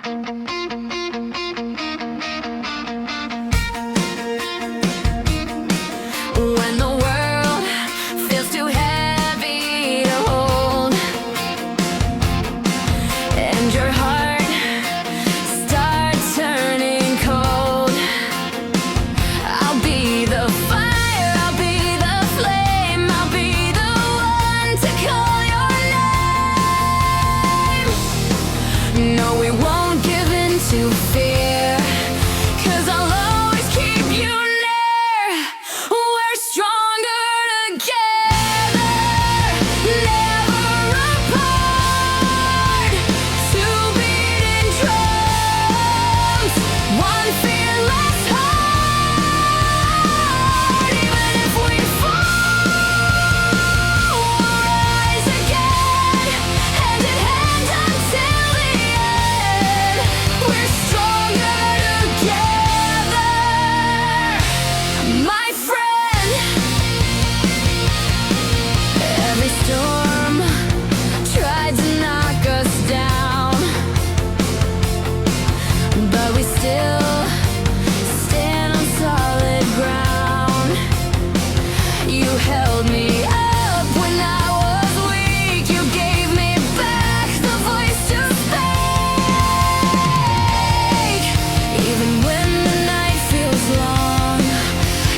When the world feels too heavy to hold, and your heart starts turning cold, I'll be the fire, I'll be the flame, I'll be the one to call your name. No, we won't give in to fear, 'cause I'll always keep you near. We're stronger together, never apart. Two beating drums, one fearless heart. Even if we fall, we'll rise again, hand in hand until the end. We're stronger together, my friend. Every storm tried to knock us down, but we still stand on solid ground. You held me up when I was weak. You gave me back the voice to speak. Even when the night feels long,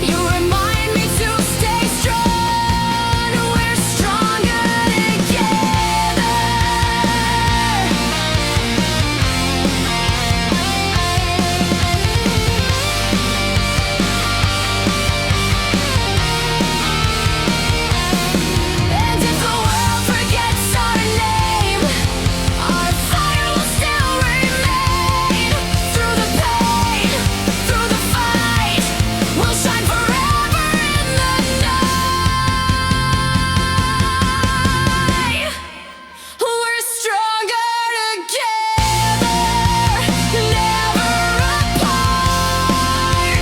you remind me to stay strong. We're stronger together. And if the world forgets our name, our fire will still remain. Through the pain, through the fight, we'll shine forever in the night. We're stronger together, never apart.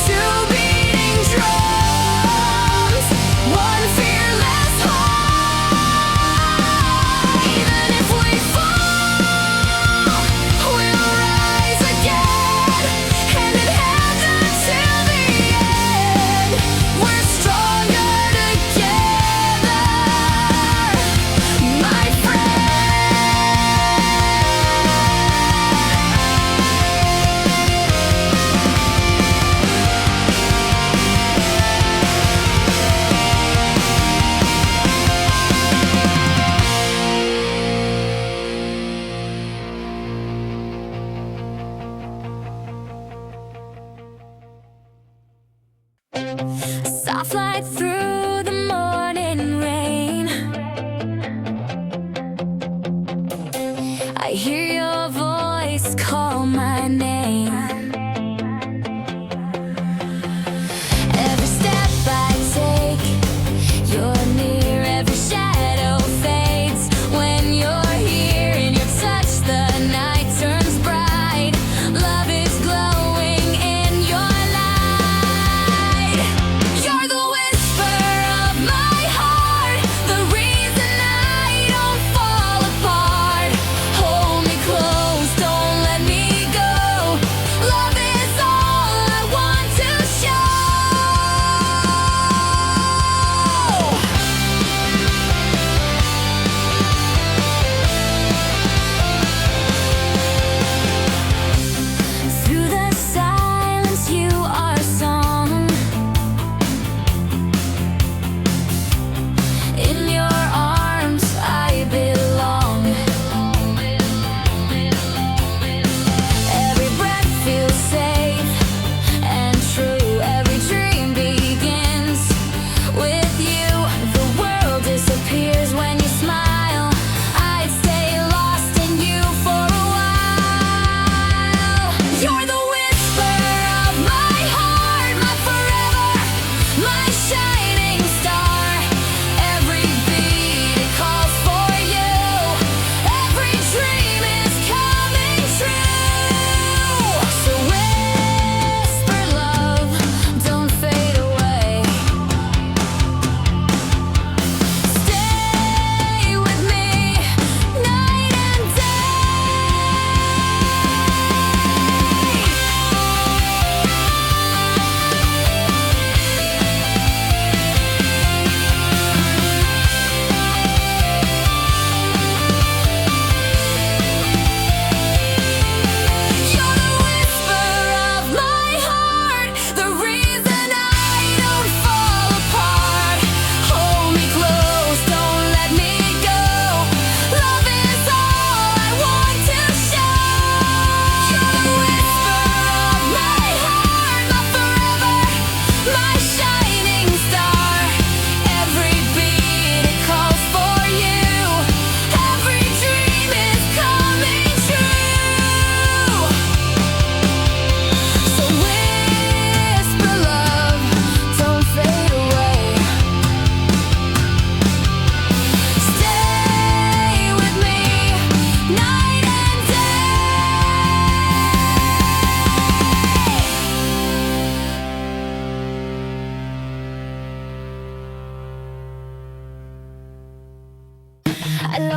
Two beating drums, one fearless heart. Even if we fall, we'll rise again, hand in hand until the end. We're stronger together, my friend. Soft light through the morning rain, I hear your voice call my name. Every step I take, you're near. Every shadow fades when you're here, and your touch, the night turns bright. Love is glowing in your light. You're the whisper of my heart, the reason I don't fall apart. Hold me close, don't let me go.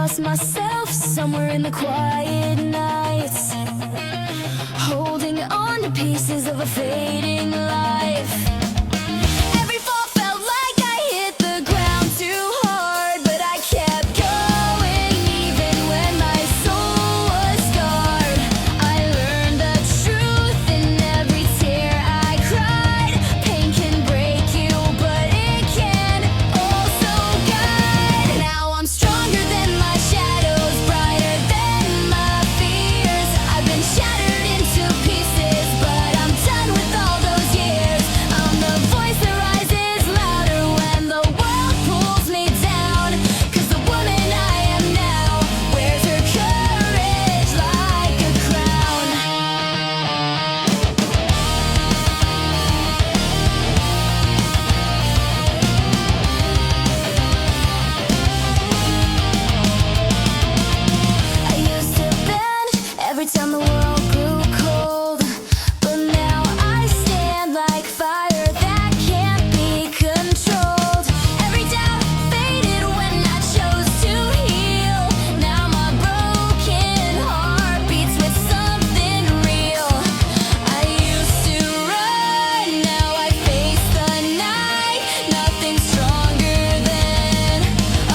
lost myself somewhere in the quiet nights, holding on to pieces of a fading life. Every fall felt like I hit the ground too hard, but I kept going even when my soul was scarred. I learned the truth in every tear I cried. Pain can break you, but it can also guide. Now I'm stronger than my shadows, brighter than my fears. I've been shattered into pieces, but I'm done with all those years. I'm the voice that rises louder when the world pulls me down. 'Cause the woman I am now wears her courage like a crown. I used to bend every time the world grew cold, but now I stand like fire that can't be controlled. Every doubt faded when I chose to heal. Now my broken heart beats with something real. I used to run, now I face the night. Nothing stronger than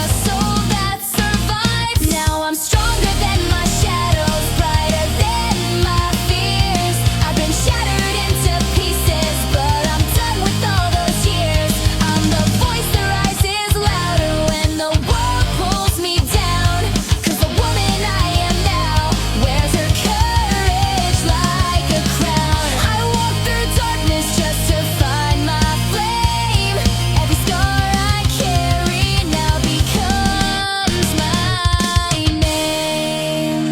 a soul that survives. Now I'm stronger than my shadows, brighter than my fears. I've been shattered into pieces, but I'm done with all those years. I'm the voice that rises louder when the world pulls me down. 'Cause the woman I am now wears her courage like a crown. I walk through darkness just to find my flame. Every scar I carry now becomes my name.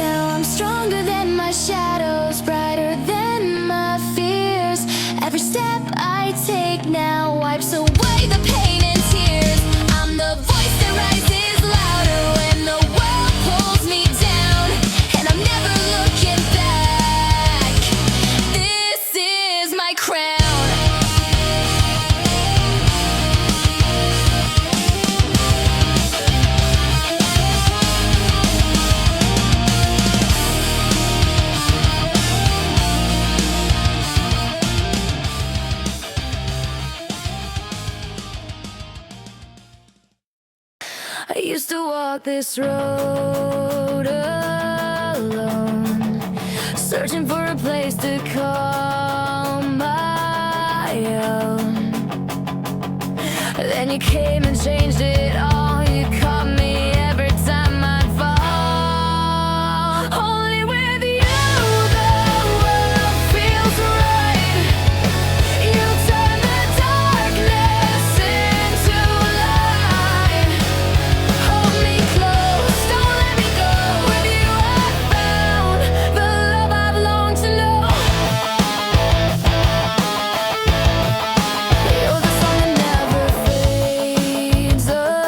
Now I'm stronger than my shadows, brighter than my fears. Every step I take now wipes away the pain and tears. I'm the voice that rises louder when the world pulls me down, and I'm never looking back. This is my crown. I used to walk this road alone, searching for a place to call my own. Then you came and changed it all. You caught me every time I'd fall. Only with you the world feels right. You turn the darkness into light. Hold me close, don't let me go. With you I found the love I've longed to know. You're the song that never fades away.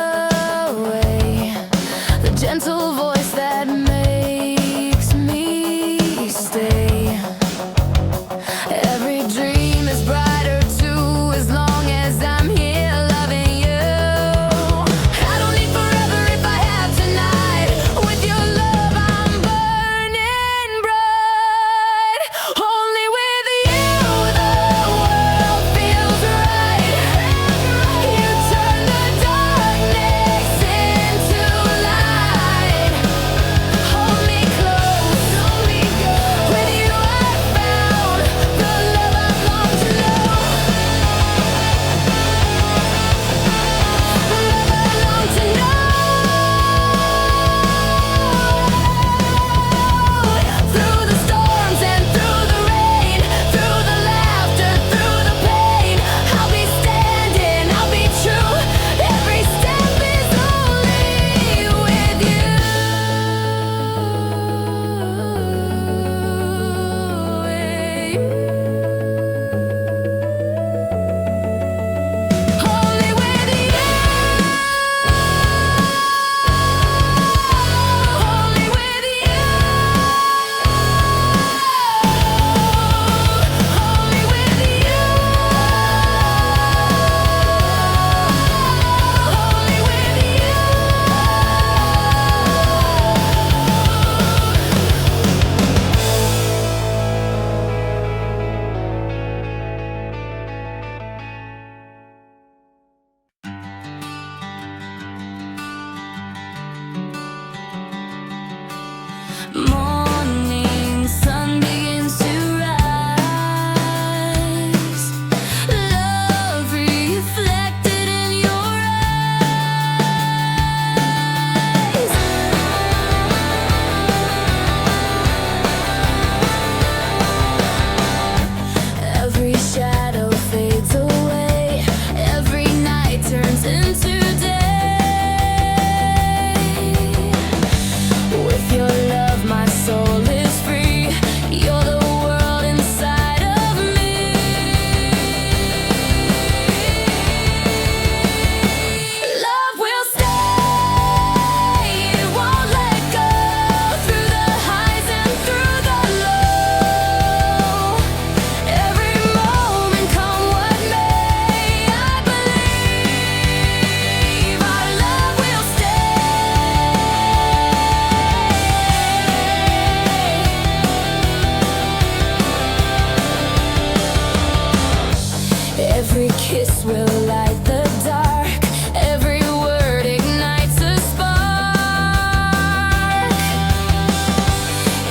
kiss will light the dark. Every word ignites a spark.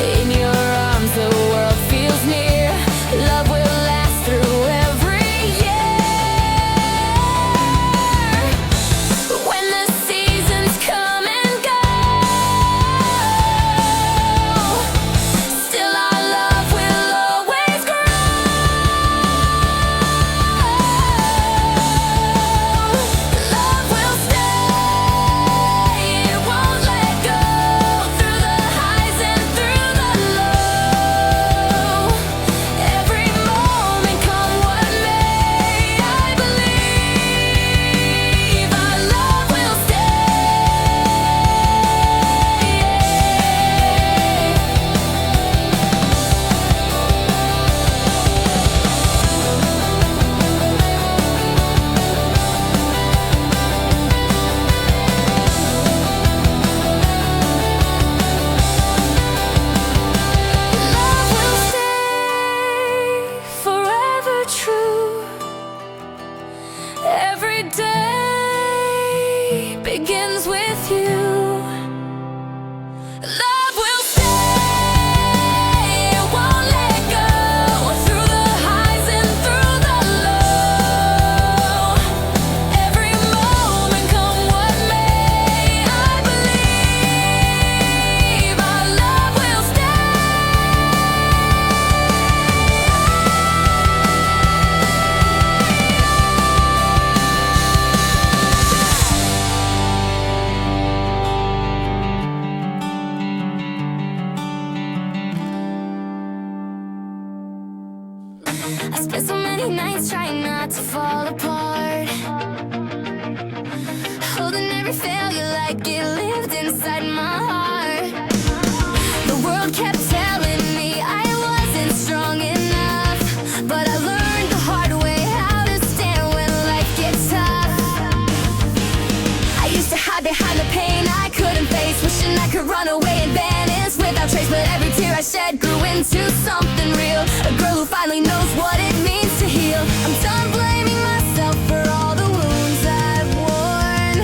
In your arms the world feels near. Love will last through every year. When the seasons come and go, still our love will always grow. Love will stay, it won't let go. Through the highs and through the low, every moment come what may, I believe our love will stay forever true. Every day begins with you. Love will stay, it won't let go. Through the highs and through the low, every moment come what may, I believe our love will stay. I spent so many nights trying not to fall apart, holding every failure like it lived inside my heart. The world kept telling me I wasn't strong enough, but I learned the hard way how to stand when life gets tough. I used to hide behind the pain I couldn't face, wishing I could run away and vanish without trace. But every tear I shed grew into something real, a girl who finally knows what it means to heal. I'm done blaming myself for all the wounds I've worn,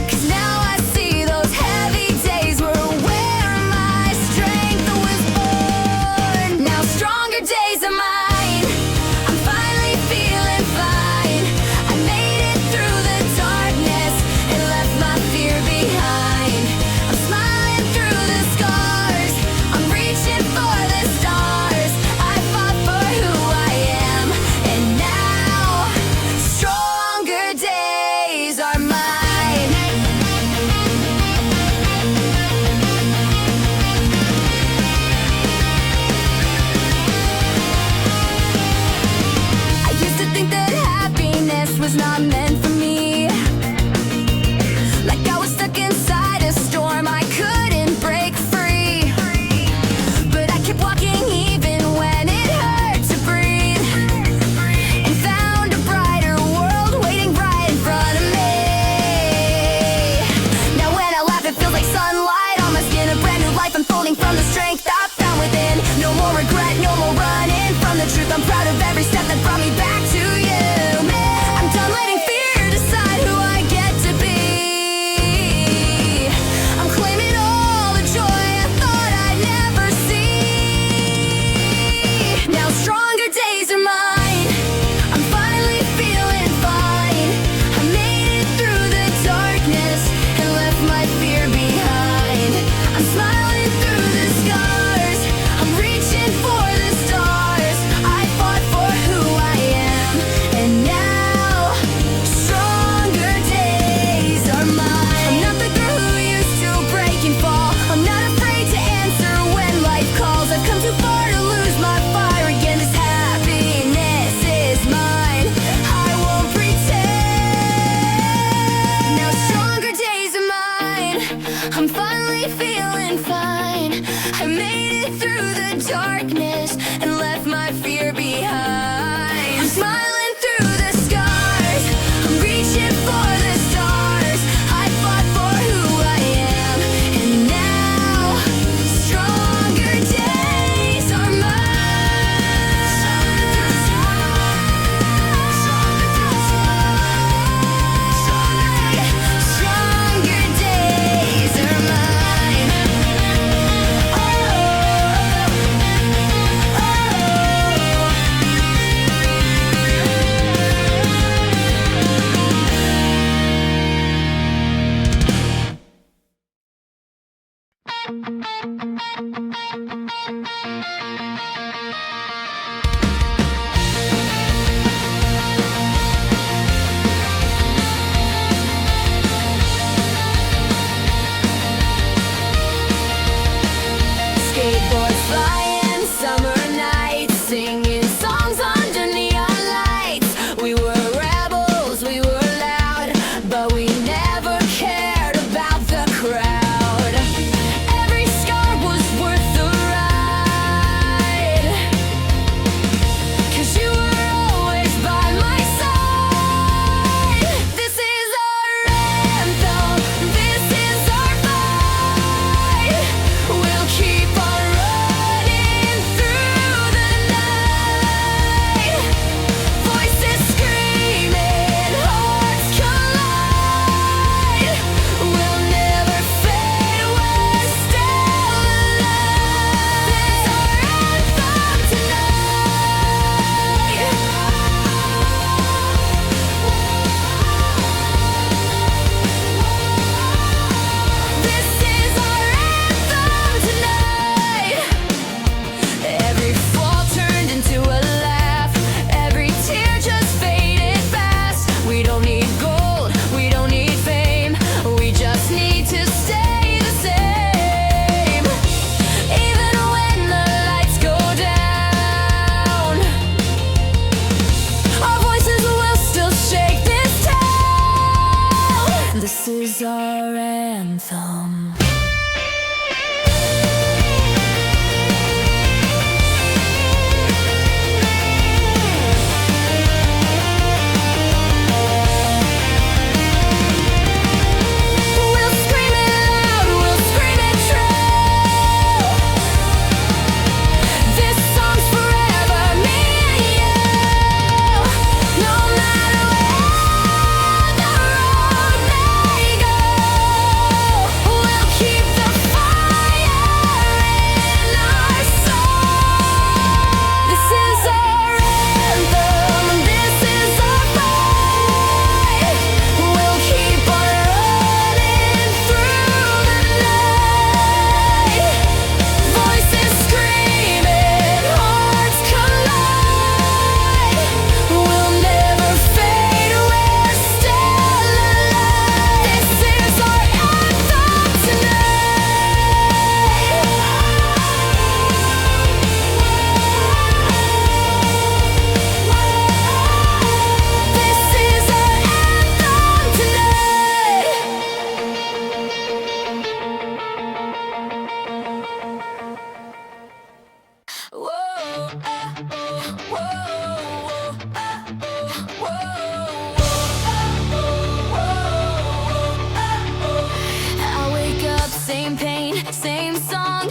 'cause now I see those heavy days were where my strength was born. Now stronger days are mine, I'm finally feeling fine. I made it through the darkness and left my fear behind. I'm smiling through the scars, I'm reaching for the stars. I fought for who I am, and now stronger days are mine. I used to think that happiness was not meant for me, like I was stuck inside a storm I couldn't break free. But I kept walking even when it hurt to breathe, and found a brighter world waiting right in front of me. Now when I laugh it feels like sunlight on my skin, a brand new life unfolding from the strength I found within. No more regret, no more running from the truth. I'm proud of every step that brought me back to you. I'm done letting fear decide who I get to be. I'm claiming all the joy I thought I'd never see. Now stronger days are mine, I'm finally feeling fine. I made it through the darkness and left my fear behind. I'm smiling through the scars, I'm reaching for the stars. I fought for who I am, and now stronger days are mine. I'm not the girl who used to break and fall, I'm not afraid to answer when life calls. I've come too far to lose my fire again. This happiness is mine, I won't pretend. Now stronger days are mine, I'm finally feeling fine. I made it through the darkness and left my fear behind. I'm smiling through the scars, I'm reaching for the stars. I fought for who I am, and now stronger days are mine.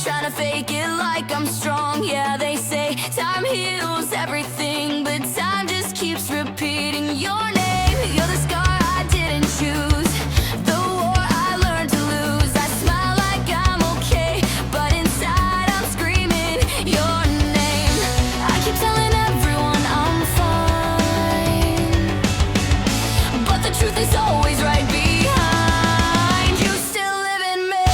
trying to fake it like I'm strong. Yeah, they say time heals everything, but time just keeps repeating your name. You're the scar I didn't choose, the war I learned to lose. I smile like I'm okay, but inside I'm screaming your name. I keep telling everyone I'm fine, but the truth is always right behind. You still live in me,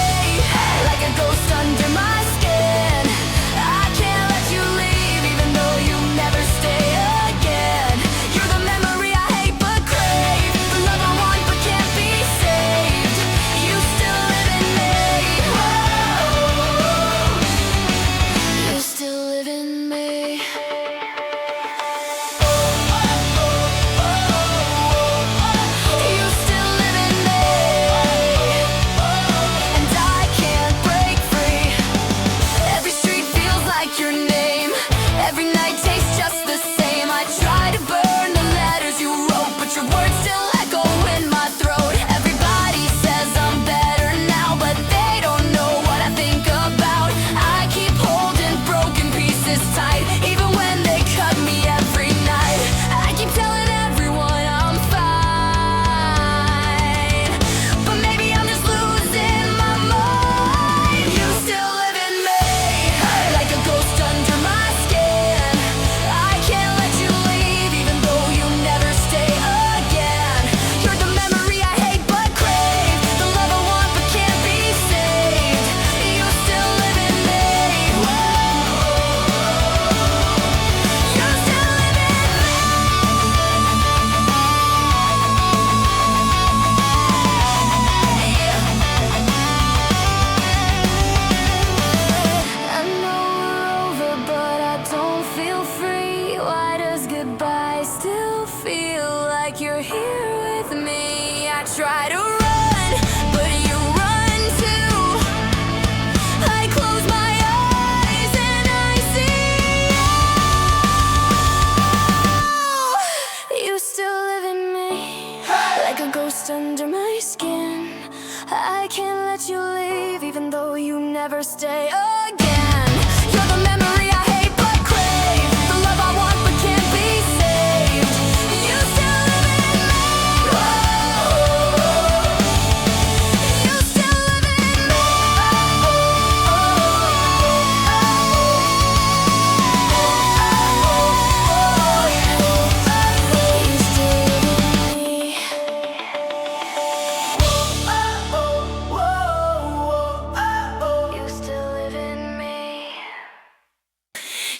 like a ghost under my skin. I can't let you leave, even though you never stay again. You're the memory I hate but crave, the love I want but can't be saved. You still live in me. You still live in me. You still live in me, and I can't break free. Every street feels like your name, every night tastes just the same. I try to burn the letters you wrote, but your words still echo in my throat. Everybody says I'm better now, but they don't know what I think about. I keep holding broken pieces tight, even when they cut me every night. I keep telling everyone I'm fine, but maybe I'm just losing my mind. You still live in me, like a ghost under my skin. I can't let you leave, even though you never stay again. You're the memory I hate but crave, the love I want but can't be saved. You still live in me. You still live in me. I know we're over, but I don't feel free. Why does goodbye still feel like you're here with me? I try to run, but you run too. I close my eyes and I see you. You still live in me, like a ghost under my skin. I can't let you leave, even though you never stay again. You're the memory I hate but crave, the love I want but can't be saved. You still live in me. You still live in me. You still live in me. You still live in me.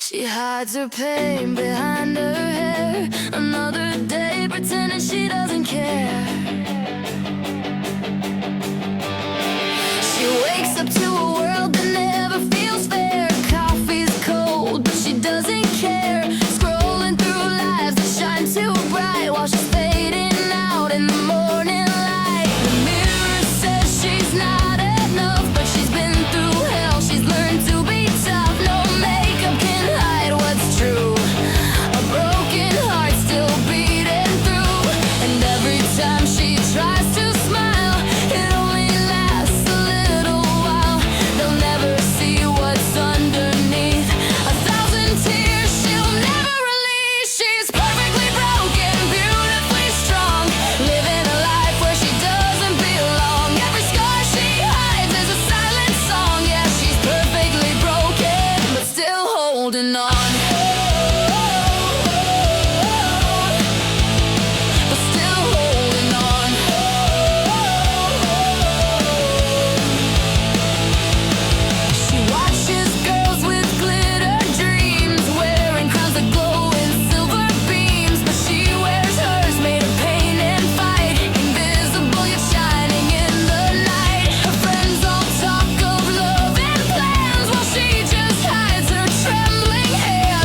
She hides her pain behind her hair. Another day pretending she doesn't care. She wakes up to a world that never feels fair. Coffee's cold, but she doesn't care. Scrolling through lives that shine too bright while she's fading out in the morning light. The mirror says she's not enough, but she's been through hell. She's learned to be tough. No makeup can hide what's true. A broken heart still beating through, and every time she tries to smile, it only lasts a little while. They'll never see what's underneath. 1,000 tears she'll never release. She's perfectly broken, beautifully strong, living a life where she doesn't belong. Every scar she hides is a silent song. Yeah, she's perfectly broken, but still holding on. But still holding on. She watches girls with glitter dreams, wearing crowns that glow in silver beams, but she wears hers made of pain and fight, invisible yet shining in the night. Her friends all talk of love and plans, while she just hides her trembling hand.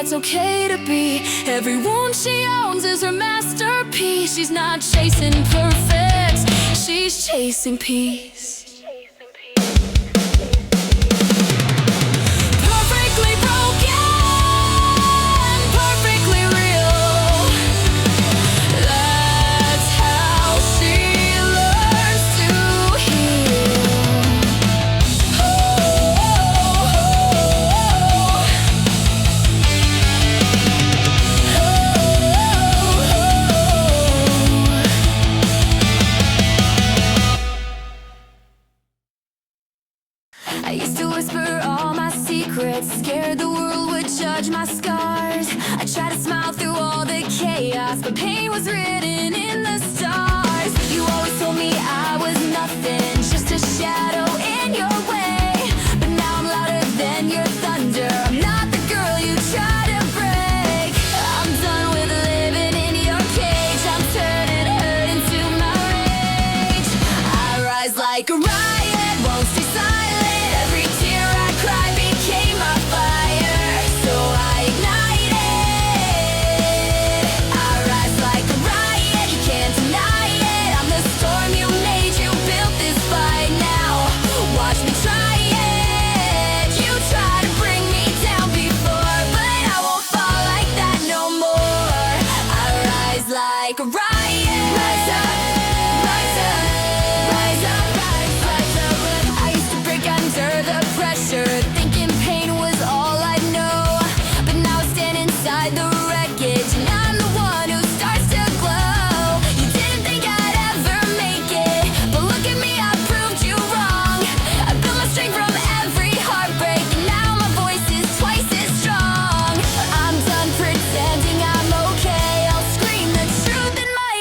that's okay to be. Every wound she owns is her masterpiece. She's not chasing perfect, she's chasing peace. Perfectly broken, perfectly real. That's how she learns to heal. I used to whisper all my secrets, scared the world would judge my scars. I tried to smile through all the chaos, but pain was written in the stars. You always told me I was nothing, just a shadow in your way. But now I'm louder than your thunder. I'm not the girl you try to break. I'm done with living in your cage. I'm turning hurt into my rage. I rise like a riot, won't stay silent. Every tear I cry became my fire, so I ignite it. I rise like a riot, you can't deny it. I'm the storm you made, you built this fight now. Watch me try it. You tried to bring me down before, but I won't fall like that no more. I rise like a riot. Rise up, rise up, rise up, rise up. I used to break under the pressure, thinking pain was all I know. But now I stand inside the wreckage, and I'm the one who starts to glow. You didn't think I'd ever make it, but look at me, I proved you wrong. I built my strength from every heartbreak, and now my voice is twice as strong. I'm done pretending I'm okay, I'll scream the truth in my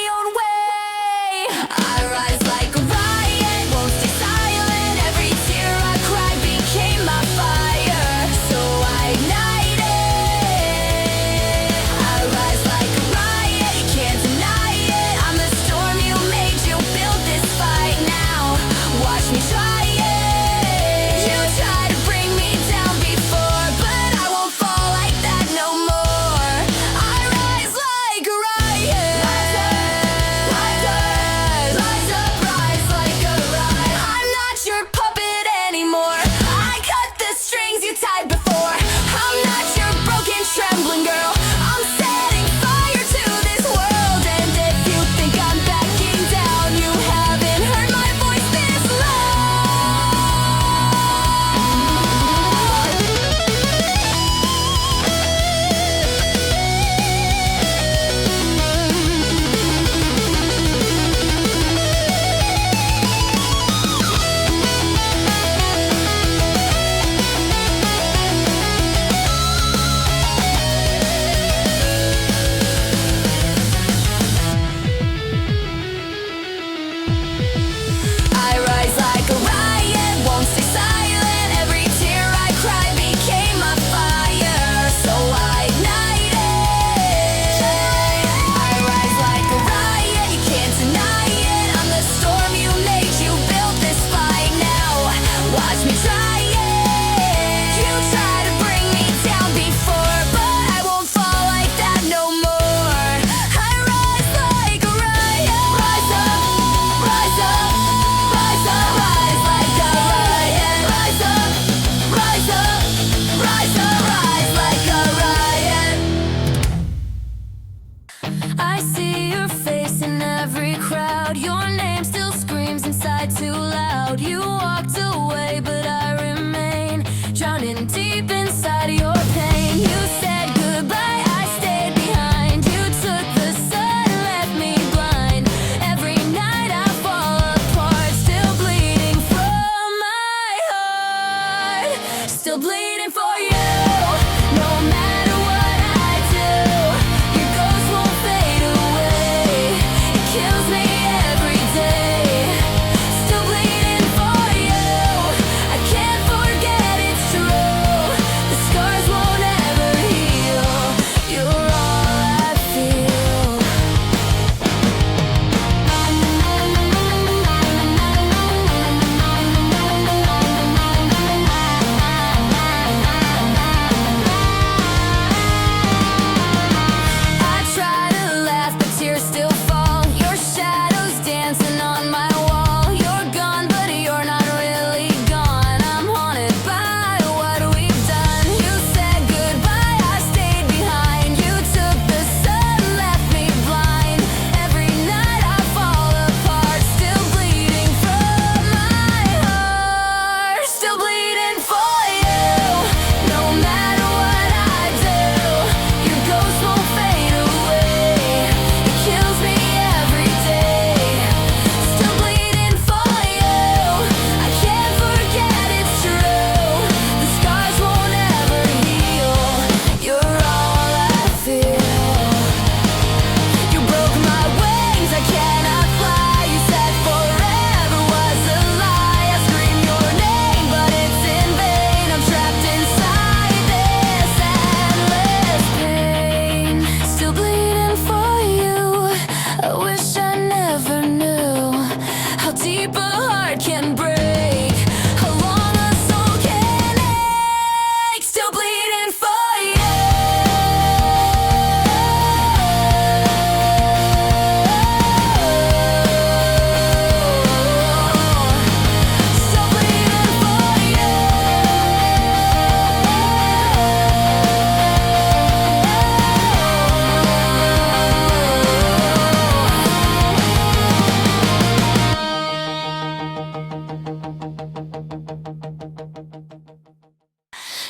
still bleeding for you. I wish I never knew how deep a heart can break, how long a soul can ache. Still bleeding for you. Still bleeding for you.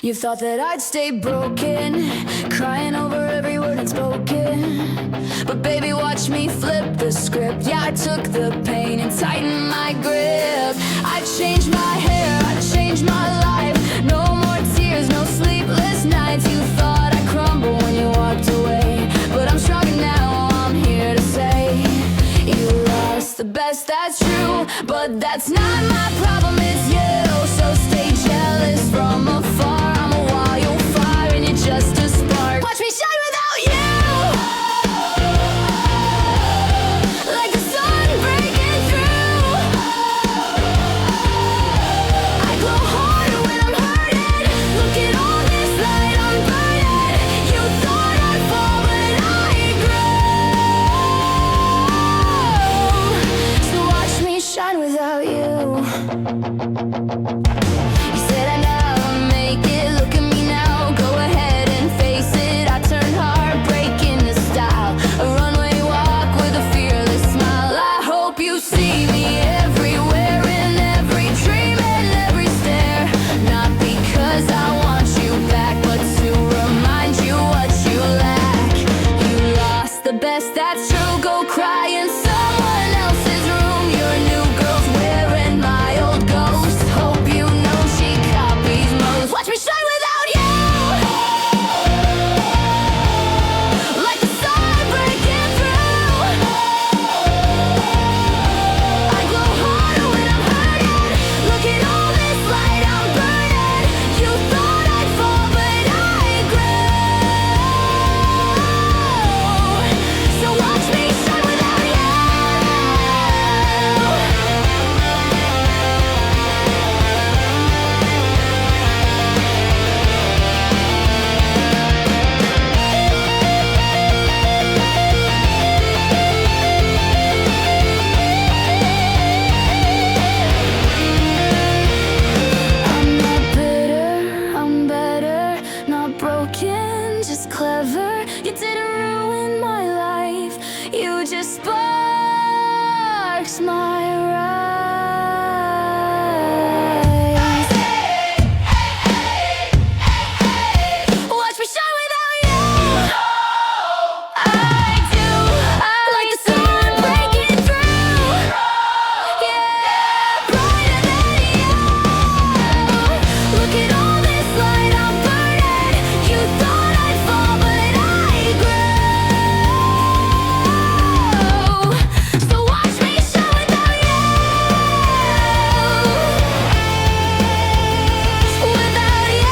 You thought that I'd stay broken, crying over every word unspoken. But baby, watch me flip the script. Yeah, I took the pain and tightened my grip. I changed my hair, I changed my life. No more tears, no sleepless nights. You thought I'd crumble when you walked away, but I'm stronger now, I'm here to say you lost the best, that's true. But that's not my problem, it's you. So stay jealous from afar. I'm a wildfire and you're just a spark. Watch me shine without you. Like the sun breaking through. I glow harder when I'm hurting. Look at all this light I'm burning. You thought I'd fall, but I grew. So watch me shine without you. You said I never make it, look at me now. Go ahead and face it, I turned heartbreak into style. A runway walk with a fearless smile. I hope you see me everywhere, in every dream and every stare. Not because I want you back, but to remind you what you lack. You lost the best, that's true. Go cry in someone else's room. Your new girl's wearing my old ghost. Hope you know she copies most. Watch me shine without you. Like the sun breaking through. I glow harder when I'm hurting. Look at all this light I'm burning. You thought I'd fall, but I grew. So watch me shine without you. I'm not bitter, I'm better. Not broken, just clever. You didn't ruin my life, you just sparks my rise. Watch me shine without you. I do. Like the sun breaking through. Yeah, brighter than you. Look at all this light I'm burning. You thought I'd fall, but I grew. So watch me shine without you. Without you.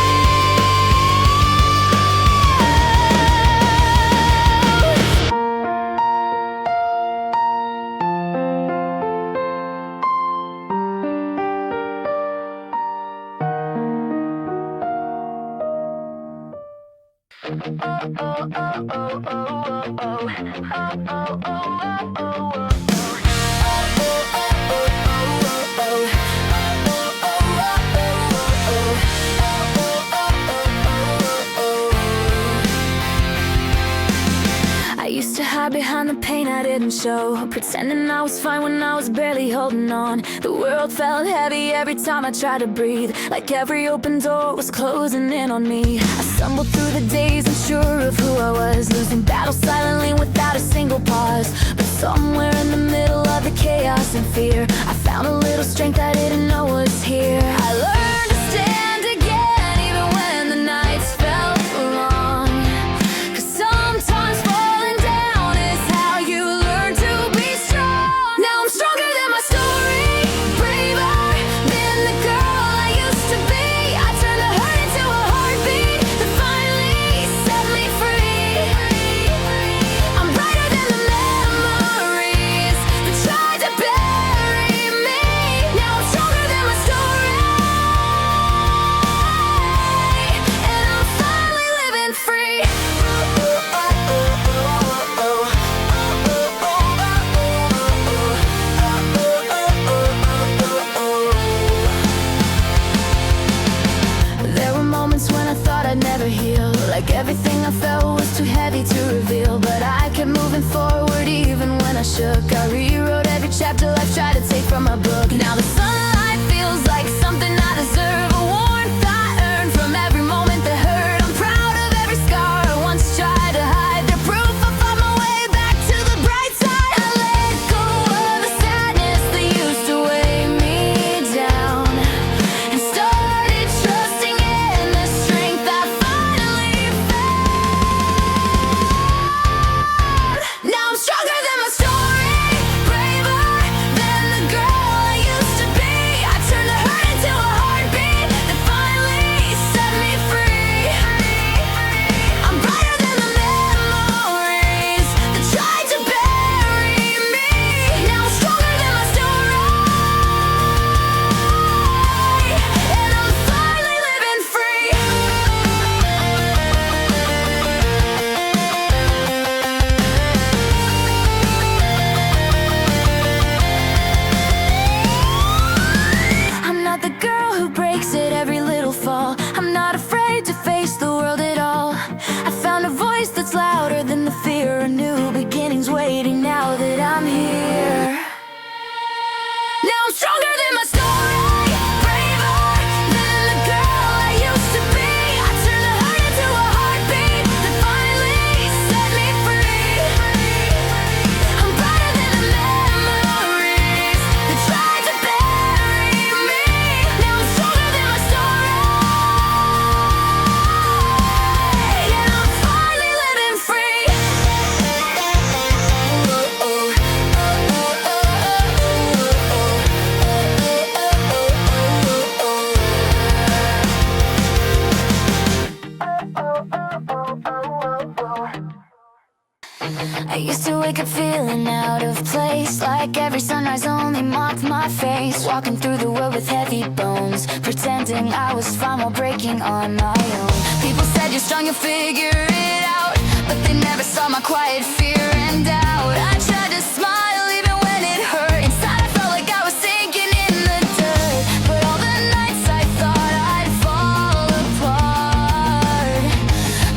I used to hide behind the pain I didn't show, pretending I was fine when I was barely holding on. The world felt heavy every time I tried to breathe, like every open door was closing in on me. I stumbled through the days unsure of who I was, losing battles silently without a single pause. But somewhere in the middle of the chaos and fear, I found a little strength I didn't know was here. I learned to stand again even when the nights felt long. 'Cause sometimes falling down is how you learn to be strong. Now I'm stronger than my story, braver than the girl I used to be. I turned the hurt into a heartbeat that finally set me free. I used to wake up feeling out of place, like every sunrise only mocked my face. Walking through the world with heavy bones, pretending I was fine while breaking on my own. People said you're strong, you'll figure it out, but they never saw my quiet fear and doubt. I tried to smile even when it hurt. Inside I felt like I was sinking in the dirt. But all the nights I thought I'd fall apart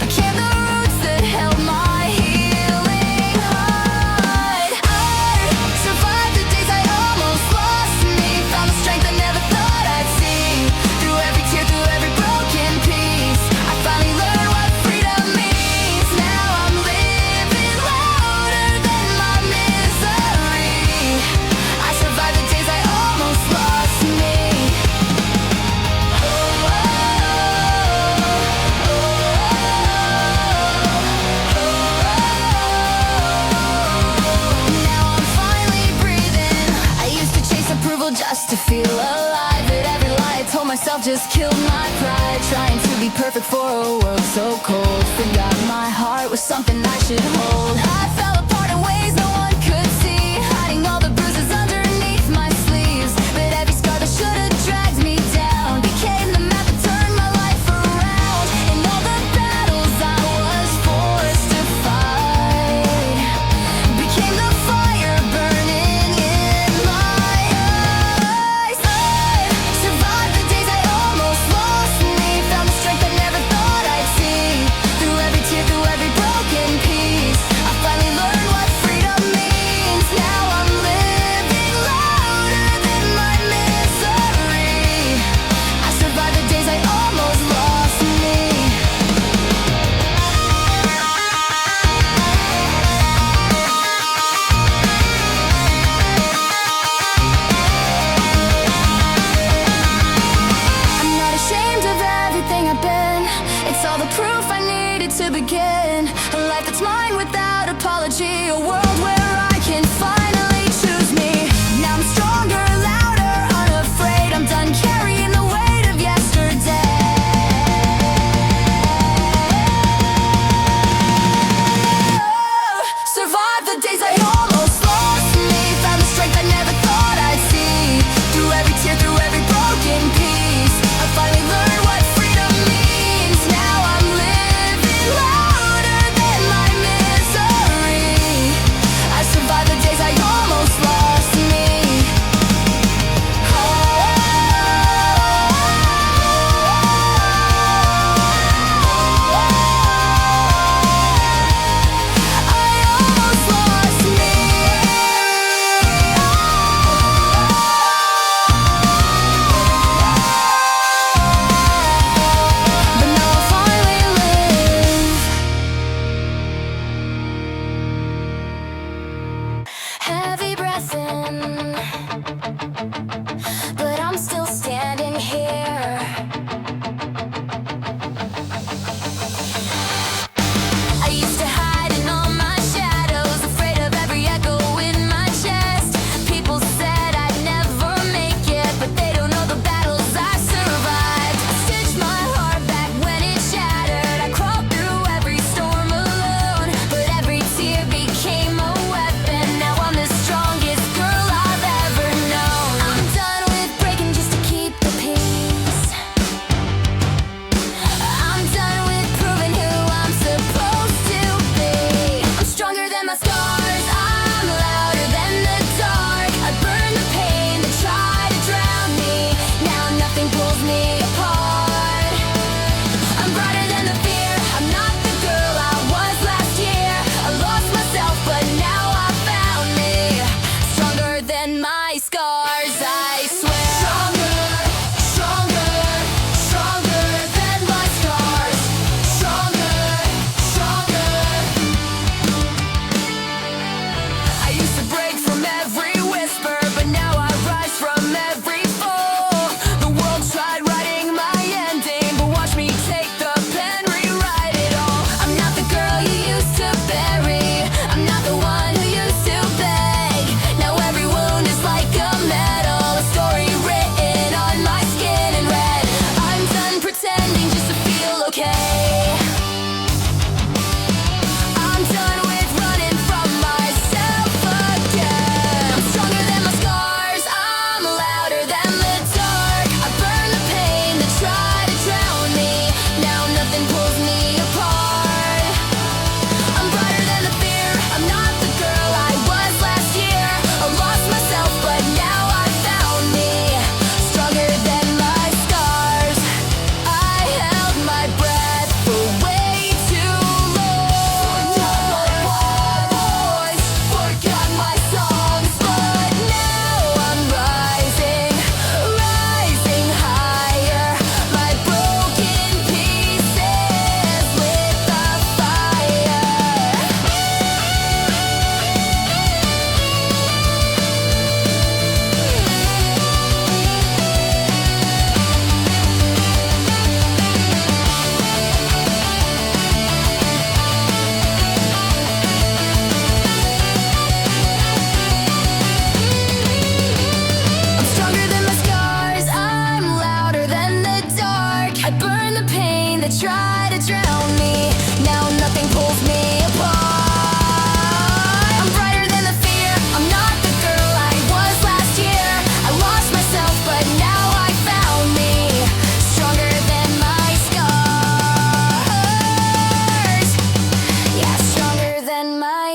became the roots that held my healing heart. I survived the days I almost lost me, found the strength I never thought I'd see. Through every tear, through every broken piece, I finally learned what freedom means. Now I'm living louder than my misery. I survived the days I almost lost me. Now I'm finally breathing. I used to chase approval just to feel alive, but every lie I told myself just killed my pride. Trying to be perfect for a world so cold, forgot my heart was something I should hold. I fell apart in ways no one could see, hiding all the bruises underneath my sleeves. But every scar that should have dragged me down became the map that turned my life around. In all the battles I was forced to fight became the fire burning in my eyes. I survived the days I almost lost me, found the strength I never thought I'd see. Through every tear, through every broken piece, I finally learned what freedom means. Now I'm living louder than my misery. I survived the days I almost lost me. I'm not ashamed of everything I've been. It's all the proof I needed to begin. A life that's mine without apology. A world where I can finally choose me. Now I'm stronger, louder, unafraid. I'm done carrying the weight of yesterday. Survived the days I almost lost me, found the strength I never thought I'd see. Through every tear, through every broken piece, I finally learned what freedom means. Now I'm living louder than my misery. I survived the days I almost lost me. I almost lost me. But now I finally live. Heavy breath in, but I'm still standing here. I used to hide in all my shadows, afraid of every echo in my chest. People said I'd never make it, but they don't know the battles I survived. I stitched my heart back when it shattered. I crawled through every storm alone, but every tear became a weapon. Now I'm the strongest girl I've ever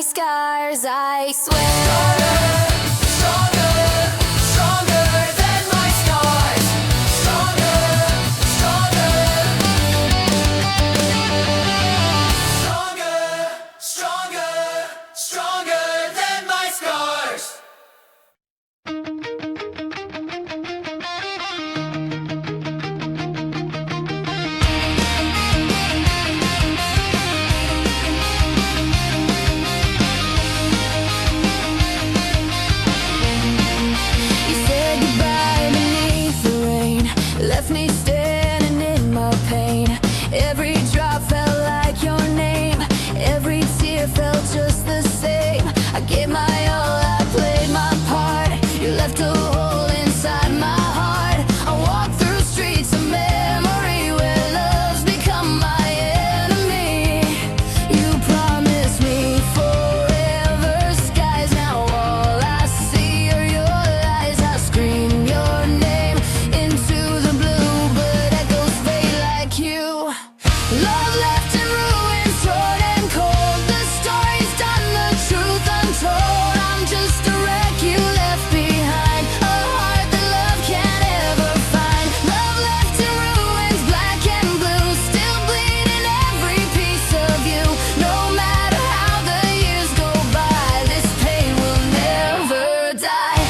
scars, I swear. Stronger, stronger than my scars. Stronger, stronger. Stronger, stronger than my scars. You said goodbye beneath the rain, left me standing in my pain. Every drop felt like your name, every tear felt just the same. I gave my all, I played my part. You left a hole inside my heart. I walked through streets of memory where love's become my enemy. You promised me forever skies, now all I see are your lies. I scream your name into the blue, but echoes fade like you. Love left in ruins, torn and cold. The story's done, the truth untold. I'm just a wreck you left behind, a heart that love can't ever find. Love left in ruins, black and blue, still bleeding every piece of you. No matter how the years go by, this pain will never die.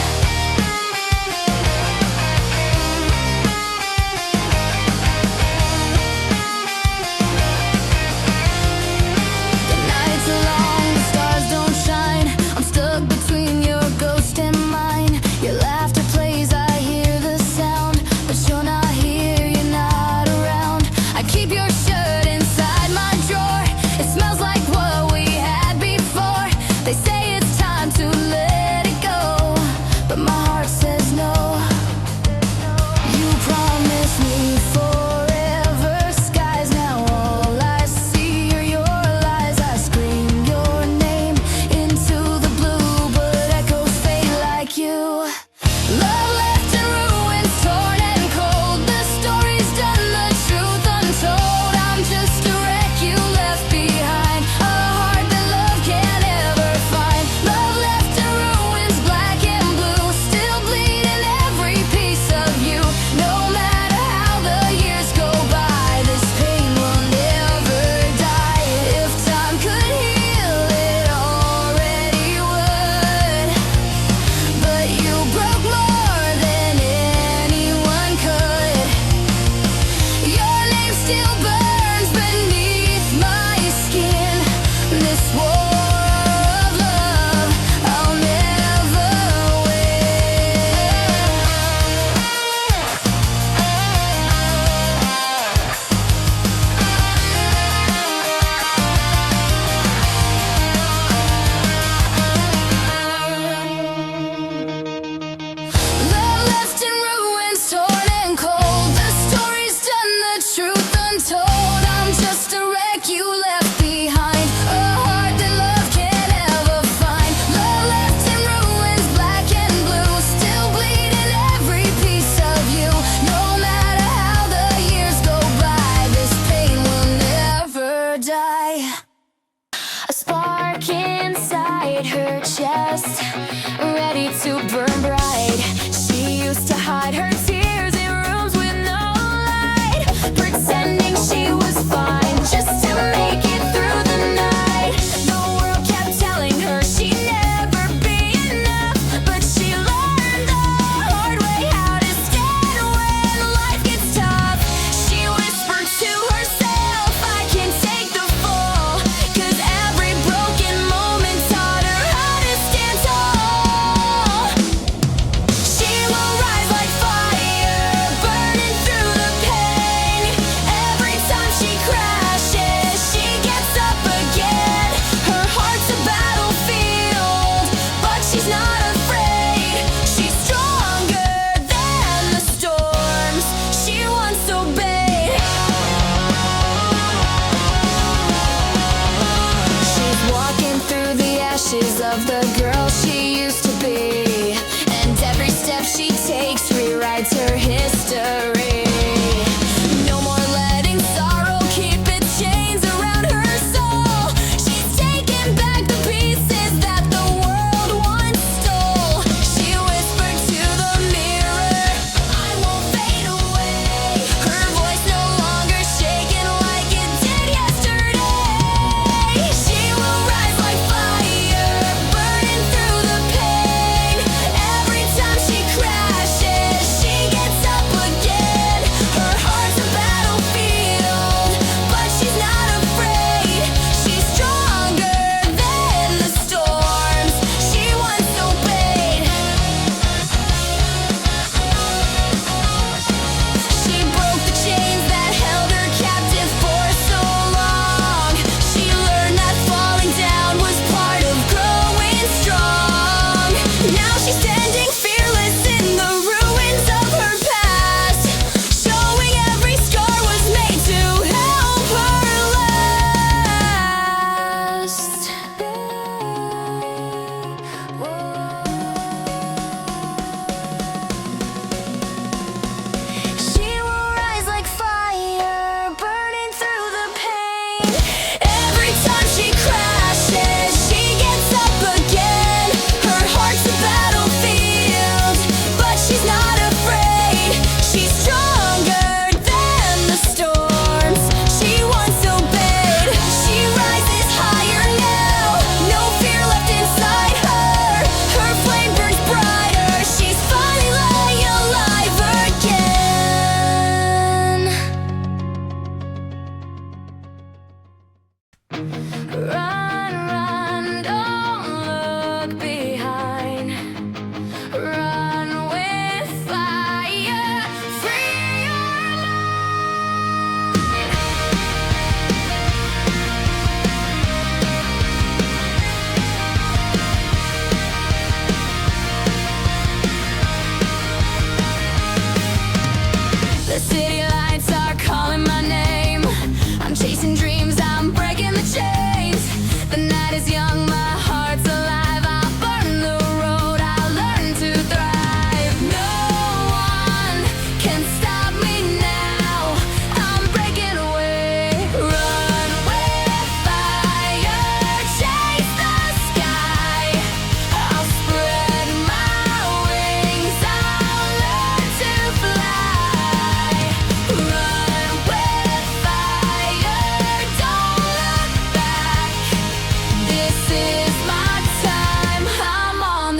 The nights are long, the stars don't shine. I'm stuck between your ghost and mine. Your laughter plays, I hear the sound, but you're not here, you're not around. I keep your shirt inside my drawer. It smells like what we had before. They say it's time to let it go, but my heart says no. You promised me forever skies, now all I see are your lies. I scream your name into the blue, but echoes fade like you. Love left in ruins, torn and cold. The story's done, the truth untold. I'm just a wreck you left behind, a heart that love can't ever find. Love left in ruins, black and blue, still bleeding every piece of you. No matter how the years go by, this pain will never die. If time could heal, it already would. But you broke more than anyone could. Your name still burns beneath my skin. This war of love, I'll never win. Love left in ruins, torn and cold. The story's done, the truth untold. I'm just a wreck you left behind, a heart that love can't ever find. Love left in ruins, black and blue, still bleeding every piece of you. No matter how the years go by, this pain will never die. A spark inside her chest, ready to burn bright. She used to hide her tears in rooms with no light, pretending she was fine just to make it through the night. The world kept telling her she'd never be enough, but she learned the hard way how to stand when life gets tough. She whispered to herself, I can take the fall, 'cause every broken moment taught her how to stand tall. She will rise like fire, burning through the pain. Every time she crashes, she gets up again. Her heart's a battlefield, but she's not afraid. She's stronger than the storms she once obeyed. She's walking through the ashes of the girl she used to be, and every step she takes rewrites her history. No more letting sorrow keep its chains around her soul. She's taking back the pieces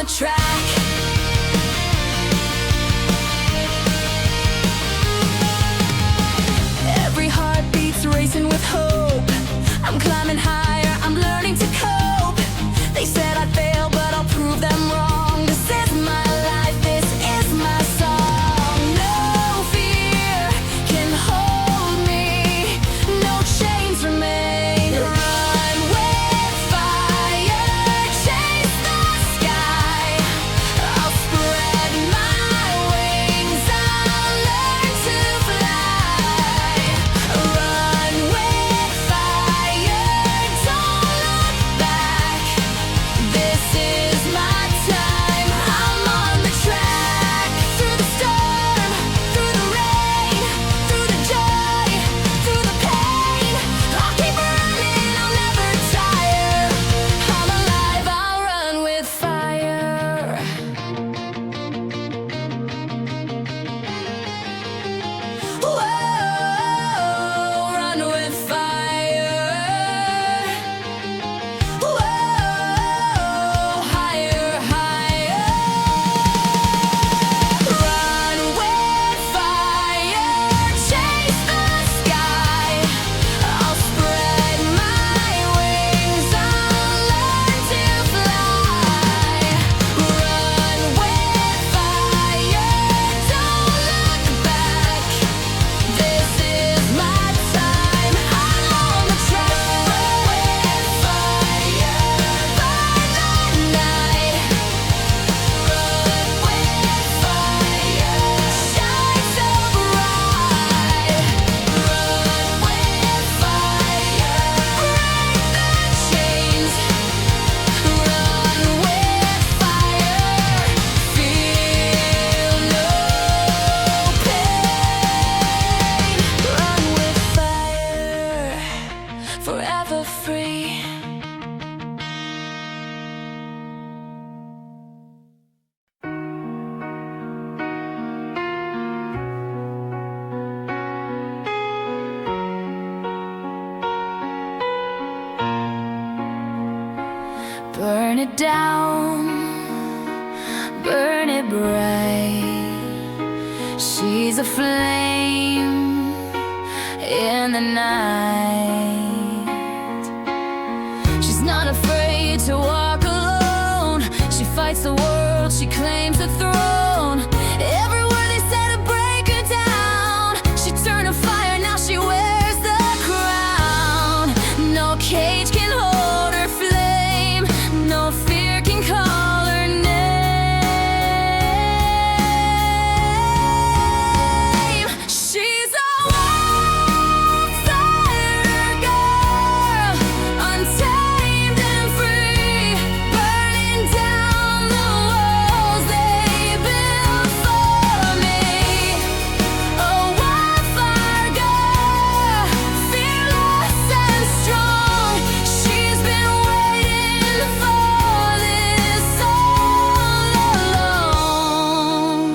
track. Every heartbeat's racing with hope. I'm climbing higher, I'm learning to cope. They said I'd fail, but I'll prove them wrong. This is my life, this is my song. No fear can hold me, no chains remain. Run with fire, chase the sky. I'll spread my wings, I'll learn to fly. Run with fire, don't look back. This is my time, I'm on the track. Through the storm, through the rain, through the joy, through the pain. I'll keep running, I'll never tire. I'm alive, I'll run with fire. Whoa, run with fire. Whoa, higher, higher. Run with fire, chase the sky. I'll spread my wings, I'll learn to fly. Run with fire, don't look back. This is my time, I'm on the track. With fire, burn the night. Run with fire, shine so bright. Run with fire, break the chains. Run with fire, feel no pain. Run with fire, forever free. Burn it down, burn it bright. She's a flame in the night. She's not afraid to walk alone. She fights the world, she claims the throne. Everywhere they said to break her down, she turned to fire, now she wears the crown. No cage can hold her flame, no fear can call her name. She's a wildfire girl, untamed and free, burning down the walls they built for me. A wildfire girl, fearless and strong. She's been waiting for this all along.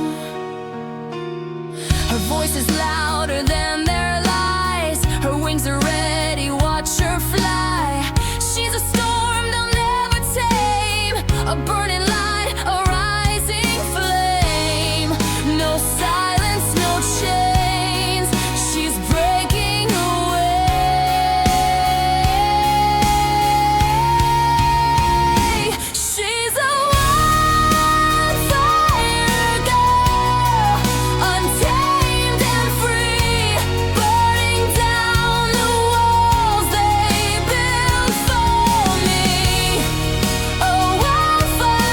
Her voice is louder than their lies. Her wings are ready, watch her fly. She's a storm they'll never tame, a burning light, a rising flame. No silence, no chains, she's breaking away. She's a wildfire girl, untamed and free, burning down the walls they built for me. A wildfire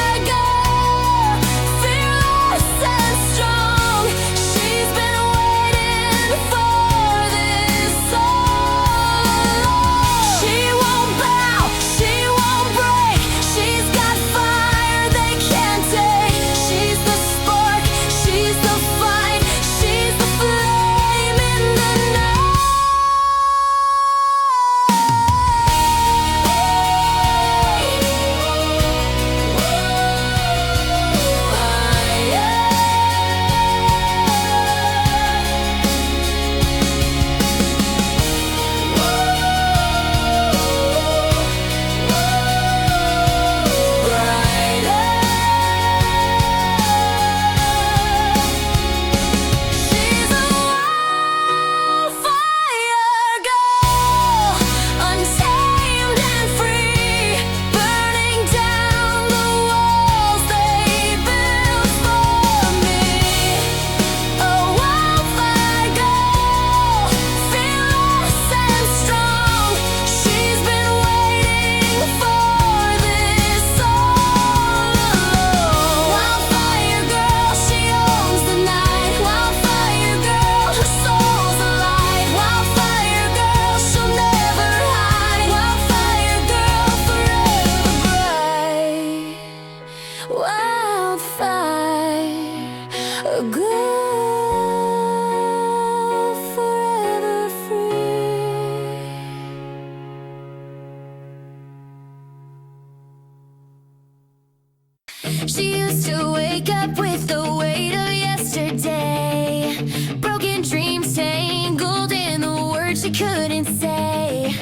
wildfire, a girl forever free. She used to wake up with the weight of yesterday, broken dreams tangled in the words she couldn't say,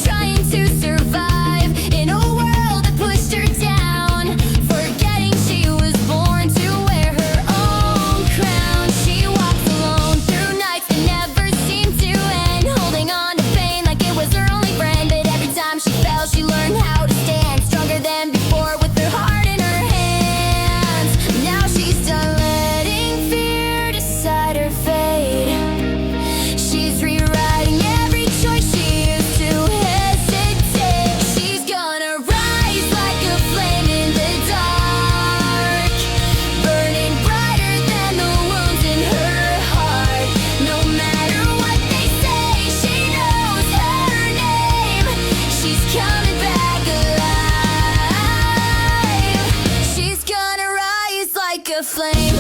trying to survive in a world that pushed her down, forgetting she was born to wear her own crown. She walks alone through nights that never seemed to end, holding on to pain like it was her only friend. But every time she fell, she learned how to stand stronger than before with her heart in her hands. Now she's done letting fear decide her fate. She's rewriting every choice she used to hesitate. She's gonna rise like a flame in the dark, burning brighter than the wounds in her heart. No matter what they say, she knows her name. She's coming back alive. She's gonna rise like a flame.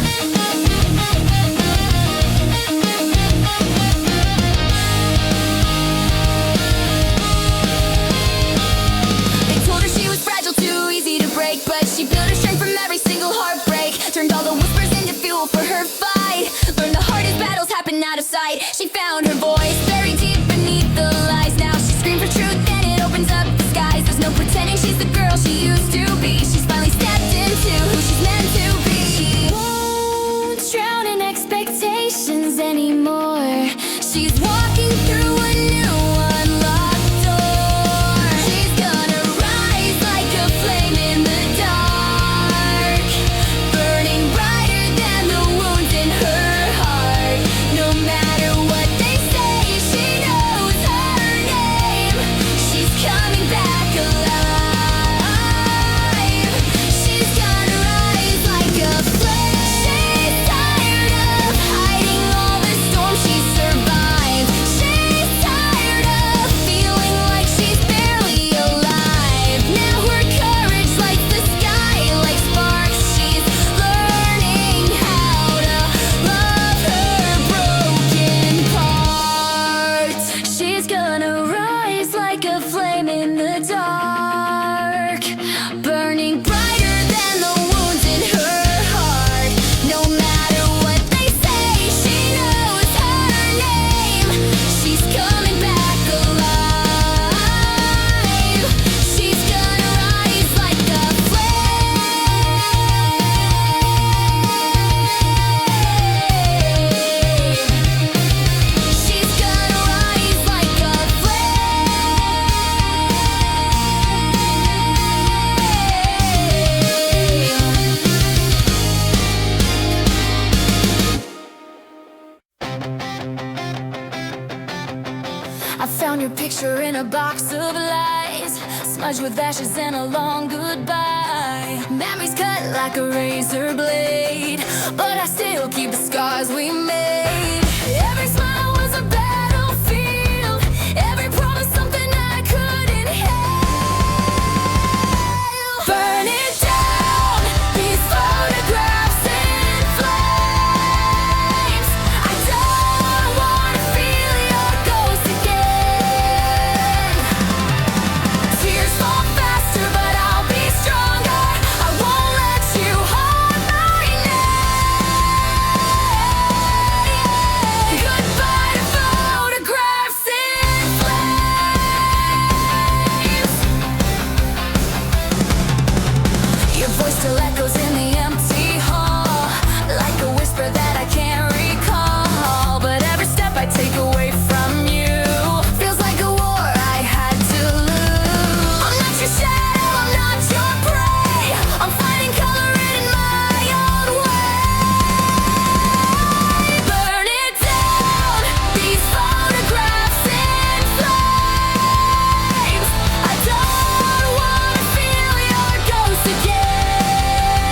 They told her she was fragile, too easy to break, but she built her strength from every single heartbreak, turned all the whispers into fuel for her fight, learned the hardest battles happen out of sight. She found her voice buried deep beneath the lies. Now she screams for truth and it opens up the skies. There's no pretending she's the girl she used to be. She's finally stepped into who she's meant to be. She won't drown in expectations anymore. She's walking through a new unlocked door. She's gonna rise like a flame in the dark, burning brighter than the wounds in her heart. No matter what they say, she knows her name. She's coming back alive. She's gonna rise like a flame. She's tired of hiding all the storms she survived. She's tired of feeling like she's barely alive. Now her courage lights the sky like sparks. She's learning how to love her broken parts. She's gonna rise like a flame in the dark, burning brighter than the wounds in her heart. No matter what they say, she knows her name. She's coming back alive. She's gonna rise like a flame. She's gonna rise like a I found your picture in a box of lies, smudged with ashes and a long goodbye. Memories cut like a razor blade, but I still keep the scars we made. Every smile was a battlefield, every promise something I couldn't have. Burn it down, these photographs in flames. I don't wanna feel your ghost again. Tears fall faster, but I'll be stronger. I won't let you harm my name. Goodbye to photographs in flames. Your voice still echoes in the empty hall, like a whisper that I can't recall. But every step I take away from you feels like a war I had to lose. I'm not your shadow, I'm not your prey. I'm finding color in my own way. Burn it down, these photographs in flames. I don't wanna feel your ghost again.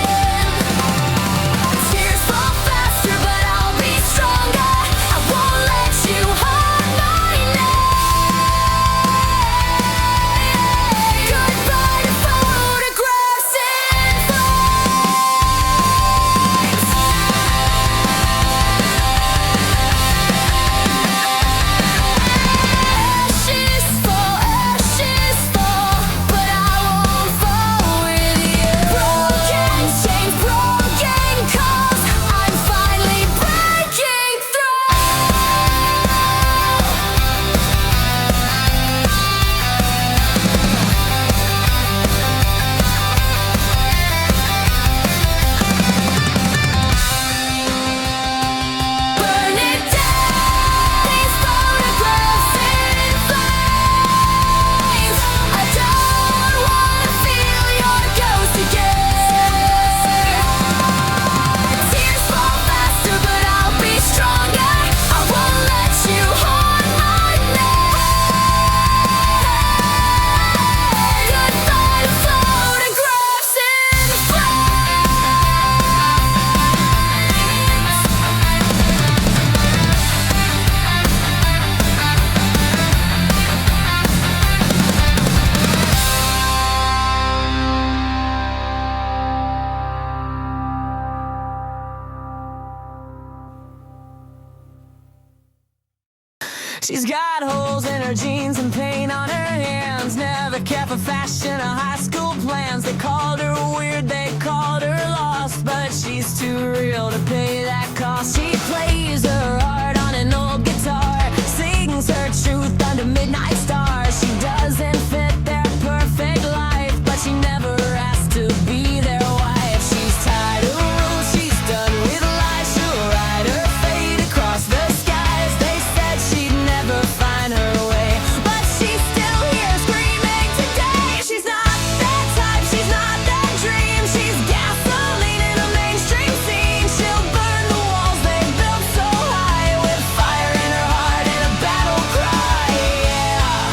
She's got holes in her jeans and paint on her hands. Never cared for fashion or high school plans. They called her weird, they called her lost, but she's too real to pay that cost. She plays her heart on an old guitar, sings her truth under midnight stars. She doesn't fit their perfect life, but she never asked to be their wife. She's tired of rules, she's done with lies. She'll ride her fate across the skies. They said she'd never find her way, but she's still here screaming today. She's not that type, she's not that dream. She's gasoline in a mainstream scene. She'll burn the walls they built so high, with fire in her heart and a battle cry. Yeah,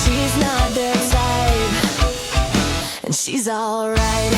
she's not their type, and she's alright.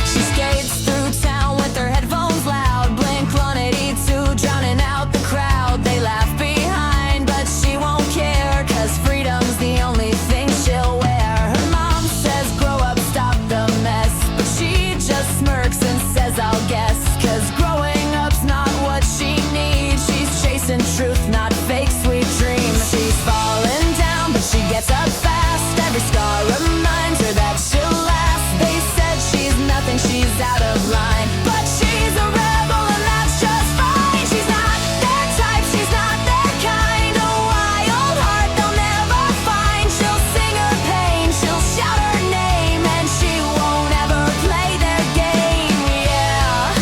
She skates through town with her headphones loud, Blink-182 drowning out the crowd. They laugh behind, but she won't care, 'cause freedom's the only thing she'll wear. Her mom says grow up, stop the mess, but she just smirks and says I'll guess, 'cause growing up's not what she needs. She's chasing truth, not fake sweet dreams. She's falling down, but she gets up fast. Every scar reminds her that she'll last. They said she's nothing, she's out of line, but she's a rebel and that's just fine. She's not their type, she's not their kind. A wild heart they'll never find. She'll sing her pain, she'll shout her name, and she won't ever play their game. Yeah,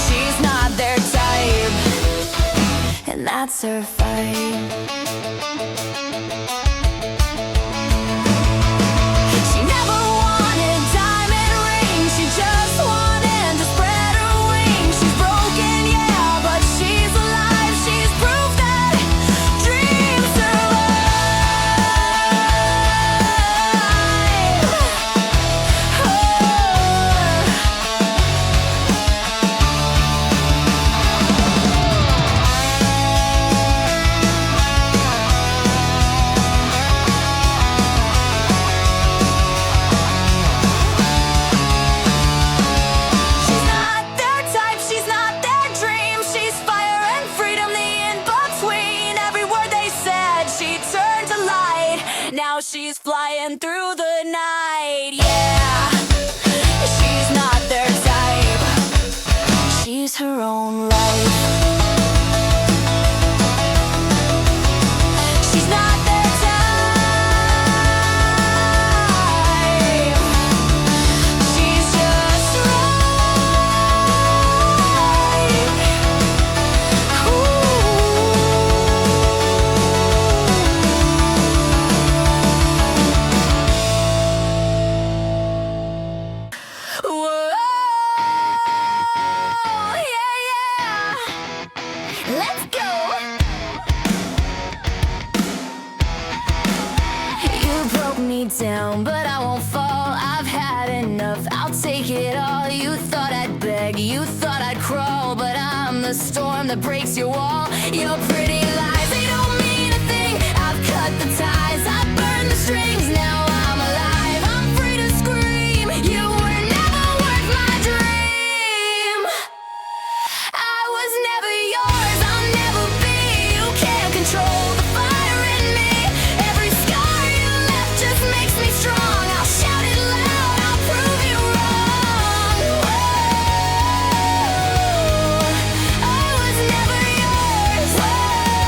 she's not their type, and that's her fight. She never wanted diamond rings, she just wanted to spread her wings. She's broken, yeah, but she's alive. She's proof that dreams survive. She's not their type, she's not their dream. She's fire and freedom, the in-between. Every word they said, she turned to light. Now she's flying through the night. Yeah, she's not their type, she's her own life. She's not their type, she's just right. Whoa, yeah, yeah. Let's go. You broke me down, but I won't fall. I've had enough, I'll take it all. You thought I'd beg, you thought I'd crawl, but I'm the storm that breaks your wall. Your pretty lies, they don't mean a thing. I've cut the ties, I've burned the strings. Now I'm alive, I'm free to scream. You were never worth my dream. I was never yours, I'll never be. You can't control the fire in me. Every scar you left just makes me strong. I'll shout it loud, I'll prove you wrong. Whoa, I was never yours. Whoa.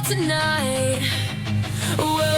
tonight. Whoa.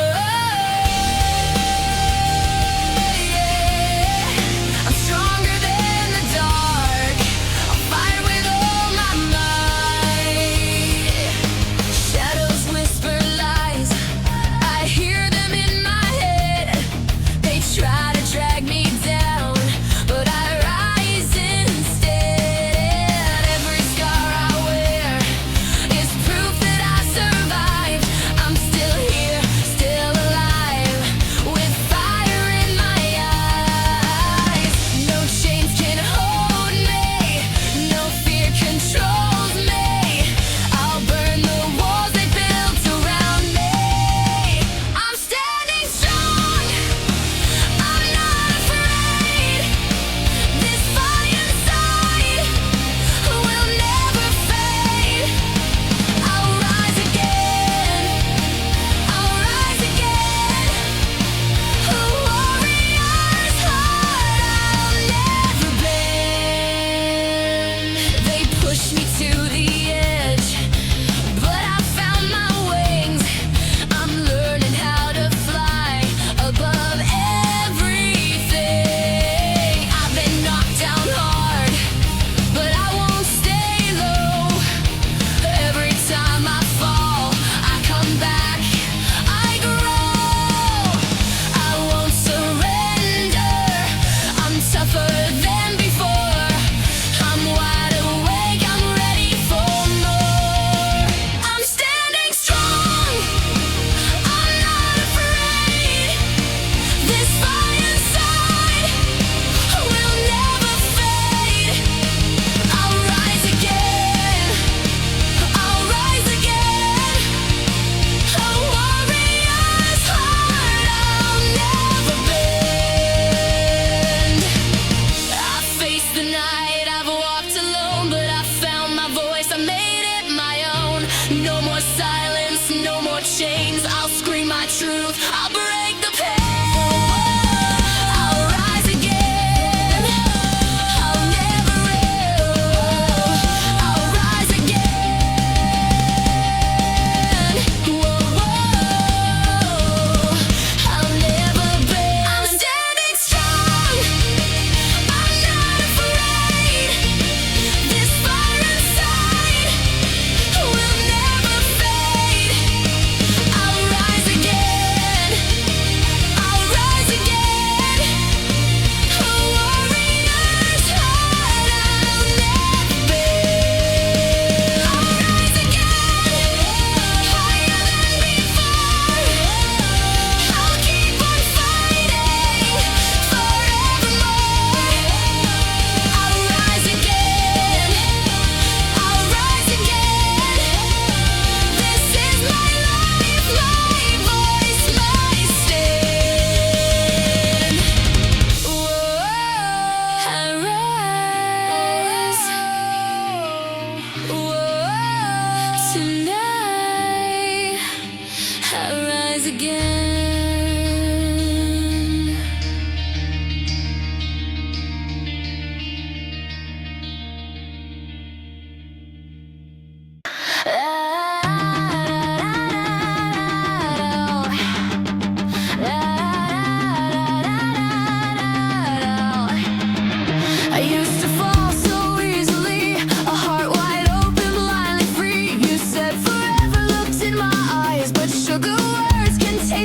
Sugar words can taste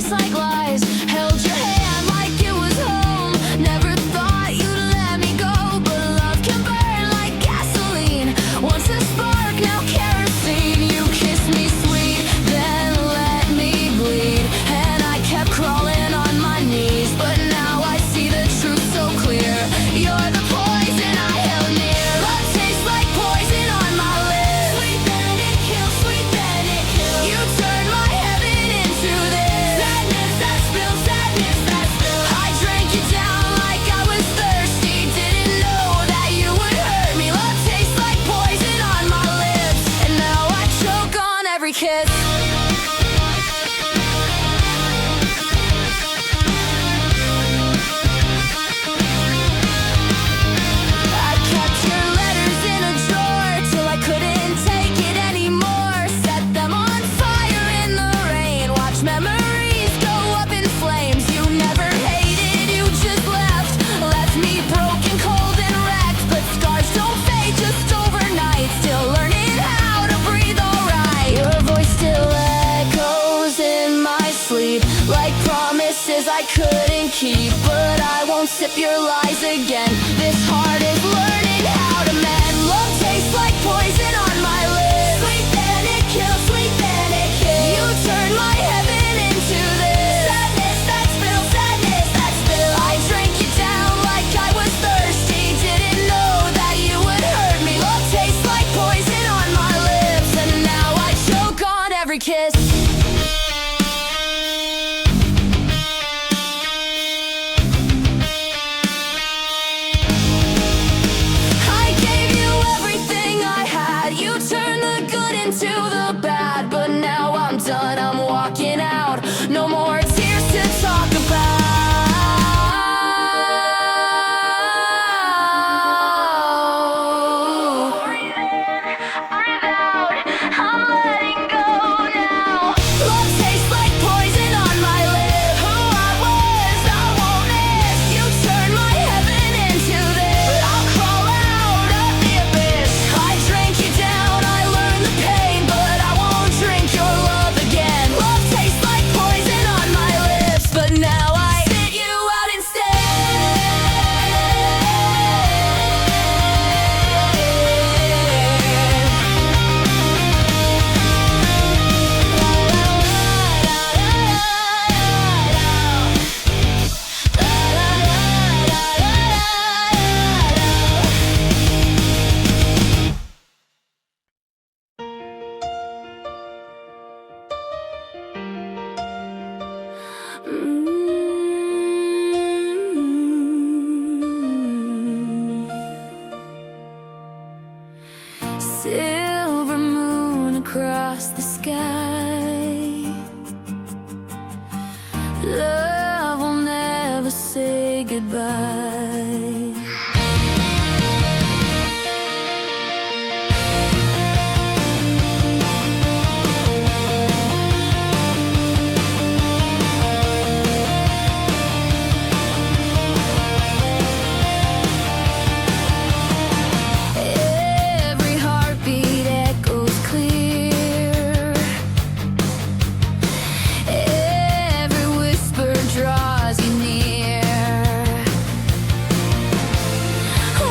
promises I couldn't keep, but I won't sip your lies again. This heart is learning how to mend. Love tastes like poison on my lips. Sweet and it kills, sweet and it kills. You turn my heaven into this sadness that spills, sadness that spills. I drank you down like I was thirsty. Didn't know that you would hurt me. Love tastes like poison on my lips, and now I choke on every kiss. I gave you everything I had. You turned the good into the bad, but now I'm done, I'm walking out. No more tears to talk about. Breathe in, breathe out, I'm letting go now. Love tastes like poison on my lips. Who I was, I won't miss. You turned my heaven into this, but I'll crawl out of the abyss. I drank you down, I learned the pain, but I won't drink your love again. Love tastes like poison on my lips, but now I spit you out instead. Silver moon across the sky. Love will never say goodbye. Every heartbeat echoes clear. Every whisper draws you near.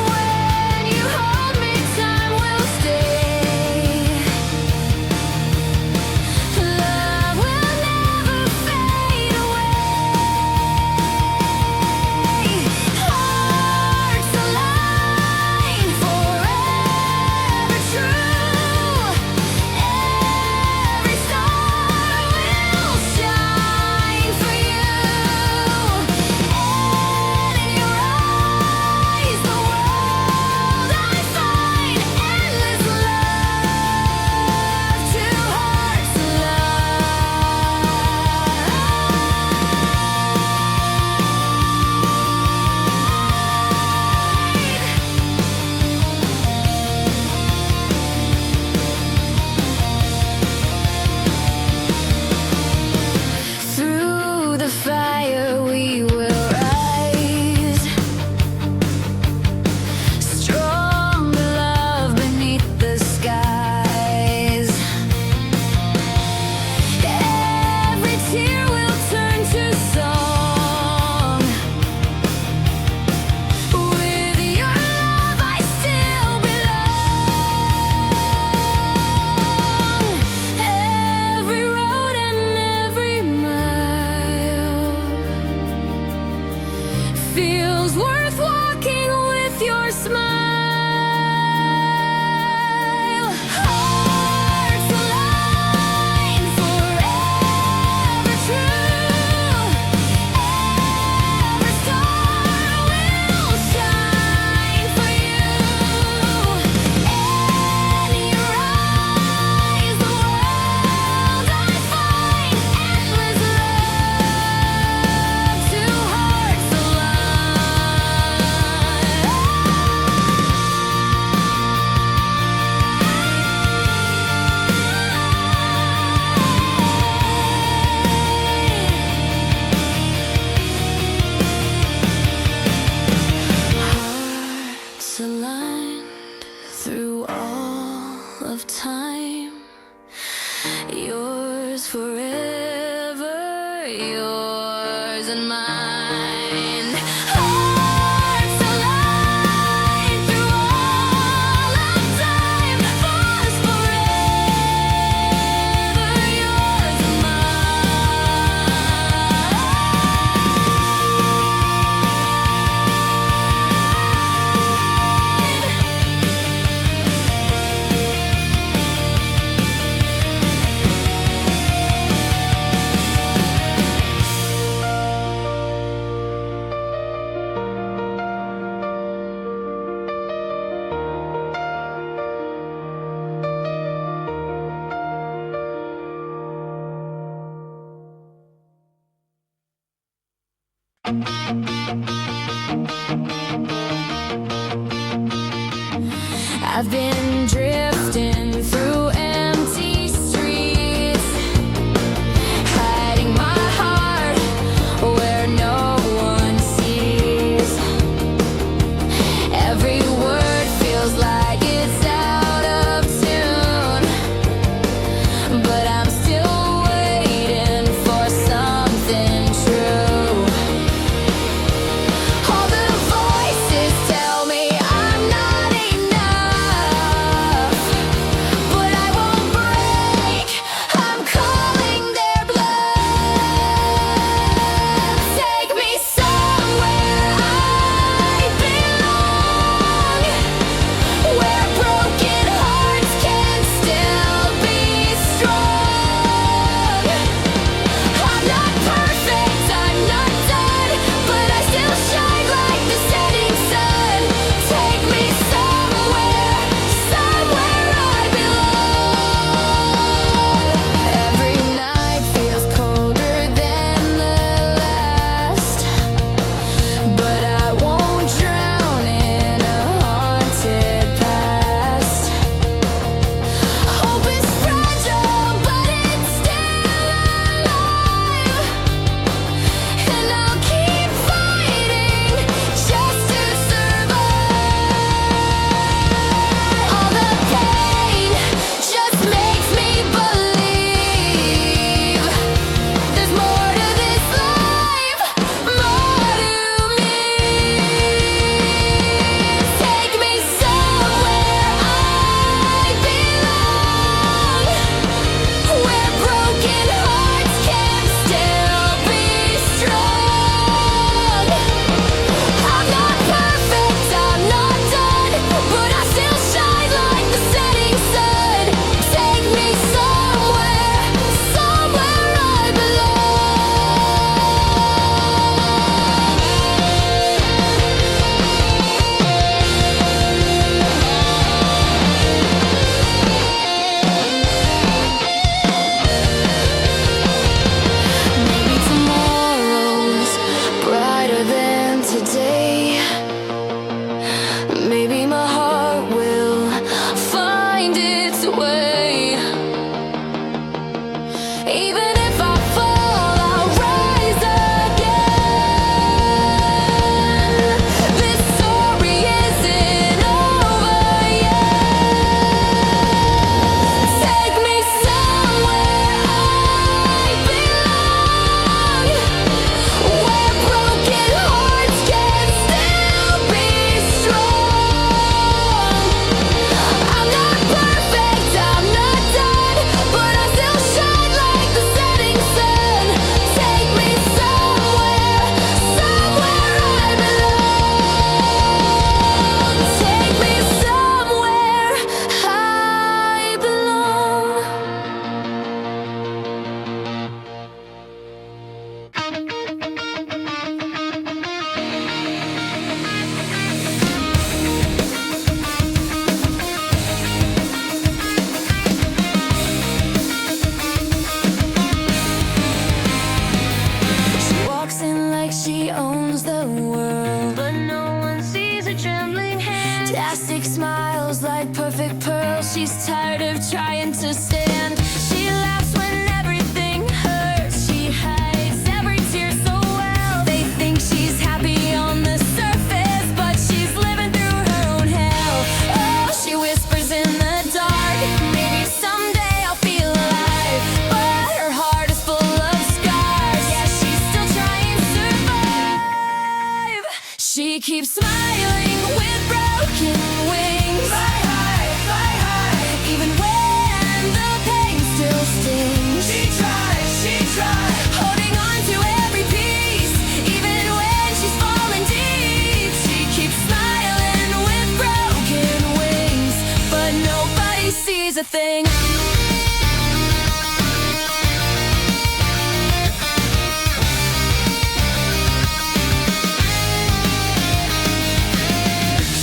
When you hold me, time will stay. Love will never fade away. Hearts aligned, forever true. Every star will shine for you. And in your eyes, the world I find. Endless love, two hearts alive. Through the fire we will rise. Strong love beneath the skies. Every tear will turn to song. With your love I still belong. Every road and every mile feels worth walking with your smile. Hearts aligned, forever true. Every star will shine for you. And in your eyes, the world I find. Endless love, two hearts alive. Hearts aligned through all of time. Yours forever, yours yours and mine. Hearts aligned through all of time, for us forever, yours and I've been drifting through empty streets, hiding my heart where no one sees. Every word feels like it's out of tune, but I'm still waiting for something true. All the voices tell me I'm not enough. She keeps smiling with broken wings. Fly high, Even when the pain still stings. she tries, Holding on to every piece, even when she's falling deep. She keeps smiling with broken wings, but nobody sees a thing.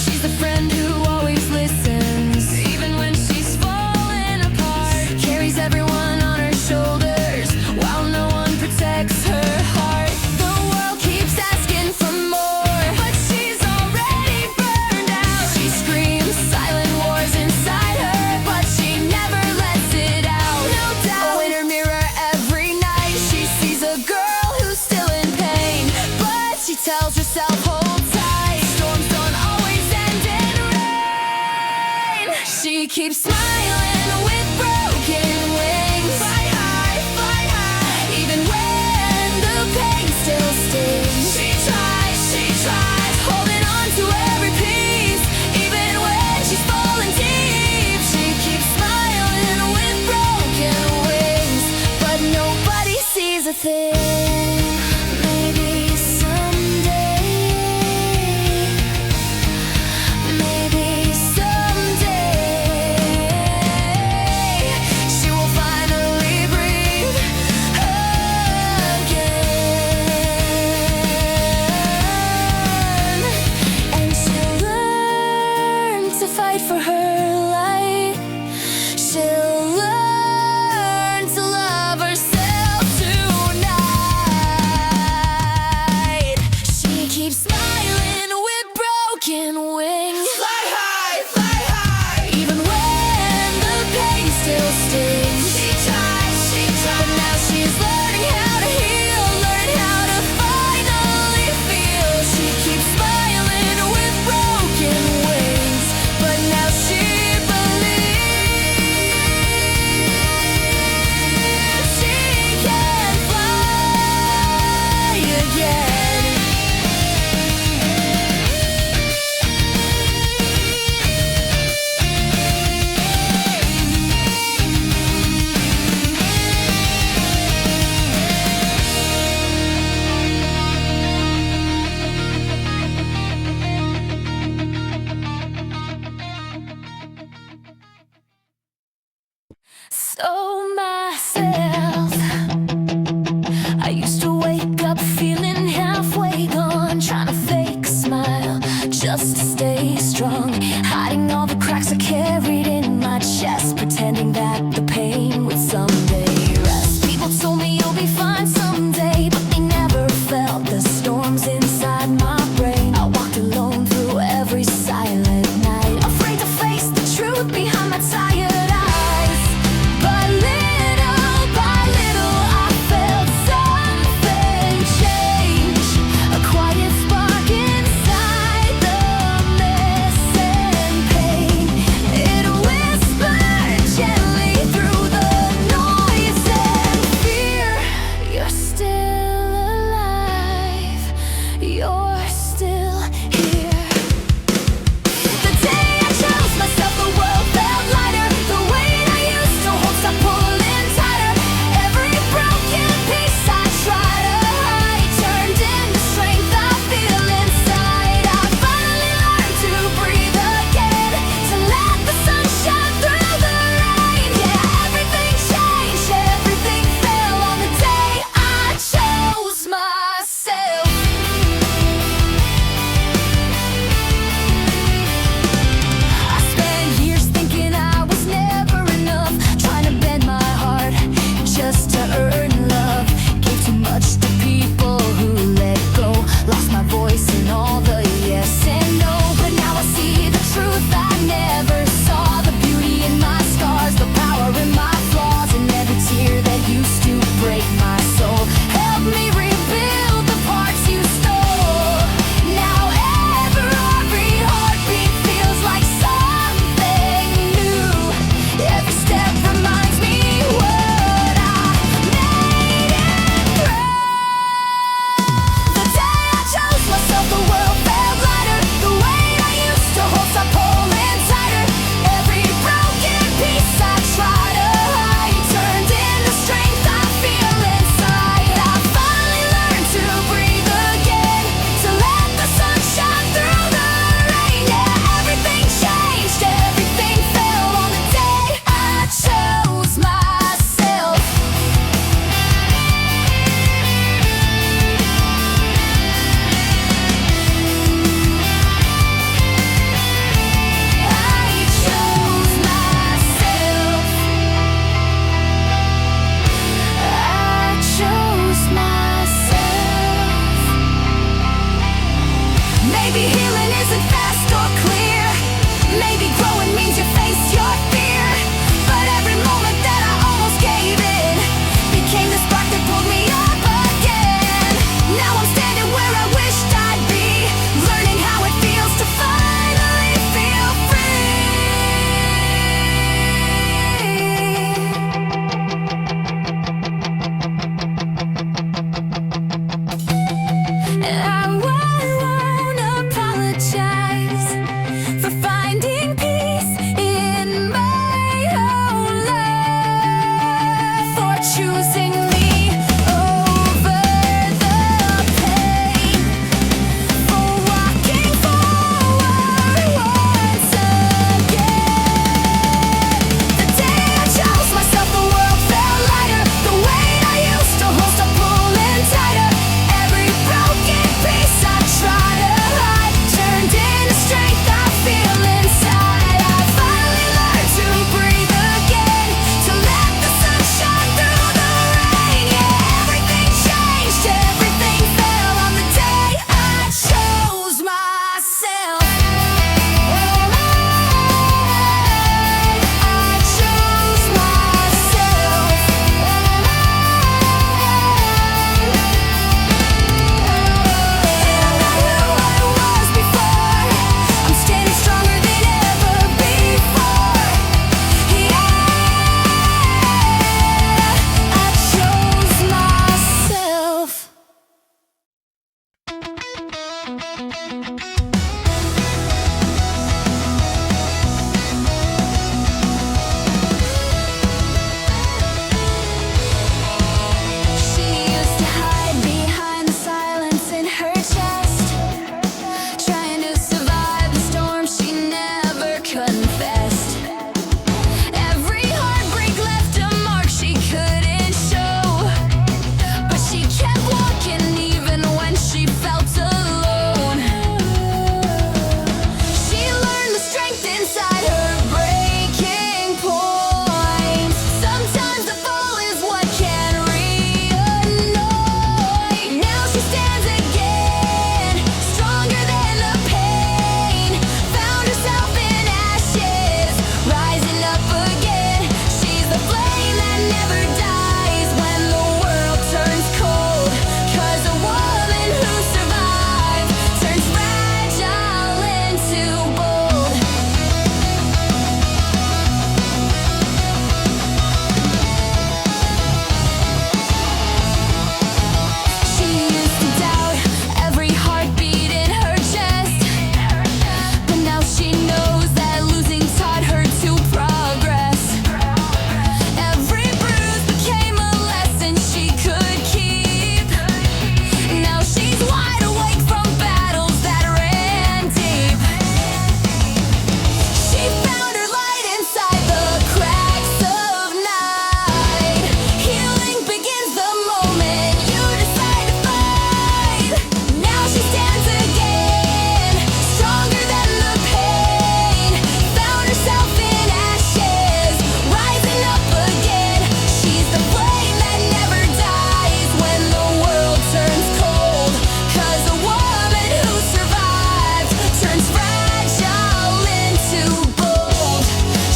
She's the friend who always listens, even when she's falling apart. Carries everyone on her shoulders while no one protects her heart. The world keeps asking for more, but she's already burned out. She screams silent wars inside her, but she never lets it out. No doubt. Oh, in her mirror every night she sees a girl who's still in pain, but she tells herself, hold tight. Storms don't always end in rain. She keeps smiling with broken wings. Fly high, even when the pain still stings. She tries, holding on to every piece, even when she's falling deep. She keeps smiling with broken wings, but nobody sees a thing. Maybe someday, maybe someday, she will finally breathe again, and she'll learn to fight for her light. She'll learn to love herself tonight. She keeps smiling with broken wings. fly high, Even when the pain still stings. she tries, But now she's learning how to heal, learning how to finally feel. She keeps smiling with broken wings, but now she believes she can fly again. So myself, I used to wake up feeling halfway gone, trying to fake a smile just to stay strong, hiding all the cracks I carried in my chest, pretending that the pain would someday rest. People told me you'll be fine someday, but they never felt the storms inside my brain. I walked alone through every silent night, afraid to face the truth behind my tired eyes. But little by little I felt something change, a quiet spark inside the missing pain. It whispered gently through the noise and fear. You're still alive, you're still here. The day I chose myself, the world felt lighter. The weight I used to hold stopped pulling tighter. Every broken piece I tried to hide turned into strength I feel inside. I finally learned to breathe again, to let the sun shine through the rain. Yeah, everything changed, everything fell on the day I chose myself. I spent years thinking I was never enough, trying to bend my heart just to earn love. Gave too much to people who let go, lost my voice in all the yes and no. But now I see the truth I never saw, the beauty in my scars, the power in my flaws, and every tear that used to break my soul. Help me rebuild the parts you stole. Now every heartbeat feels like something new. Every step reminds me what I made it through. The day I chose myself, the world And I won't apologize for finding peace in my own life, for choosing me over the pain, for walking forward once again. The day I chose myself, the world felt lighter. The weight I used to hold stopped pulling tighter. Every broken piece I tried to hide turned into strength I feel inside. I finally learned to breathe again, to let the sun shine through the rain. Yeah, everything changed, everything fell on the day I chose myself. I chose myself. And I'm not who I was before. I'm standing stronger than ever before. Yeah, I chose myself. She used to hide behind the silence in her chest, trying to survive the storm she never confessed. Every heartbreak left a mark she couldn't show, but she kept walking even when she felt alone. She learned the strength inside her breaking point. Sometimes the fall is what can reunite. Now she stands again, stronger than the pain. Found herself in ashes, rising up again. She's the flame that never dies when the world turns cold. 'Cause a woman who survives turns fragile into bold. She used to doubt every heartbeat in her chest, but now she knows that losing taught her to progress. Every bruise became a lesson she could keep. Now she's wide awake from battles that ran deep. She found her light inside the cracks of night. Healing begins the moment you decide to fight. Now she stands again, stronger than the pain. Found herself in ashes, rising up again. She's the flame that never dies when the world turns cold. 'Cause a woman who survives turns fragile into bold.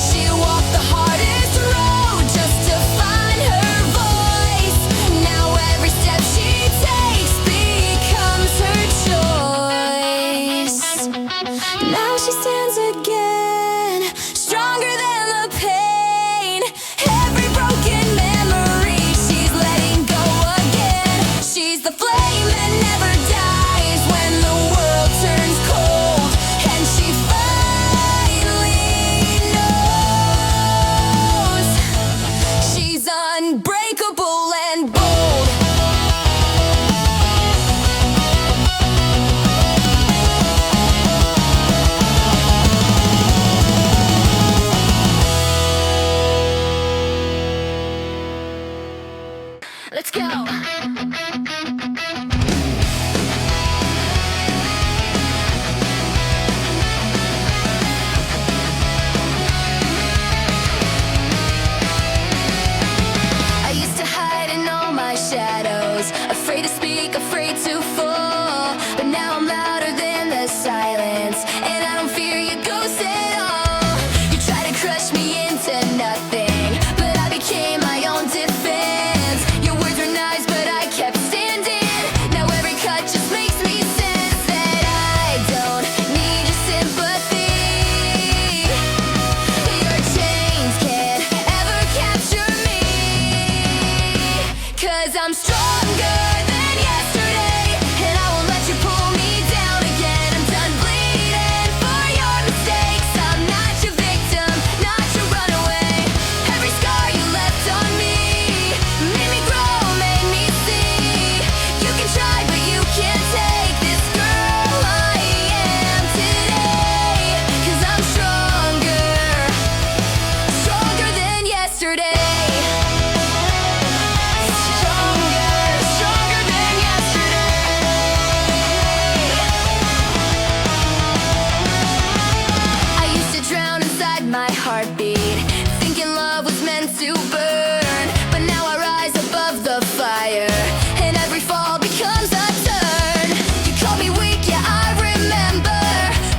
She walked the hardest road just to find her voice. Now every step she takes becomes her choice. Now she stands again, stronger than the pain. Every broken memory she's letting go again. She's the flame that never dies when the world turns cold. And she finally knows she's unbreakable and bold. Let's go. I used to hide in all my shadows, afraid to speak, afraid to fall. But now I'm louder than the silence, and I don't fear your ghost at all. You try to crush me into nothing, but I became my own defense. Your words were nice, but I kept standing. Now every cut just makes me sense that I don't need your sympathy. Your chains can't ever capture me. 'Cause I'm stronger than yesterday, and I won't let you every fall becomes a turn. You call me weak, yeah, I remember,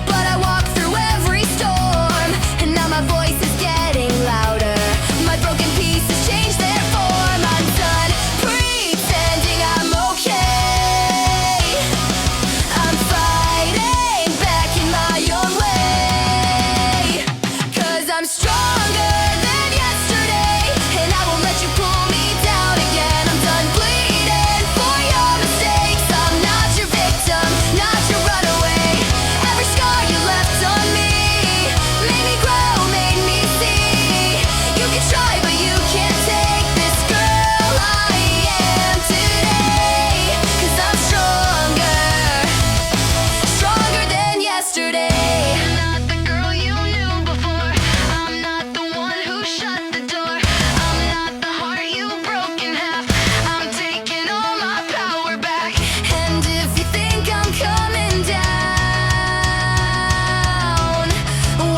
but I walk through every storm, and now my voice is getting louder. My broken pieces change their form. I'm done pretending I'm okay. I'm fighting back in my own way, 'cause I'm stronger than yesterday, and I won't let you pull me down again. I'm done bleeding for your mistakes. I'm not your victim, not your runaway. Every scar you left on me made me grow, made me see. You can try, but you can't take this girl I am today, 'cause I'm stronger, stronger than yesterday. I'm not the girl you knew before. I'm not the one who shut the door. I'm not the heart you broke in half. I'm taking all my power back. And if you think I'm coming down,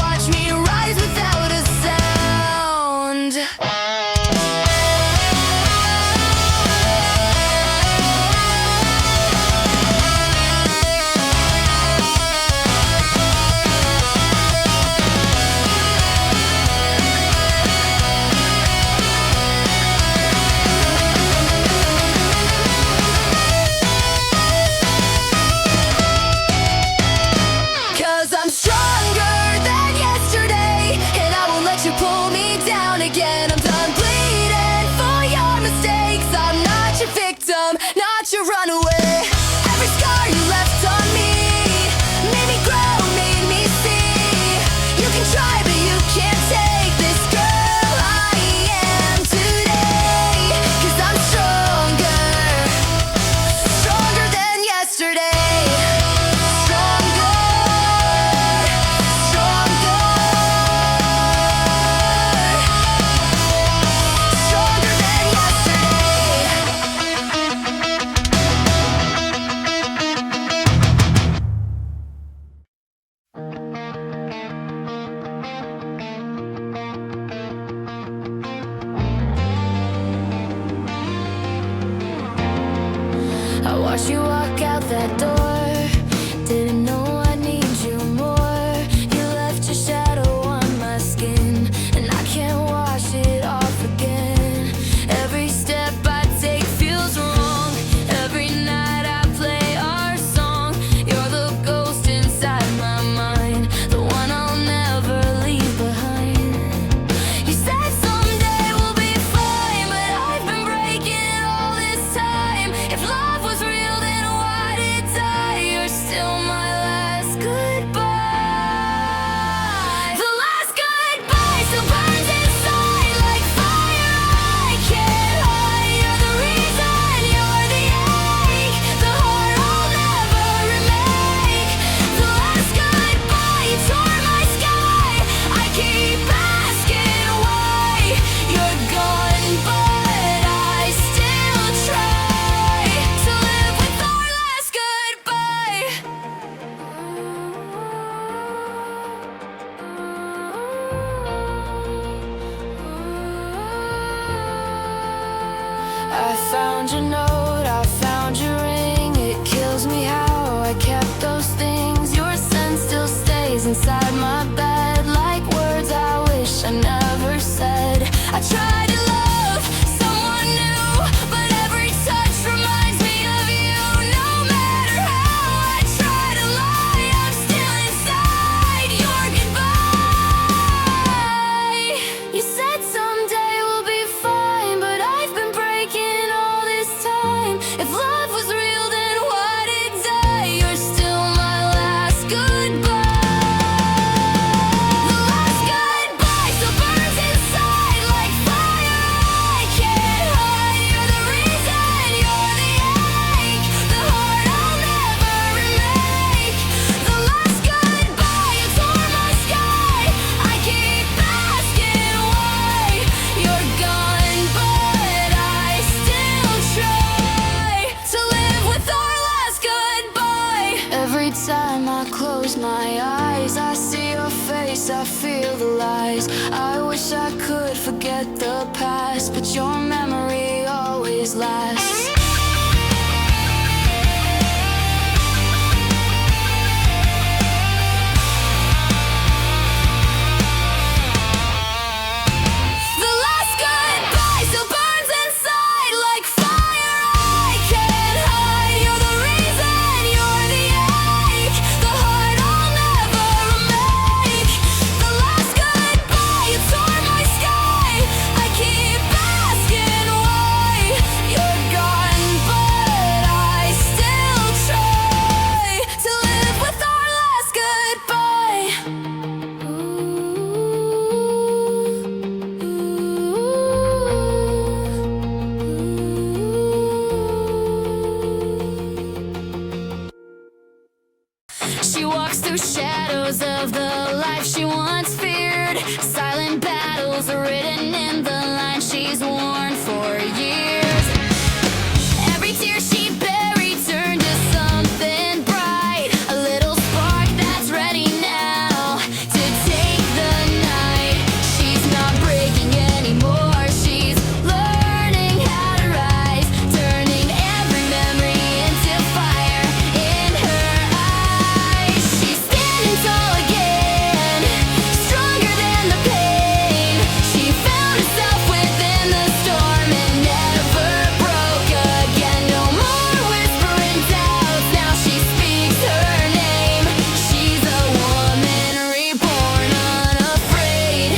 watch me rise without a sound. Cause I'm stronger than yesterday, and I won't let you pull me down again. I'm done bleeding for your mistakes. I'm not your victim, not your runaway. Every scar you left on me made me grow, made me see. You can try, but you can't take this girl I am today, 'cause I'm stronger, stronger than yesterday. Stronger, stronger, stronger than yesterday. I watched you walk out that door. Didn't know I need you more. You left your shadow on my skin, and I can't wash it off again. Every step I take feels wrong. Every night I play our song. You're the ghost inside my mind, the one I'll never leave behind. You said someday we'll be fine, but I've been breaking all this time. If love was real, then why did I die? You're still my last goodbye. The last goodbye still burns inside like fire. I can't hide. You're the reason, you're the ache, the heart I'll never remake. The last goodbye, you tore my sky. I keep asking why. You're gone, but I still try to live with our last goodbye. I found your note, I found your ring. It kills me how I kept those things. Your scent still stays inside my bed, like words I wish I never said. I tried to love someone new, but every touch reminds me of you. No matter how I try to lie, I'm still inside your goodbye. You said someday we'll be fine, but I've been breaking all this time. If love was real, then why did I die? You're still my last goodbye. The last goodbye still burns inside like fire. I can't hide. You're the reason, you're the ache, the heart I'll never remake. The last goodbye, you tore my sky. I keep asking why. You're gone, but I still try to live with our last goodbye. Every time I close my eyes, I see your face, I feel the lies. I wish I could forget the past, but your memory always lasts. through shadows of the life she once feared. Silent battles are written in the lines she's worn for years. Every tear she buried turned to something bright, a little spark that's ready now to take the night. She's not breaking anymore, she's learning how to rise, turning every memory into fire in her eyes. She's standing tall again, stronger than the pain. She found herself within the storm and never broke again. No more whispering doubts, now she speaks her name. She's a woman reborn, unafraid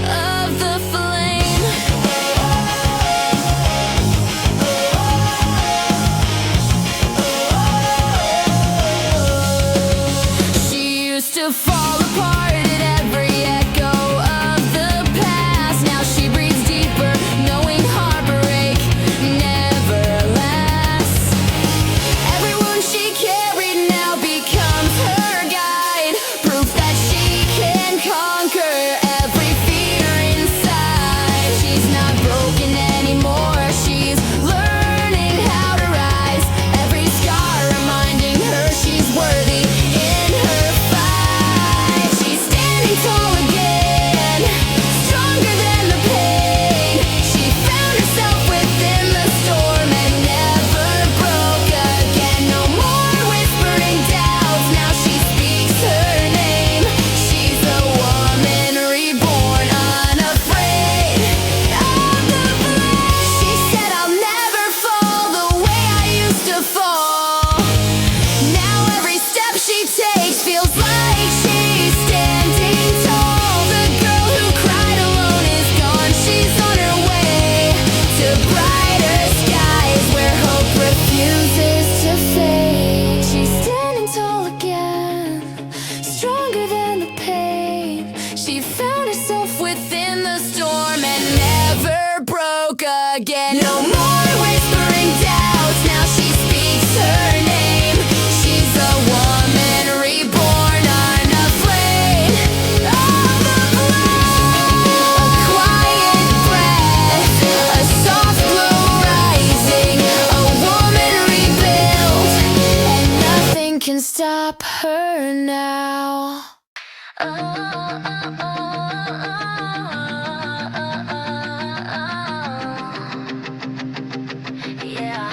of the flame. She used to fall apart at every echo of the past. Now she breathes deeper, knowing heartbreak never lasts. Every wound she carried now becomes her guide, proof that she can conquer every fear inside. She's not broken anymore, she's learning how to rise. Every scar reminding her she's worthy in her fight. She's standing tall again, stronger than the pain. She found herself within the storm and never broke again. No more whispering doubts, now she speaks her name. She's a woman reborn, unafraid of the flame. She said, "I'll never fall the way I used to fall." Now every step she takes feels like she's standing tall. The girl who cried alone is gone, she's on her way to brighter skies where hope refuses to fade. She's standing tall again, stronger than the pain. She found herself within the storm and never broke again. No more whispering doubts, now she speaks her name. She's a woman reborn, unafraid of the flame. A quiet breath, a soft glow rising, a woman rebuilt, and nothing can stop her now. Yeah.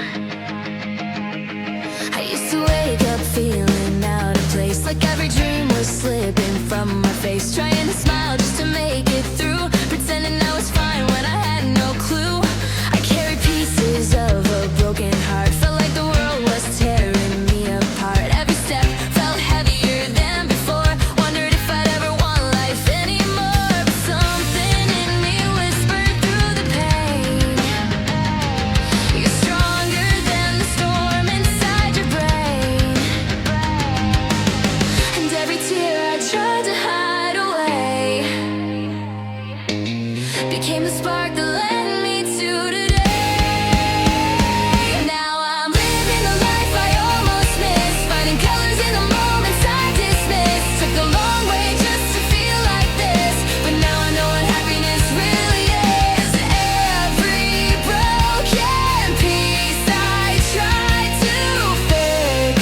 I used to wake up feeling out of place, like every dream was slipping from my face. Trying to smile just to make it through, pretending I was fine when I had no clue. I carried pieces of a broken heart, felt like the world was tearing me apart. Every step felt heavier than before, wondered if I'd ever want life anymore. But something in me whispered through the pain, "You're stronger than the storm inside your brain." And every tear I tried to hide away became the spark that led me to today. Now I'm living the life I almost missed, finding colors in the moments I dismissed. Took the long way just to feel like this, but now I know what happiness really is. Every broken piece I tried to fix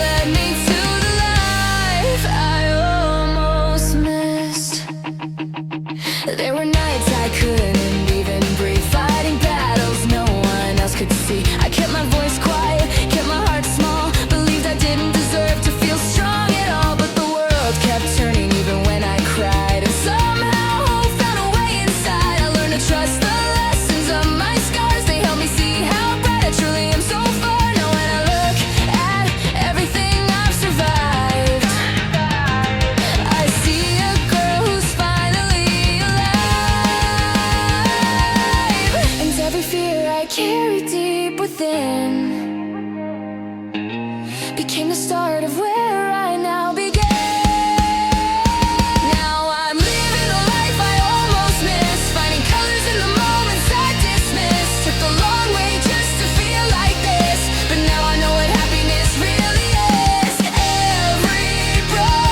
led me to the life I almost missed. There were nights I couldn't even breathe, fighting battles no one else could see. I kept my voice quiet, kept my heart small, believed I didn't deserve to feel strong at all. But the world kept turning even when I cried, and somehow hope found a way inside. I learned to trust the lessons of my scars, they helped me see how bright I truly am so far. Now when I look at everything I've survived, I see a girl who's finally alive. And every fear I carry deep within became the start of where I now begin. Now I'm living the life I almost missed, finding colors in the moments I dismissed. Took the long way just to feel like this, but now I know what happiness really is. Every broken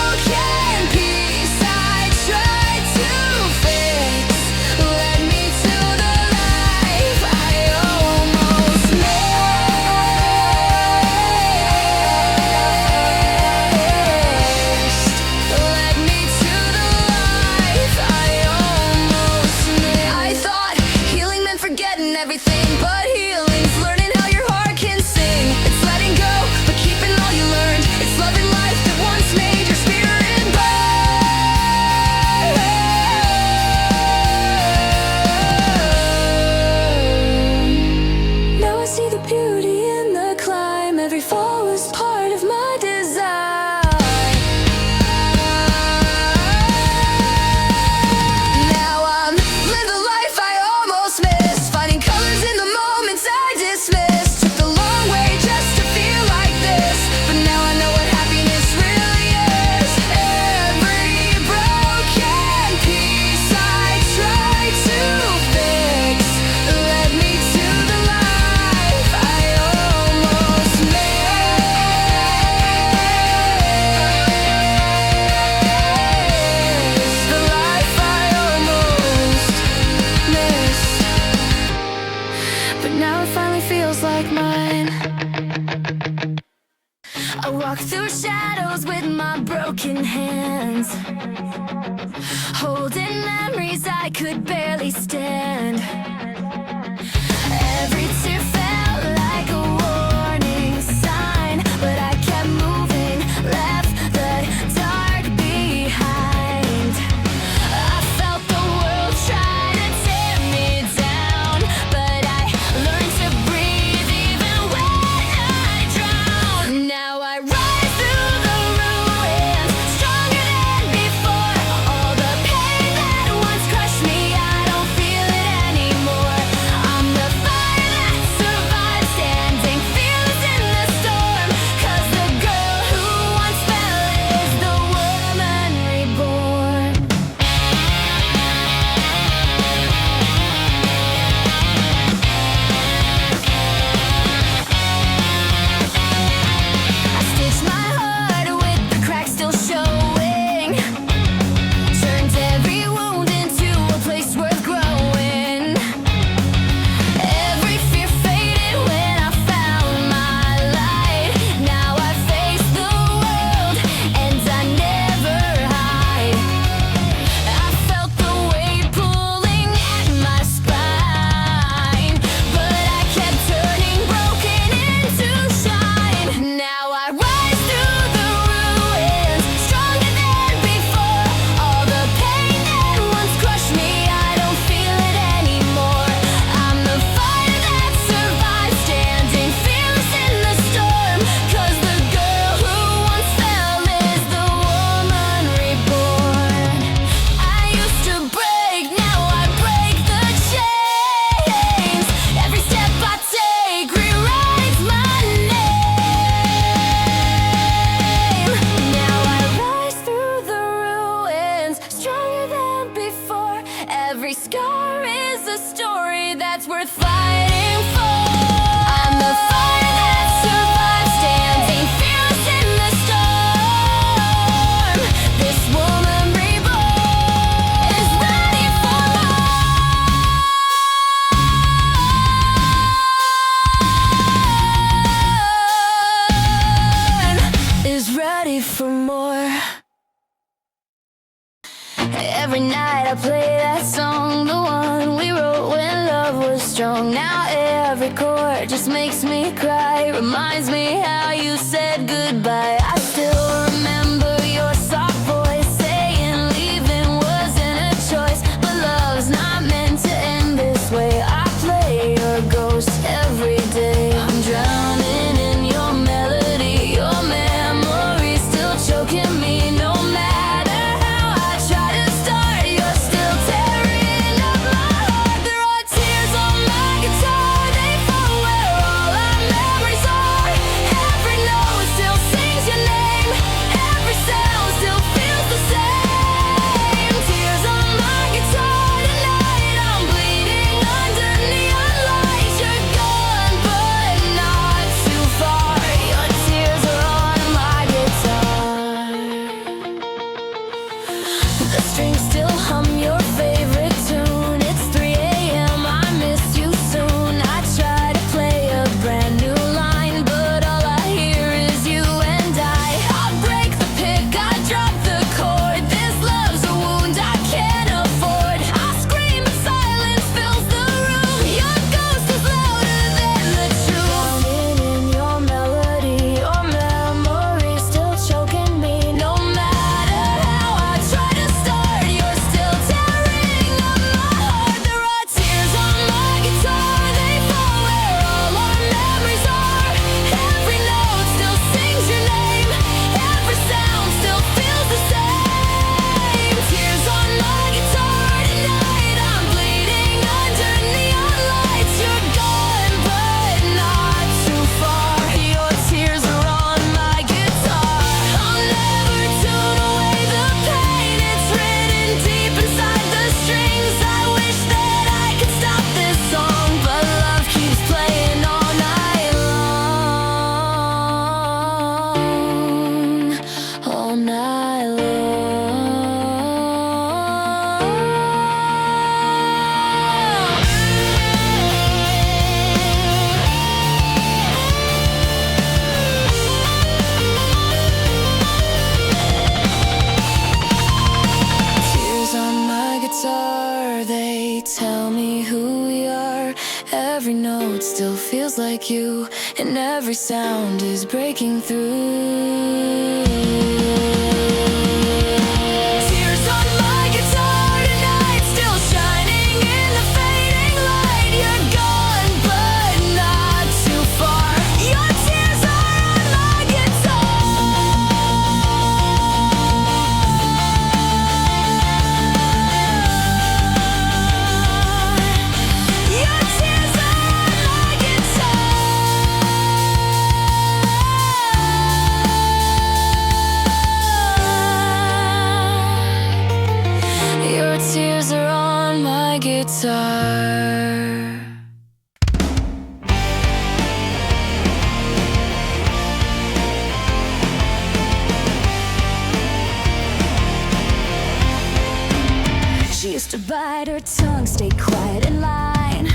walk through shadows with my broken hands, holding memories I could barely stand. Every tear felt like a warning sign, but I kept moving, left the dark behind. I felt the world try to tear me down, but I learned to breathe even when I drown. Now I rise through the ruins, stronger than before. All the pain that once crushed me, I don't feel it anymore. I'm the fire that survived, standing fearless in the storm. 'Cause the girl who once fell is the woman reborn. I stitched my heart with the cracks still showing, turned every wound into a place worth growing. Every fear faded when I found my light. Now I face the world and I never hide. I felt the weight pulling at my spine, but I kept turning broken into shine. Now I rise through the ruins, stronger than before. All the pain that once crushed me, I don't feel it anymore. I'm the fire that survived, standing fearless in the storm. 'Cause the girl who once fell is the woman reborn. I used to break, now I break the chains. Every step I take rewrites my name. Now I rise through the ruins, stronger than before. Every scar is a story that's worth fighting for. I'm the fire that survived, standing fearless in the storm. This woman reborn is ready for more. Is ready for more. Every night I play that song, the one we wrote when love was strong. Now every chord just makes me cry, reminds me how you said goodbye. I still remember your soft voice saying leaving wasn't a choice, but love's not meant to end this way. I play your ghost every day. I'm drowning in your melody, your memory still choking me. No matter how I try to start, you're still tearing up my heart. There are tears on my guitar, they fall where all our memories are. feels like you, and every sound is breaking through. Tears on my guitar tonight, still shining in the fading light. You're gone, but not too far. Your tears are on my guitar. Your tears are on my guitar. Your tears are on my guitar. She used to bite her tongue, stay quiet in line,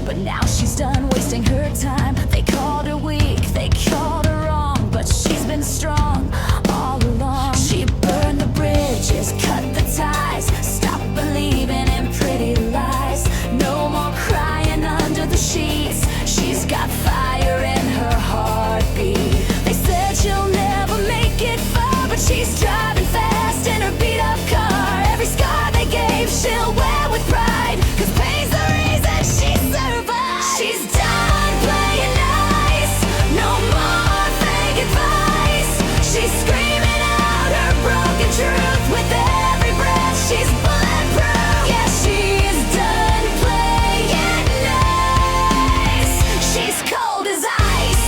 but now she's done wasting her time. They called her weak, they called her wrong, but she's been strong all along. She burned the bridges, cut the ties, stopped believing in pretty lies. No more crying under the sheets. She's got fire in her heartbeat. They said she'll never make it far, but she's driving fast in her beat up car. Every scar they gave she'll wear with pride, 'cause pain's the reason she survived. She's done playing nice, no more fake advice. She's screaming out her broken truth with every breath. She's bulletproof. Yeah, she's done playing nice. She's cold as ice.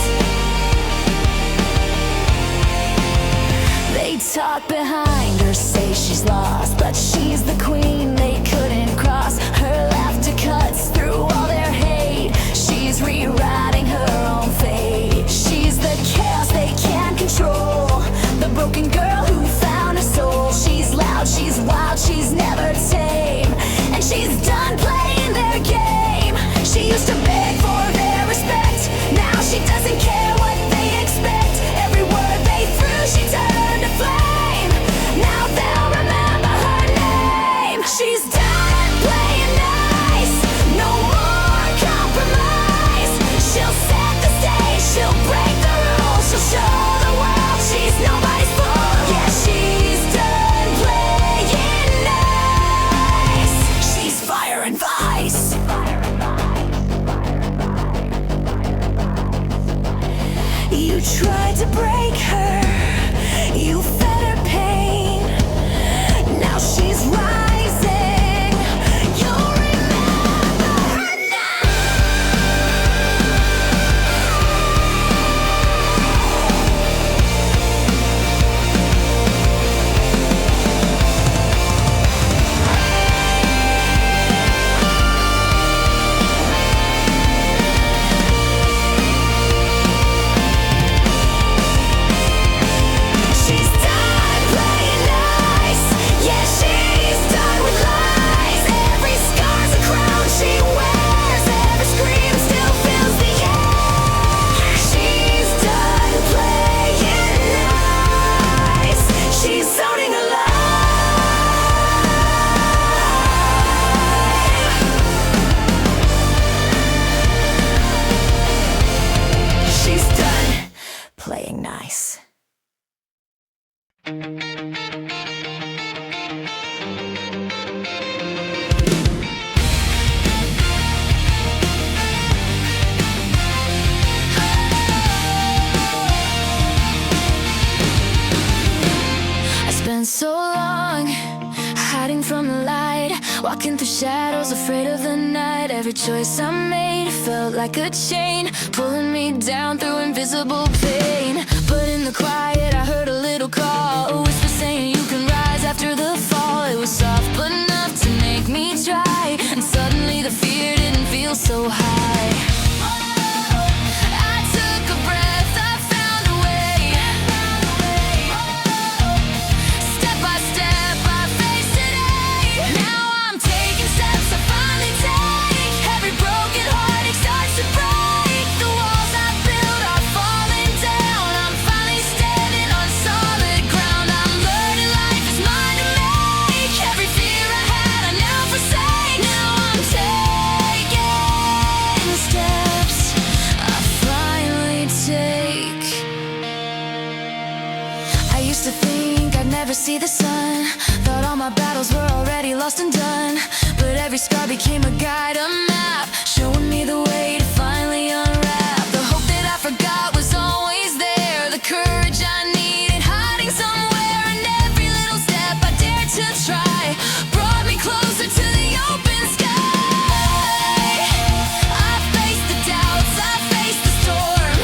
They talk behind her, say she's lost, but she's the queen they couldn't cross. Her laughter cuts through all their hate. She's rewriting her own fate. She's the chaos they can't control, the broken girl who found her soul. She's loud, she's wild, she's never tame, and she's done playing their game. She used to beg for their respect, now she doesn't care what they expect. Every word they threw she turned to flame. Now they'll remember her name. She's done playing nice, no more compromise. She'll set the stage, she'll break the rules, she'll show the world she's nobody's fool. Yeah, she's done playing nice. She's fire and vice. You tried to break her, you fed her pain. Now she's rising, you'll remember her now. She's done playing nice. Yeah, she's done with lies. Every scar's a crown she wears. Every scream still fills the air. She's done playing nice. She's zoning alive. She's done playing nice. I spent so long hiding from the light, walking through shadows, afraid of the night. Every choice I made felt like a chain, pulling me down through invisible pain. But in the quiet I heard a little call, a whisper saying you can rise after the fall. It was soft but enough to make me try, and suddenly the fear didn't feel so high. I took a breath, I found a way. Step by step I faced today. Now I'm taking steps I finally take. Every broken heart it starts to break. The walls I built are falling Used to think I'd never see the sun. Thought all my battles were already lost and done. But every scar became a guide, a map, showing me the way to finally unwrap. The hope that I forgot was always there. The courage I needed hiding somewhere. And every little step I dared to try brought me closer to the open sky. I faced the doubts, I faced the storm,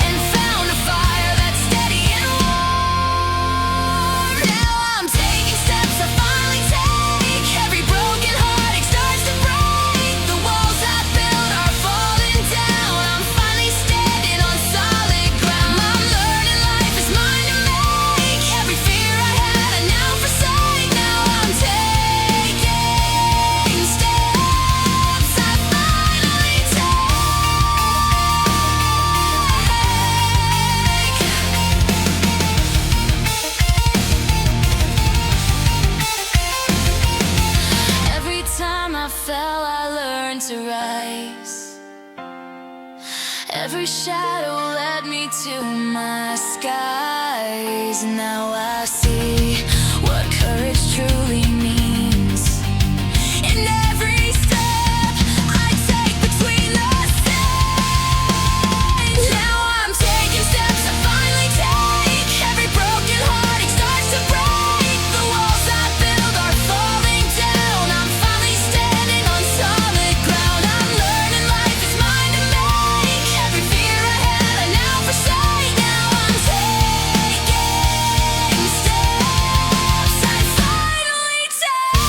and found a fire that's steady and warm. Now I'm taking steps I finally take. Every broken heart starts to break. The walls I built are falling down. I'm finally standing on solid ground. I'm learning life is mine to make. Every fear I had I now forsake. Now I'm taking steps I finally take. Every time I fell, I learned to rise. Every shadow led me to my skies. Now I see what courage truly means. In every step I take between the signs. Now I'm taking steps I finally take. Every broken heart starts to break. The walls I build are falling down. I'm finally standing on solid ground. I'm learning life is mine to make. Every fear I had I now forsake. Now I'm taking steps I finally take.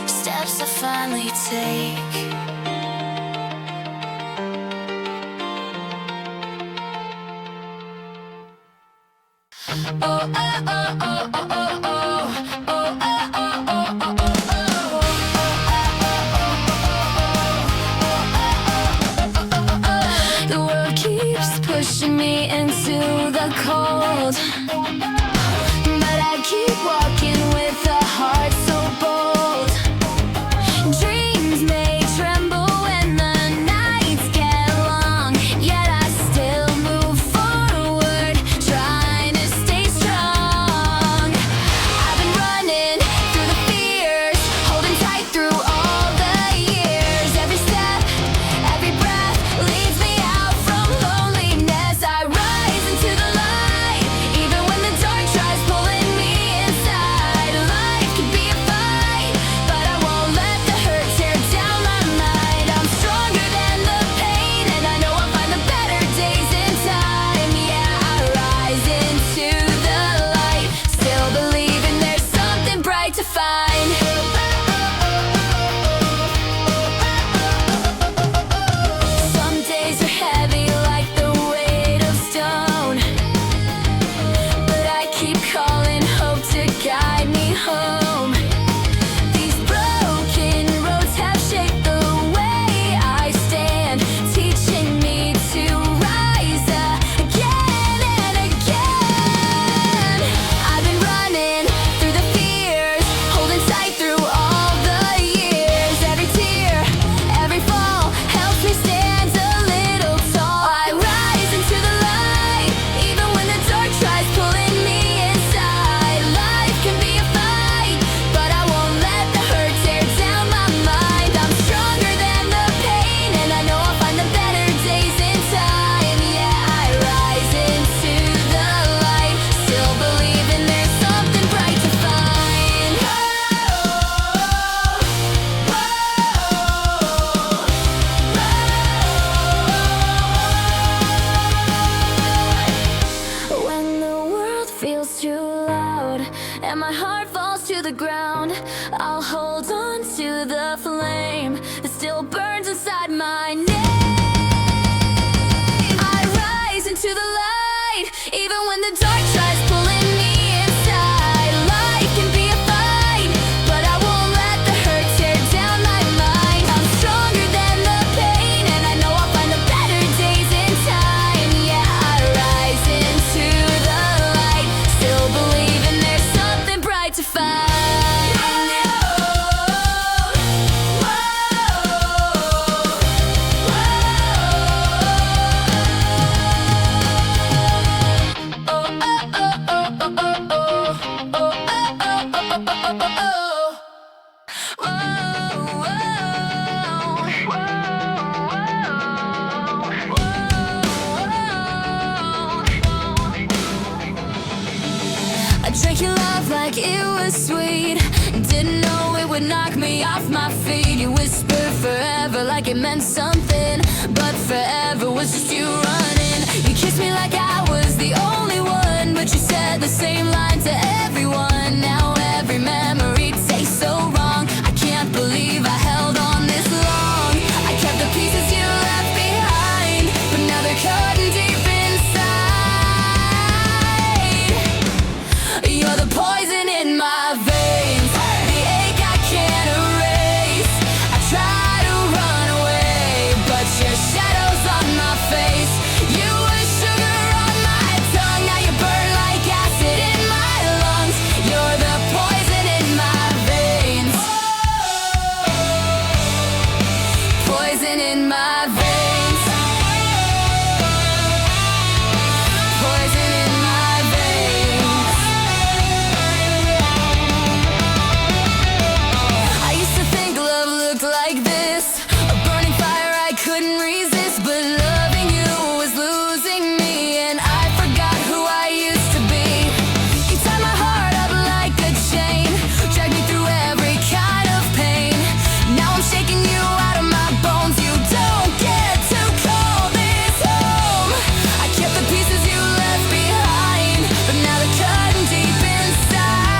Steps I finally take. Oh, oh, oh, oh, oh, oh, oh. Oh, oh, oh, oh, oh, oh, oh. The world keeps pushing me into the cold, but I keep walking with a heart so bold. Dreams may tremble when the nights get long, yet I still move forward, trying to stay strong. I've been running through the fears, holding tight through all the years. Every step, every breath leads me out from loneliness. I rise into the light, even when the dark tries pulling me inside. Life can be a fight, but I won't let the hurt tear down my mind. I'm stronger than the pain, and I know I'll find the better days in time. Yeah, I rise into the light, still believing there's something bright to find. Some days are heavy like the weight of stone, but I keep calling hope to guide me home. These broken roads have shaped the way I stand, teaching me to rise again and again. I've been running through the fears, holding tight through all the years. Every tear, every fall helps me stand a little tall. I rise into the light, even when the dark tries pulling me inside. Life can be a fight, but I won't let the hurt tear down my mind. I'm stronger than the pain, and I know I'll find the better days in time. Yeah, I rise into the light, still believing there's something bright to find. When the world feels too loud and my heart falls to the ground, I'll hold on to the flame that still burns inside my name. I rise into the light, even when the dark tries pulling me inside. Life can be a fight, but I won't let the hurt tear down my mind. I'm stronger than the pain, and I know I'll find the better days in time. Yeah, I rise into the light. making love like it was sweet. Didn't know it would knock me off my feet. You whispered forever like it meant something, but forever was just you running. You kissed me like I was the only one, but you said the same line to everyone. Now every memory tastes so wrong. I can't believe I held on this long. I kept the pieces you left behind, but now they're cutting deep inside. You're the poison in my veins, the ache I can't erase. I try to run away, but your shadow's on my face. You were sugar on my tongue, now you burn like acid in my lungs. You're the poison in my veins, poison in my veins, poison in my veins. I used to think love looked like this, a burning fire I couldn't resist, but loving you was losing me, and I forgot who I used to be. You tied my heart up like a chain, dragged me through every kind of pain. Now I'm shaking you out of my bones. You don't get to call this home. I kept the pieces you left behind, but now they're cutting deep inside.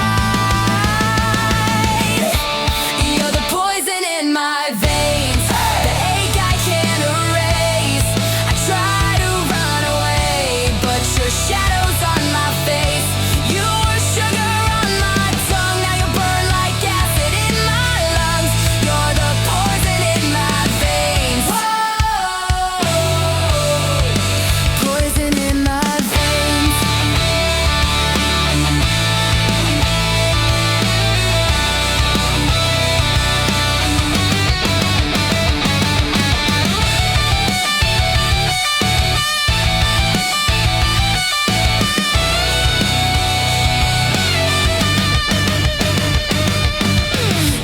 You're the poison in my veins, the ache I can't erase. I try to run away, but your shadow's on my face. You were sugar on my tongue, now you burn like acid in my lungs. You're the poison in my veins, poison in my veins.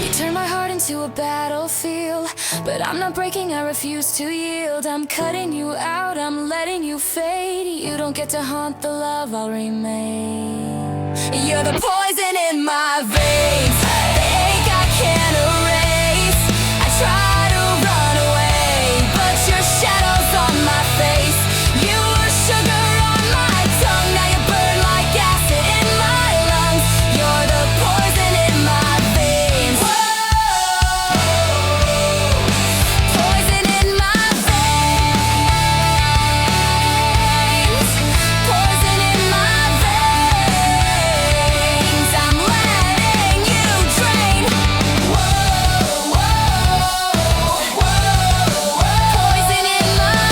You turned my heart into a battlefield, but I'm not breaking, I refuse to yield. I'm cutting you out, I'm letting you fade. You don't get to haunt the love, I'll remain. You're the poison in my veins, the ache I can't erase. I try to run away, but your shadow's on my face. You were sugar on my tongue, now you burn like acid in my lungs. You're the poison in my veins, poison in my veins, poison in my veins. I'm letting you drain. Whoa, whoa, whoa, poison in my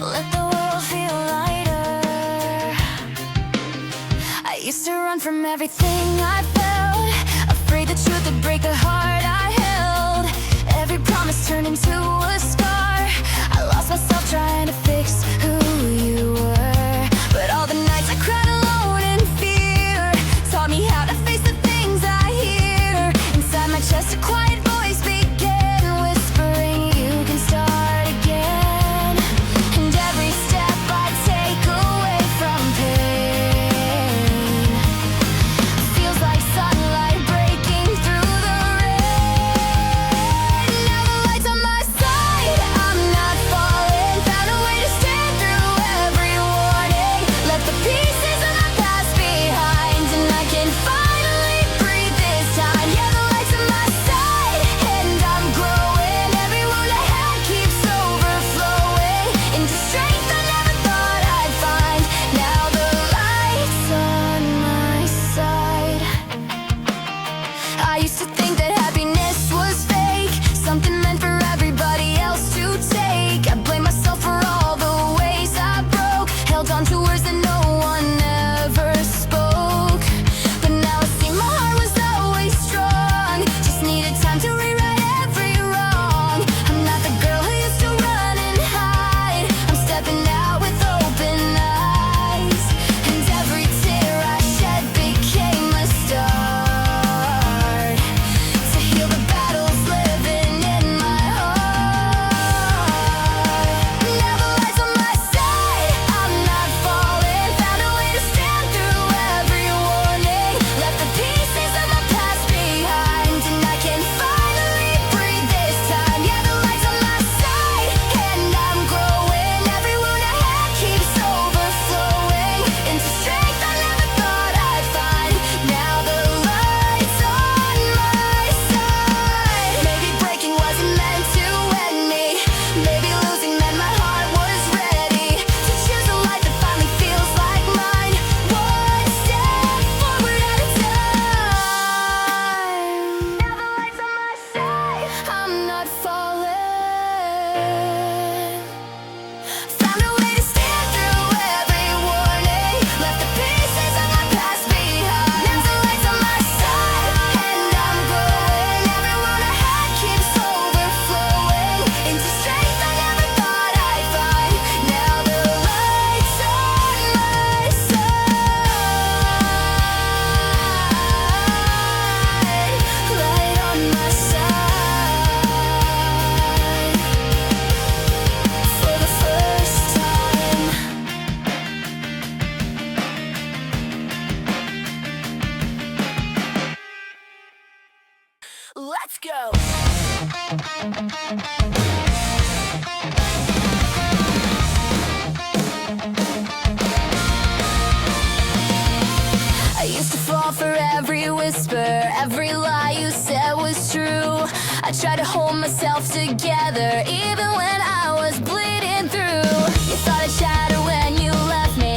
Let the world feel lighter. I used to run from everything I felt, afraid the truth would break the heart I held. Every promise turned into a scar. I lost myself trying to fix who you were, but all the nights I cried alone in fear taught me how to face the things I hear. Inside my chest a quiet voice began whispering, you can start again. And every step I take away from pain feels like sunlight breaking through the rain. Now the light's on my side, I'm not falling. Found a way to stand through Let's go. I used to fall for every whisper, every lie you said was true. I tried to hold myself together, even when I was bleeding through. You thought I'd shatter when you left me,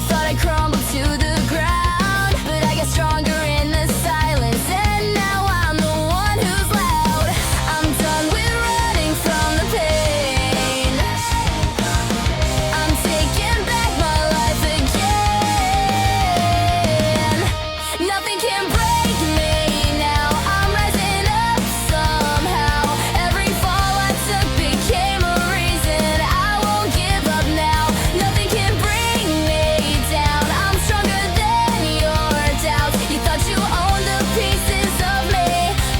thought I'd crumble to the ground. But I got stronger in the silence, and now I'm the one who's loud. I'm done with running from the pain. I'm taking back my life again. Nothing can break me now. I'm rising up somehow. Every fall I took became a reason. I won't give up now. Nothing can bring me down. I'm stronger than your doubts. You thought you owned the pieces of me,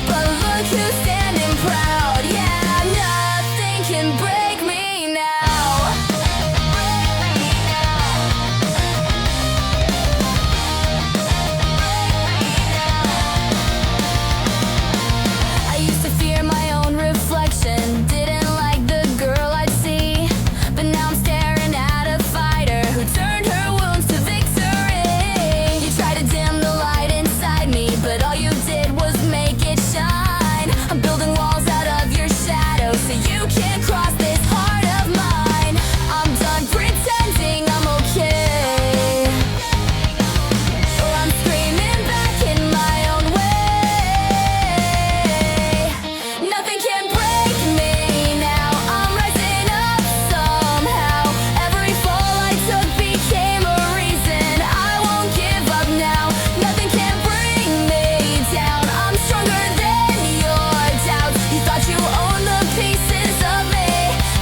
but look who's standing proud. Yeah, nothing can break me now. I used to fear my own reflection, didn't like the girl I'd see. But now I'm staring at a fighter who turned her wounds to victory. You tried to dim the light inside me, but all you did was make it shine. I'm building walls out of your shadow so you can't cross this heart of mine. I'm done pretending I'm okay. Oh, I'm screaming back in my own way. Nothing can break me now. I'm rising up somehow. Every fall I took became a reason. I won't give up now. Nothing can bring me down. I'm stronger than your doubts. You thought you owned the pieces of me,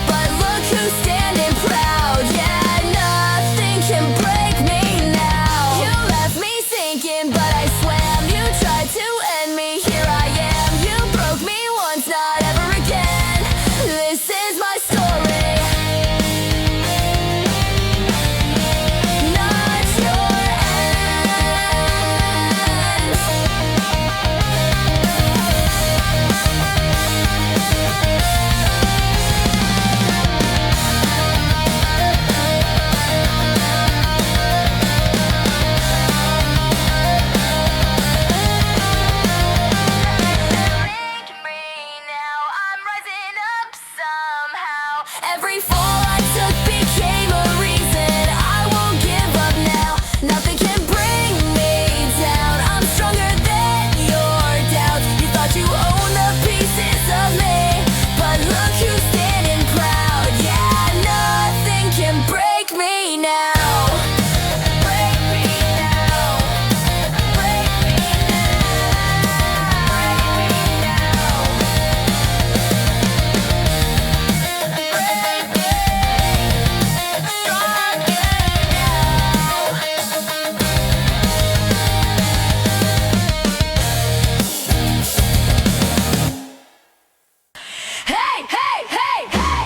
but look who's standing proud. Yeah, nothing can break me now. You left me sinking, but I swam. You tried to end me, here I am. You broke me once, not ever again. This is my story, not your end. Now I'm rising up somehow. Every fall I took became a reason. I won't give up now. Nothing can bring me down. I'm stronger than your doubts. You thought you owned the pieces of me, but look who's standing proud. Yeah, nothing can break me now. Break me now. Break me now. Break me now. Break me stronger now. Hey, hey, hey, hey!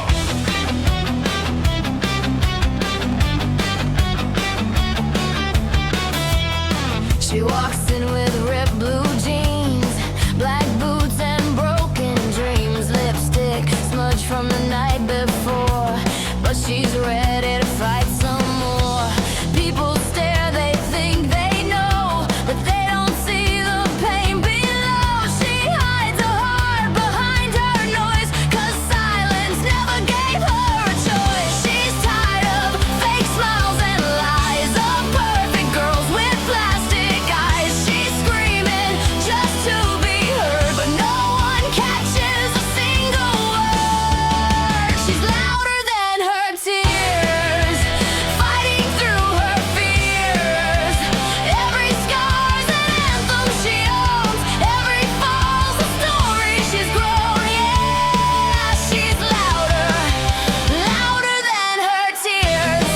She walks in with ripped blue jeans, black boots and broken dreams, lipstick smudged from the night before, but she's ready to fight some more. People stare, they think they know, but they don't see the pain below. She hides her heart behind her noise, 'cause silence never gave her a choice. She's tired of fake smiles and lies, of perfect girls with plastic eyes. She's screaming just to be heard, but no one catches a single word. She's louder than her tears, fighting through her fears. Every scar's an anthem she owns, every fall's a story she's grown. Yeah, she's louder, louder than her tears.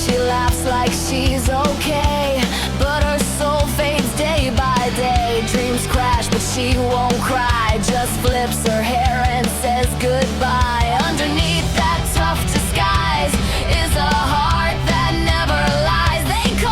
She laughs like she's okay, but her soul fades day by day. Dreams crash, but she won't cry, just flips her hair and says goodbye. Underneath that tough disguise is a heart that never lies. They call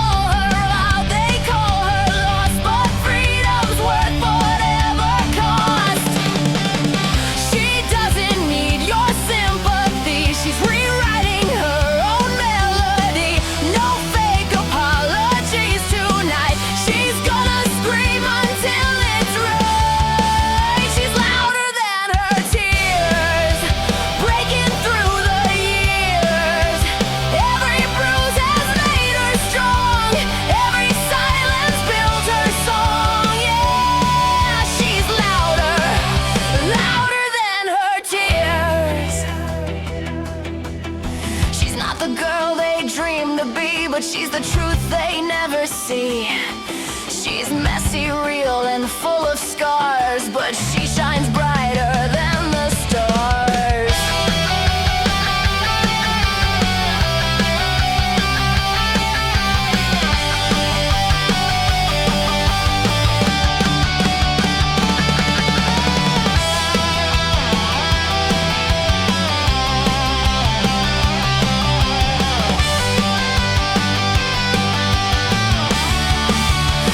but she's the truth they never see. She's messy, real, and full of scars, but she shines brighter than the stars.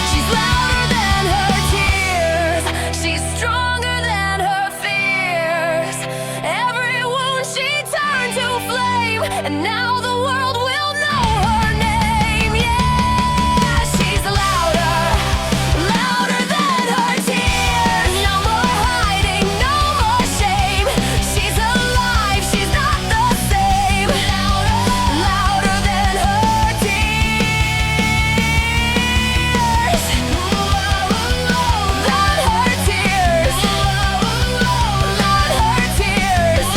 She's louder than her tears. She's stronger than her fears. Every wound she turned to flame, and now the world will know her name. Yeah, she's louder, louder than her tears. No more hiding, no more shame. She's alive, she's not the same. Louder, louder than her tears. Than her tears. Than her tears.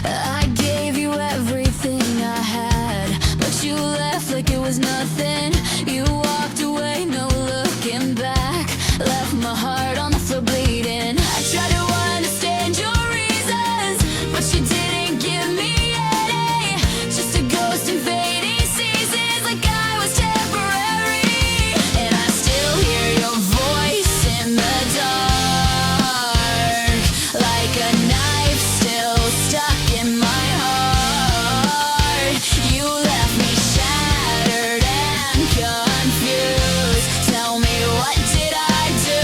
I gave you everything I had, but you left like it was nothing. You walked away, no looking back. Left my heart on the floor bleeding. I tried to understand your reasons, but you didn't give me any. Just a ghost in fading seasons, like I was temporary. And I still hear your voice in the dark, like a knife still stuck in my heart. You left me shattered and confused. Tell me, what did I do?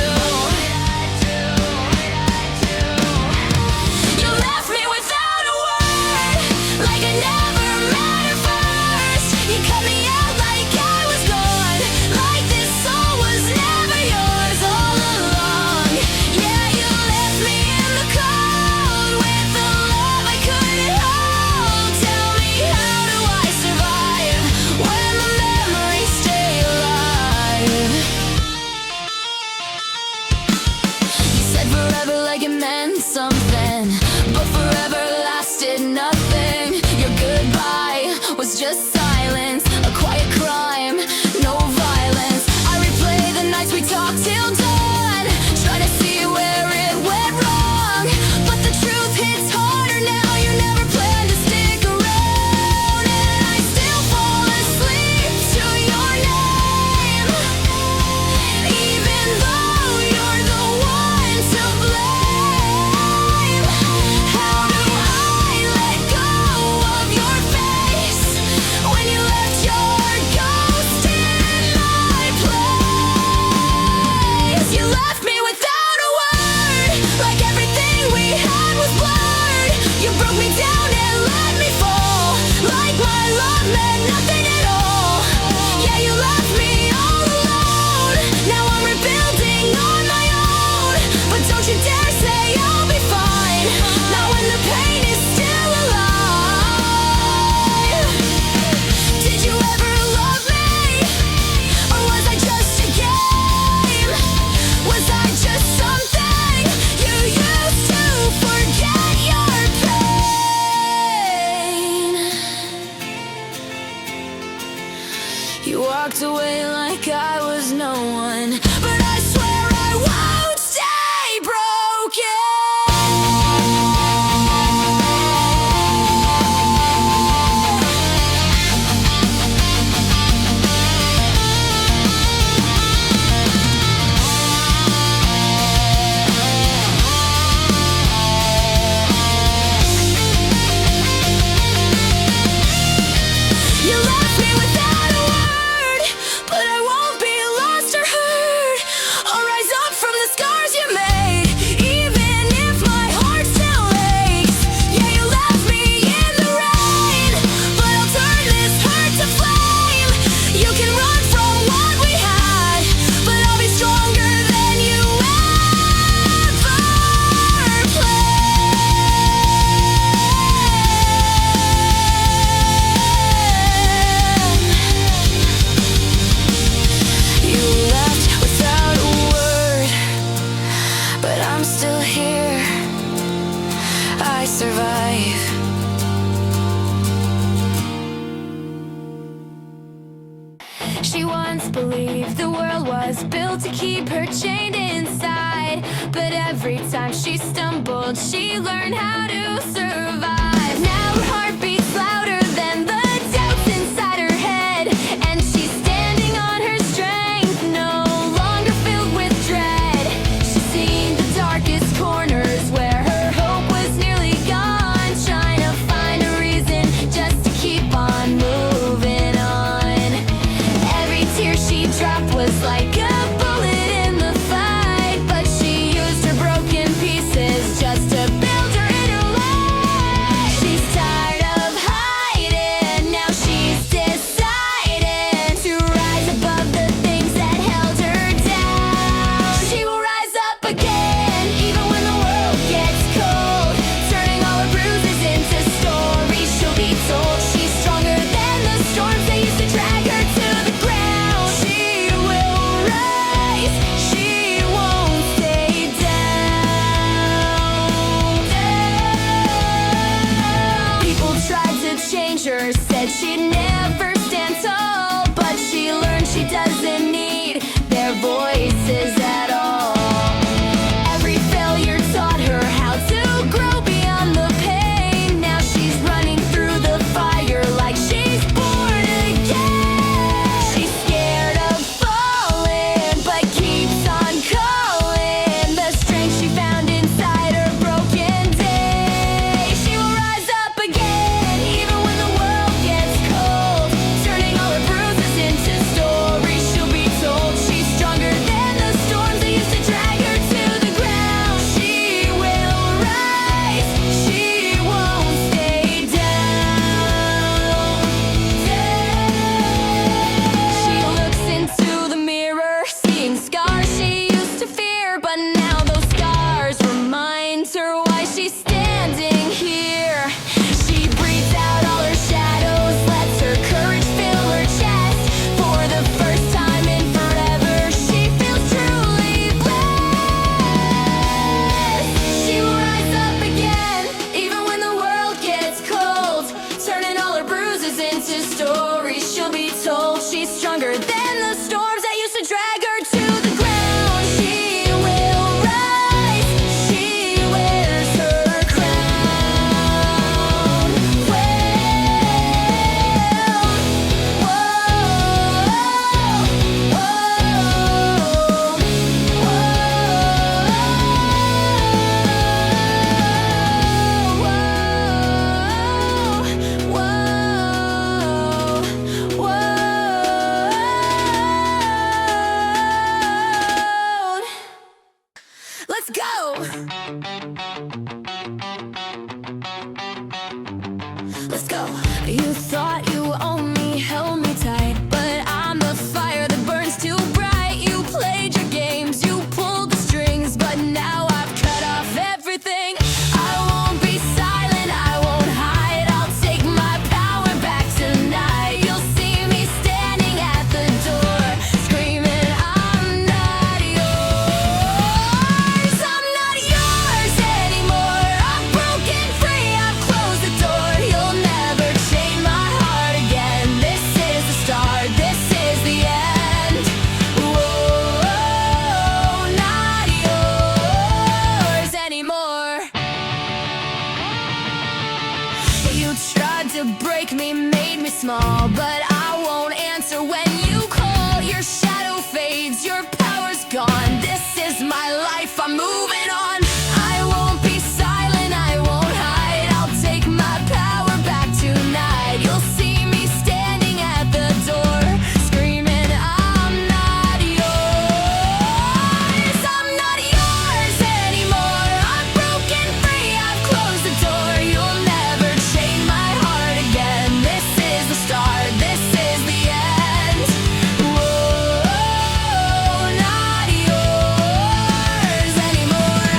You left me without a word, like I never mattered first. You cut me out like I was gone, like this soul was never yours all along. Yeah, you left me in the cold with the love I couldn't hold. Tell me, how do I survive when the memories stay alive? You said forever like it meant something, but forever lasted nothing. Your goodbye was just silence, a quiet crime, no violence. I replay the nights we talked till dawn, try to see where it went wrong, but the truth hits harder now. You never planned to stick around, and I still fall asleep to your name, even though you're the one to blame. How do I let go of your face when you left your ghost in my place? You left me without a word, like everything we had was blurred. You broke me down and let me fall, like my love meant nothing at all. Yeah, you left me all alone. Now I'm rebuilding on my own, but don't you dare say I'll be fine, not when the pain is still alive. Did you ever love me, or was I just a game? Was I just something you used to forget your pain? You walked away like I was no one, but I swear I won't stay broken. You left me without a word, but believe. She once believed the world was built to keep her chained inside, but every time she stumbled, she learned how to survive. Now her heart beats louder than the doubts inside her head, and she's standing on her strength, no longer filled with dread. She's seen the darkest corners where her hope was nearly gone, trying to find a reason just to keep on moving on. Every tear she dropped was like a bullet in the fight, but she used her broken pieces just to build her inner light. She's tired of hiding, now she's decided to rise above the things that held her down. She will rise up again, even when the world gets cold, turning all her bruises into stories she'll be told. She's stronger than the storms that used to drag her to the ground. She will rise, she won't stay down. People tried to change her, said she'd never stand tall, but she learned she doesn't need their voices at all. Every failure taught her how to grow beyond the pain. Now she's running through the fire like she's born again. She's scared of falling, but keeps on calling the strength she found inside her broken day. She will rise up again, even when the world gets cold, turning all her bruises into stories she'll be told. She's stronger than the storms that used to drag her to the ground. She will rise, she won't stay down. She looks into the mirror, seeing scars she used to fear, but now those scars remind her why she's standing here. She breathes out all her shadows, lets her courage fill her chest. For the first time in forever, she feels truly blessed. She will rise up again, even when the world gets cold, turning all her bruises into stories she'll be told. She's stronger than the storms that used to drag her to the ground. She will rise, she wears her crown. Let's go! Let's go. You thought you owned me, held me tight, but I'm the fire that burns too bright. You played your games, you pulled the strings, but now I've cut off everything. I won't be silent, I won't hide. I'll take my power back tonight. You'll see me standing at the door, screaming, I'm not yours. I'm not yours anymore. I've broken free, I've closed the door. You'll never chain my heart again. This is the start, this is the end. Whoa, not yours anymore. You tried to break me, made me small, but I won't answer when you call. Your shadow fades, your power's gone. This is my life, I'm moving on. I won't be silent, I won't hide. I'll take my power back tonight. You'll see me standing at the door, screaming, I'm not yours. I'm not yours anymore. I've broken free, I've closed the door. You'll never chain my heart again. This is the start, this is the end. Whoa, not yours anymore.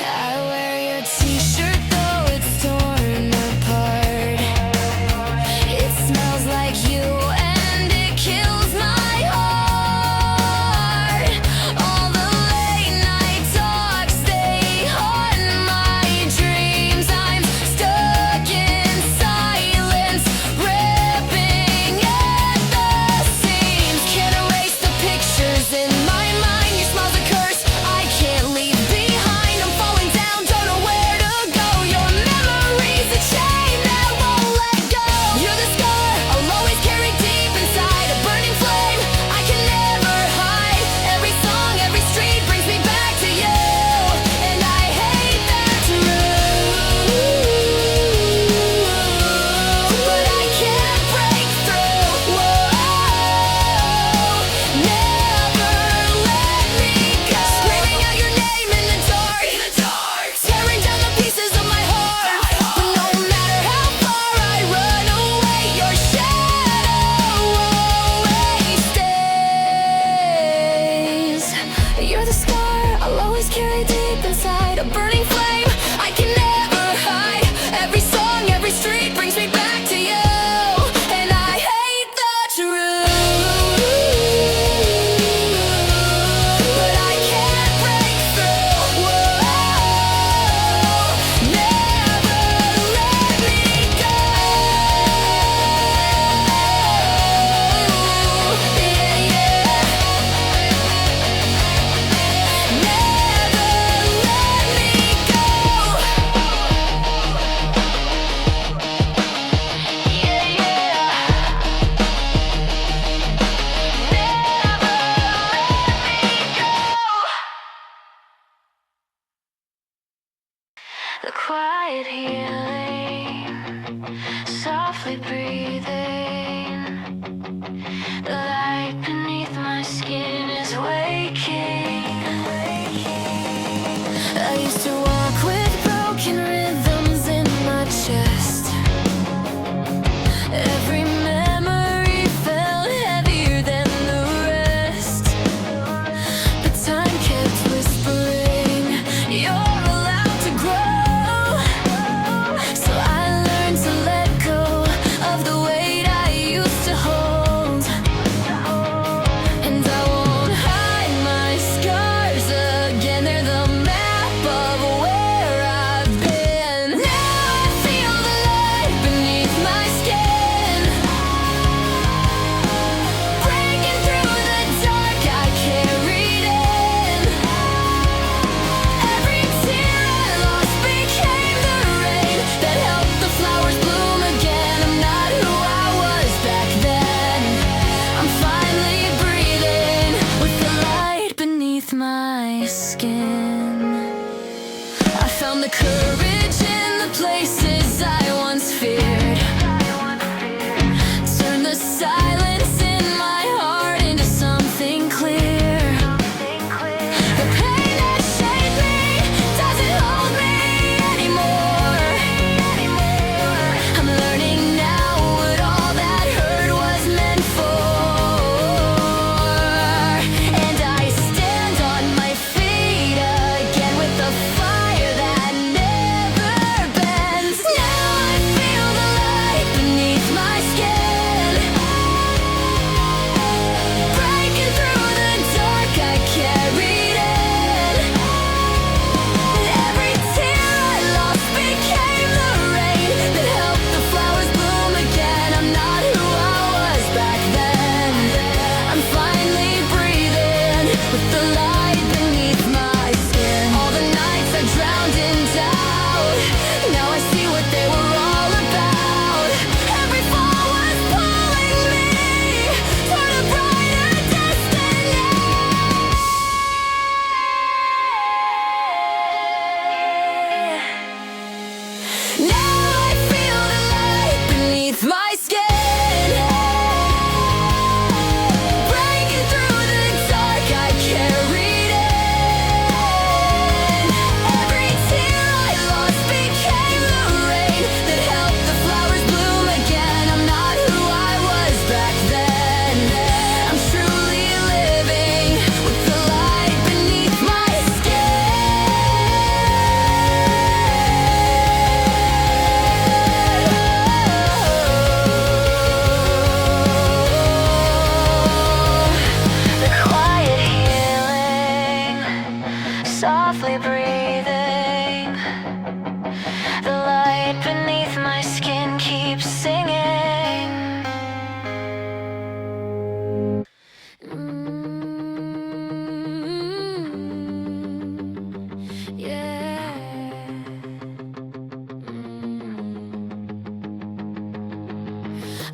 I wear your t-shirt though it's torn apart. It smells like you and it kills my heart. All the late night talks, they haunt my dreams. I'm stuck in silence, ripping at the seams. Can't erase the pictures in my mind. Your smile's a curse I can't leave behind. I'm falling down, don't know where to go. Your memory's a chain that won't let go. You're the scar I'll always carry deep inside, a burning flame I can never hide. Every song, every street brings me back to you, and I hate that truth. But I can't break through. Whoa, never let me go. Screaming out your name in the dark, tearing down the pieces of my heart. But no matter how far I run away, your shadow always stays. You're the scar I'll always carry deep inside, a burning flame I can never hide. Every song, every street brings me back to you, and I hate the truth. But I can't break through. Whoa, never let me go. Yeah, yeah. Never let me go. Yeah, yeah. Never let me go. The quiet healing, softly breathing. The light beneath my skin is waking. I used to walk with broken rhythms in my chest. Every memory felt heavier than the rest. But time kept whispering, you're allowed to grow. So I learned to let go of the weight I used to hold. And I won't hide my scars again. They're the map of where I've been. Now I feel the light beneath my skin, breaking through the dark I carried in. Every tear I lost became the rain that helped the flowers bloom again. I'm not who I was back then. I'm finally breathing with the light beneath my skin. I found the courage in the places I once feared. Turn the silence in my heart into something clear. The pain that shaped me doesn't hold me anymore. I'm learning now what all that hurt was meant for. And I stand on my feet again with the fire that never bends.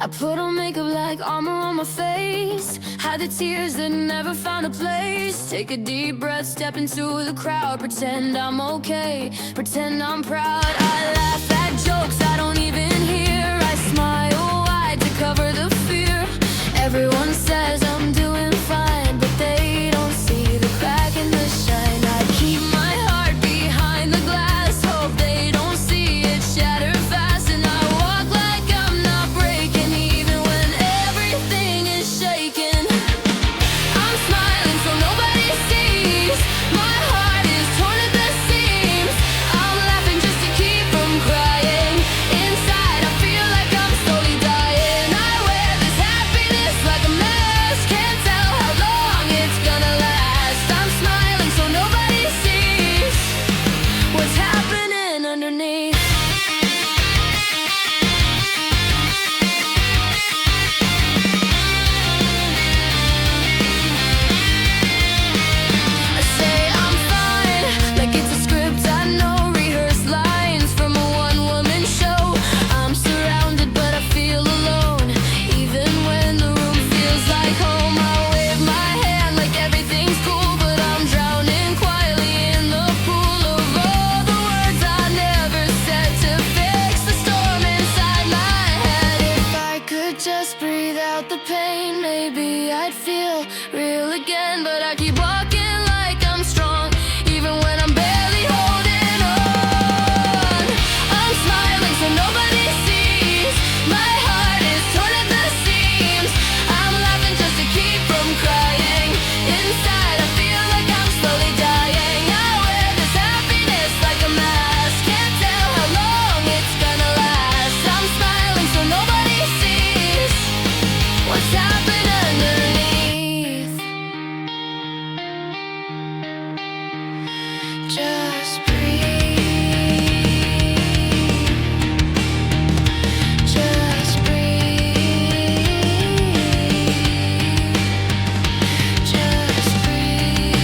I put on makeup like armor on my face. Hide the tears that never found a place. Take a deep breath, step into the crowd. Pretend I'm okay, pretend I'm proud. I laugh at jokes I don't even hear. I smile wide to cover the fear. Everyone says I'm doing fine, but they don't see the crack in the shine. I keep my heart behind the glass, hope they don't see it shatter fast. And I walk like I'm not breaking, even when everything is shaking. I'm smiling so nobody sees. My heart is torn at the seams. I'm laughing just to keep from crying. Inside I feel like I'm slowly dying. I wear this happiness like a mask. Can't tell how long it's gonna last. I'm smiling so nobody sees what's happening underneath. I say I'm fine, like it's a script I know. Rehearsed lines from a one-woman show. I'm surrounded but I feel alone. Even when the room feels like home, I wave my hand like everything's cool. But I'm drowning quietly in the pool of all the words I never said to fix the storm inside my head. If I could just breathe out the pain, maybe I'd feel real again. But I keep walking like I'm strong, even when I'm barely holding on. I'm smiling so nobody sees. My heart is torn at the seams. I'm laughing just to keep from crying. Inside I feel like I'm slowly dying. I wear this happiness like a mask. Can't tell how long it's gonna last. I'm smiling so nobody sees what's happening underneath. Just breathe. Just breathe. Just breathe.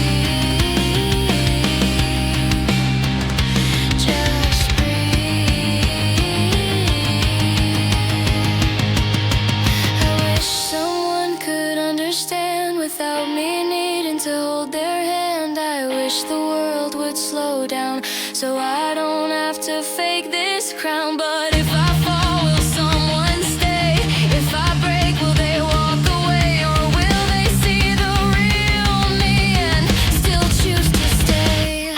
Just breathe. I wish someone could understand without me needing to hold their hand. I wish the world would slow down so I don't have to fake this crown. But if I fall, will someone stay? If I break, will they walk away? Or will they see the real me and still choose to stay?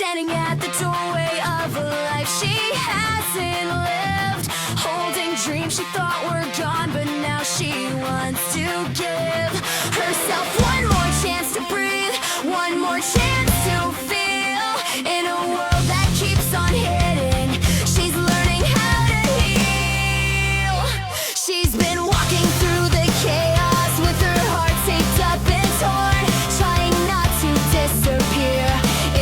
standing at the doorway of a life she hasn't lived, holding dreams she thought were gone, but now she wants to give herself one more chance to breathe, one more chance to feel. In a world that keeps on hitting, she's learning how to heal. She's been walking through the chaos with her heart taped up and torn, trying not to disappear.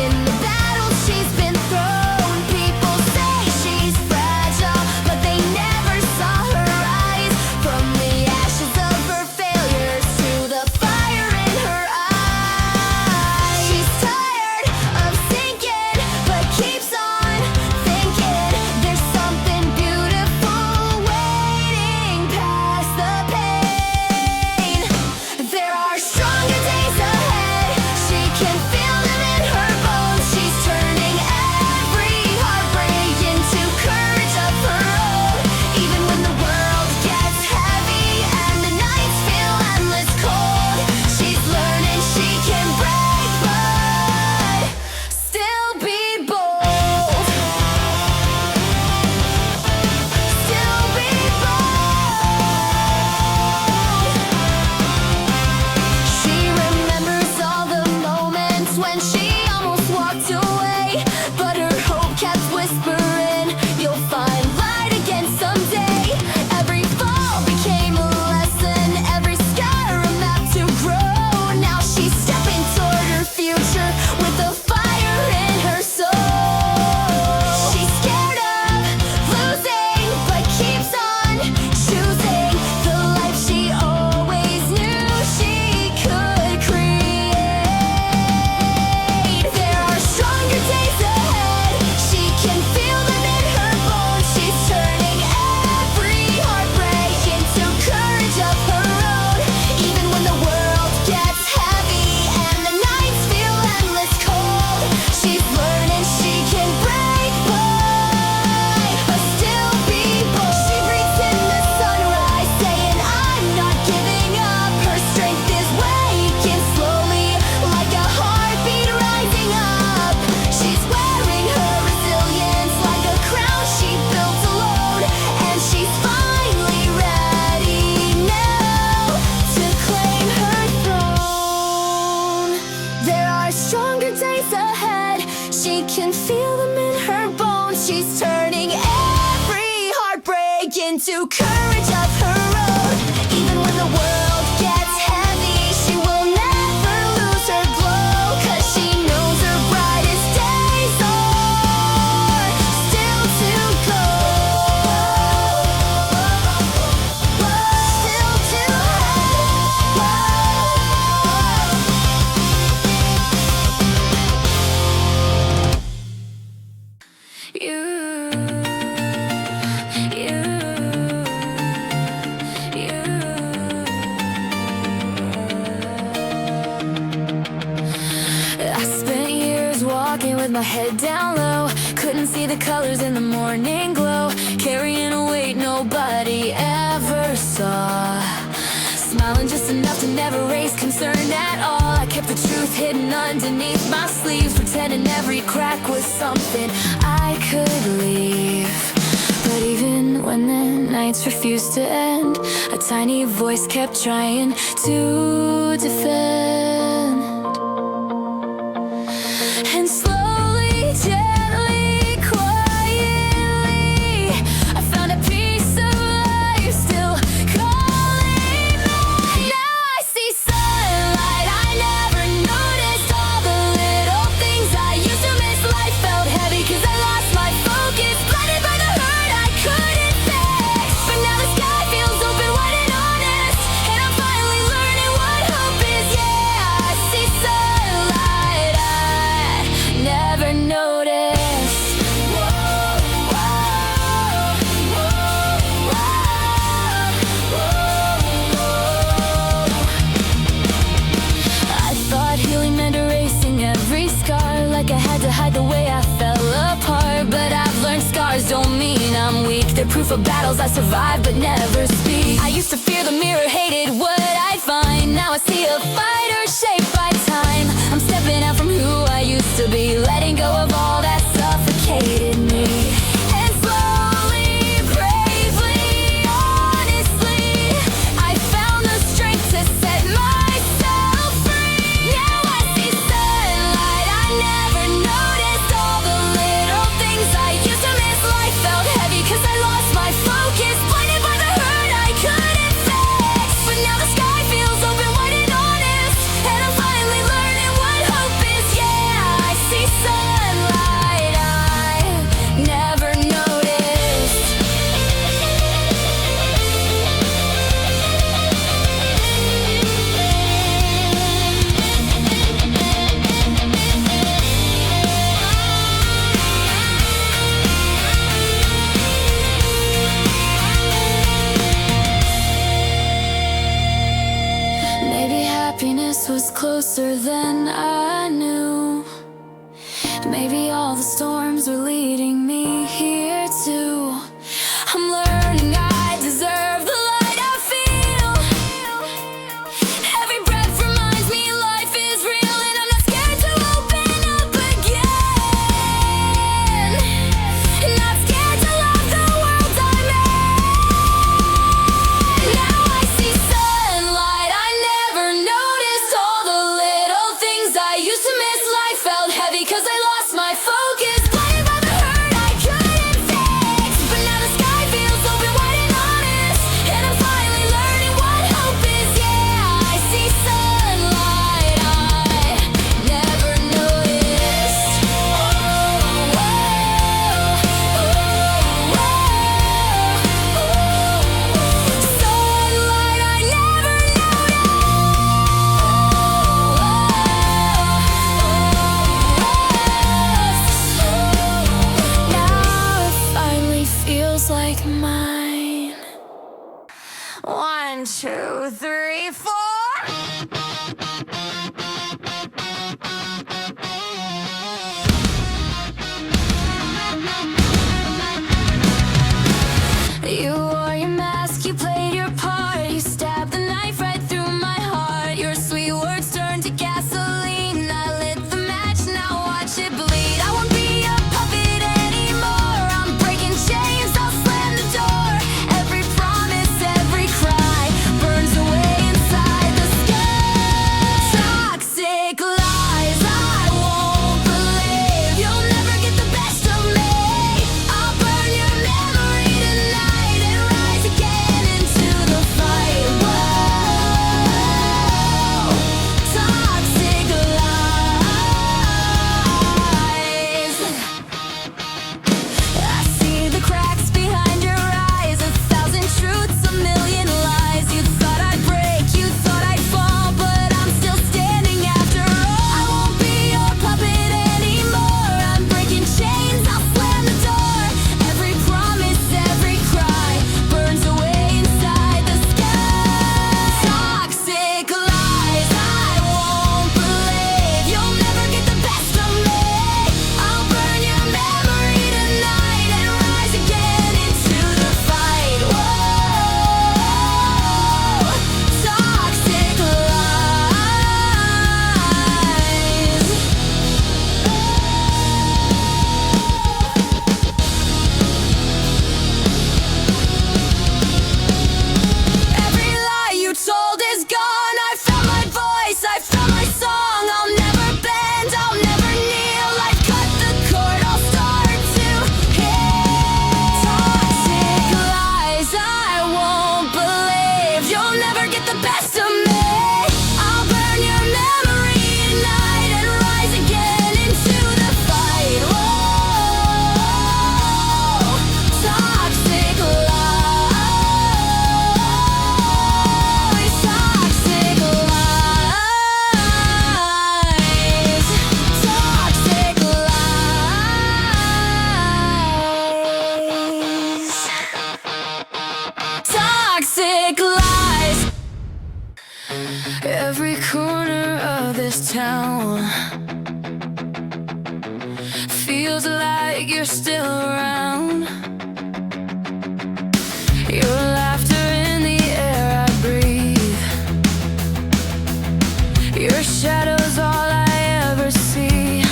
In the battles she's been thrown, people say she's fragile, but they never saw her rise from the ashes of her failures to the fire in her eyes. She's tired of sinking, but keeps on thinking there's something beautiful waiting past the pain. There are stronger days ahead, she can feel them in her bones. She's turning every heartbreak into courage of her own. Even when the world gets heavy and the nights feel endless cold, she's learning she can break but still be bold. Still be bold. She remembers all the moments when she almost walked away, but her hope kept whispering, you'll find light again someday. Every fall became a lesson, every scar a map to grow. Now she's stepping toward her future with a fire in her soul. She's scared of losing, but keeps on choosing the life she always knew she could create. There are stronger days ahead, she can feel them in her bones. She's turning every heartbreak into courage of her own. Even when the world gets heavy and the nights feel endless cold, she's learning she can break but still be bold. She breathes in the sunrise, saying I'm not giving up. Her strength is waking slowly, like a heartbeat rising up. She's wearing her resilience like a crown she built alone, and she's finally ready now to claim her throne. There are stronger days ahead, she can feel them in her bones. She's turning every heartbreak into courage of her own. Even when the world gets heavy, she will never lose her glow, 'cause she knows her brightest days are still to go. Still to I spent years walking with my head down low, couldn't see the colors in the morning glow, carrying a weight nobody ever saw, smiling just enough to never raise concern at all. I kept the truth hidden underneath my sleeves, pretending every crack was something I could leave. But even when the nights refused to end, a tiny voice kept trying to defend. And slowly, gently, quietly, I found a piece of life still calling me. Now I see sunlight I never noticed, all the little things I used to miss. Life felt heavy 'cause I lost my focus, blinded by the hurt I couldn't fix. But now the sky feels open, wide and honest, and I'm finally learning what hope is. Yeah, I see sunlight I never noticed. Whoa, whoa, whoa, whoa, whoa. I thought healing meant erasing every scar, like I had to hide the way I fell apart. But I've learned scars don't mean I'm weak, they're proof of battles I survived but never speak. I used to fear the mirror, hated what I'd find. Now I see a fighter shaped by time. I'm stepping out from who I used to be, letting go of all Maybe all the storms were leading me here too. I'm learning I deserve the light I feel. Every breath reminds me life is real, and I'm not scared to open up again. Not scared to love the world I'm in. Now I see sunlight I never noticed. All the little things I used to miss. Life felt heavy 'cause I lost my focus. Blinded by the hurt I couldn't fix. But now the sky feels open wide and honest, and I'm finally learning what hope is. Yeah, I see sunlight I never noticed. Oh, sunlight I never noticed. Now it finally feels like mine. 1, 2, 3, 4. You wore your mask, you played your part. You stabbed the knife right through my heart. Your sweet words turned to gasoline. I lit the match, now watch it bleed. I won't be a puppet anymore. I'm breaking chains, I'll slam the door. Every promise, every cry burns away inside the sky. Toxic lies, I won't believe. You'll never get the best of me. I'll burn your memory tonight and rise again into the fight. Whoa, toxic lies. I see the cracks behind your eyes, 1,000 truths, a million lies. You thought I'd break, you thought I'd fall, but I'm still standing after all. I won't be your puppet anymore. I'm breaking chains, I'll slam the door. Every promise, every cry burns away inside the sky. Toxic lies, I won't believe. You'll never get the best of me. I'll burn your memory tonight and rise again into the fight. Whoa, toxic lies. Every lie you told is gone. I found my voice, I found my song. I'll never bend, I'll never kneel. I've cut the cord, I'll start to heal. Toxic lies, I won't believe. You'll never get the best of me. I'll burn your memory tonight and rise again into the fight. Whoa, toxic lies. Toxic lies. Toxic lies. Toxic lies. Every corner of this town feels like you're still around. Your laughter in the air I breathe. Your shadow's all I ever see.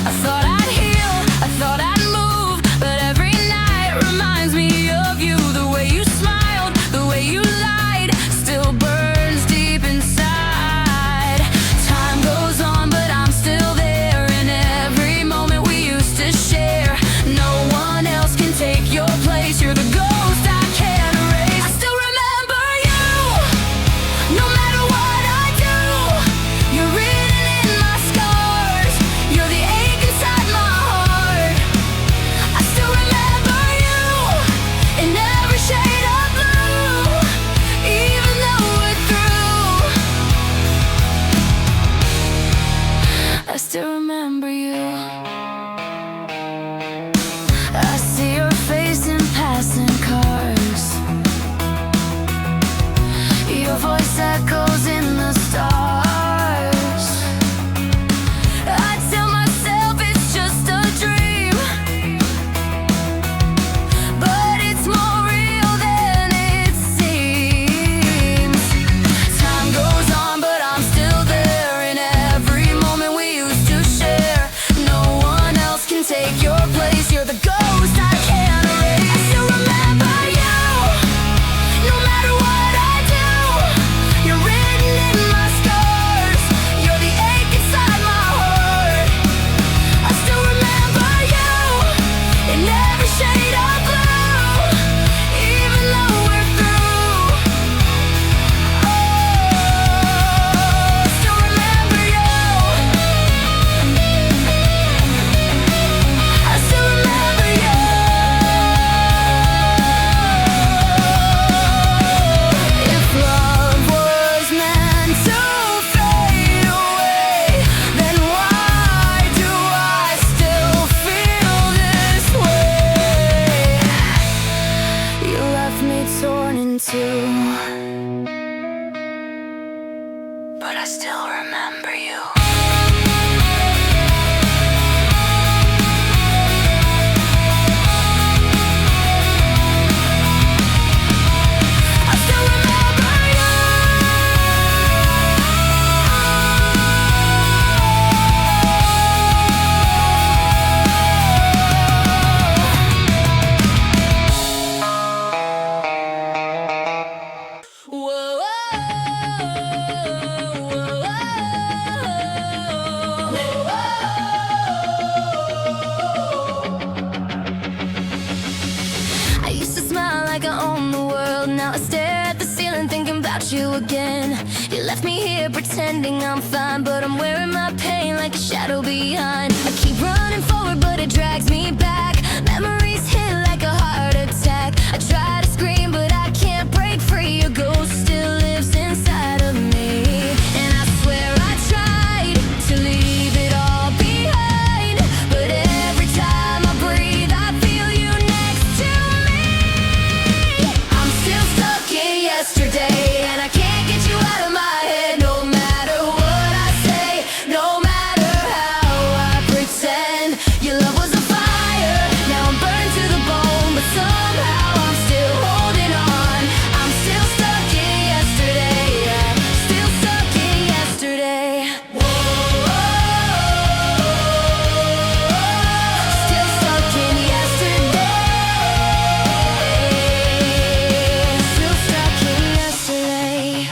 I thought I'd heal, I thought I'd move, but every night reminds me of you. The way you smiled, the way you lied, still burns deep inside. Time goes on. you again. You left me here pretending I'm fine, but I'm wearing my pain like a shadow behind. I keep running forward, but it drags me back. Memories hit like a heart attack. I try to scream, but I can't break free. Your ghost still lives inside of me, and I swear I tried to leave it all behind, but every time I breathe, I feel you next to me. I'm still stuck in yesterday, and I can't get you out of my head. No matter what I say, no matter how I pretend. Your love was a fire, now I'm burned to the bone, but somehow I'm still holding on. I'm still stuck in yesterday, yeah, still stuck in yesterday. Still stuck in yesterday. Still stuck in yesterday.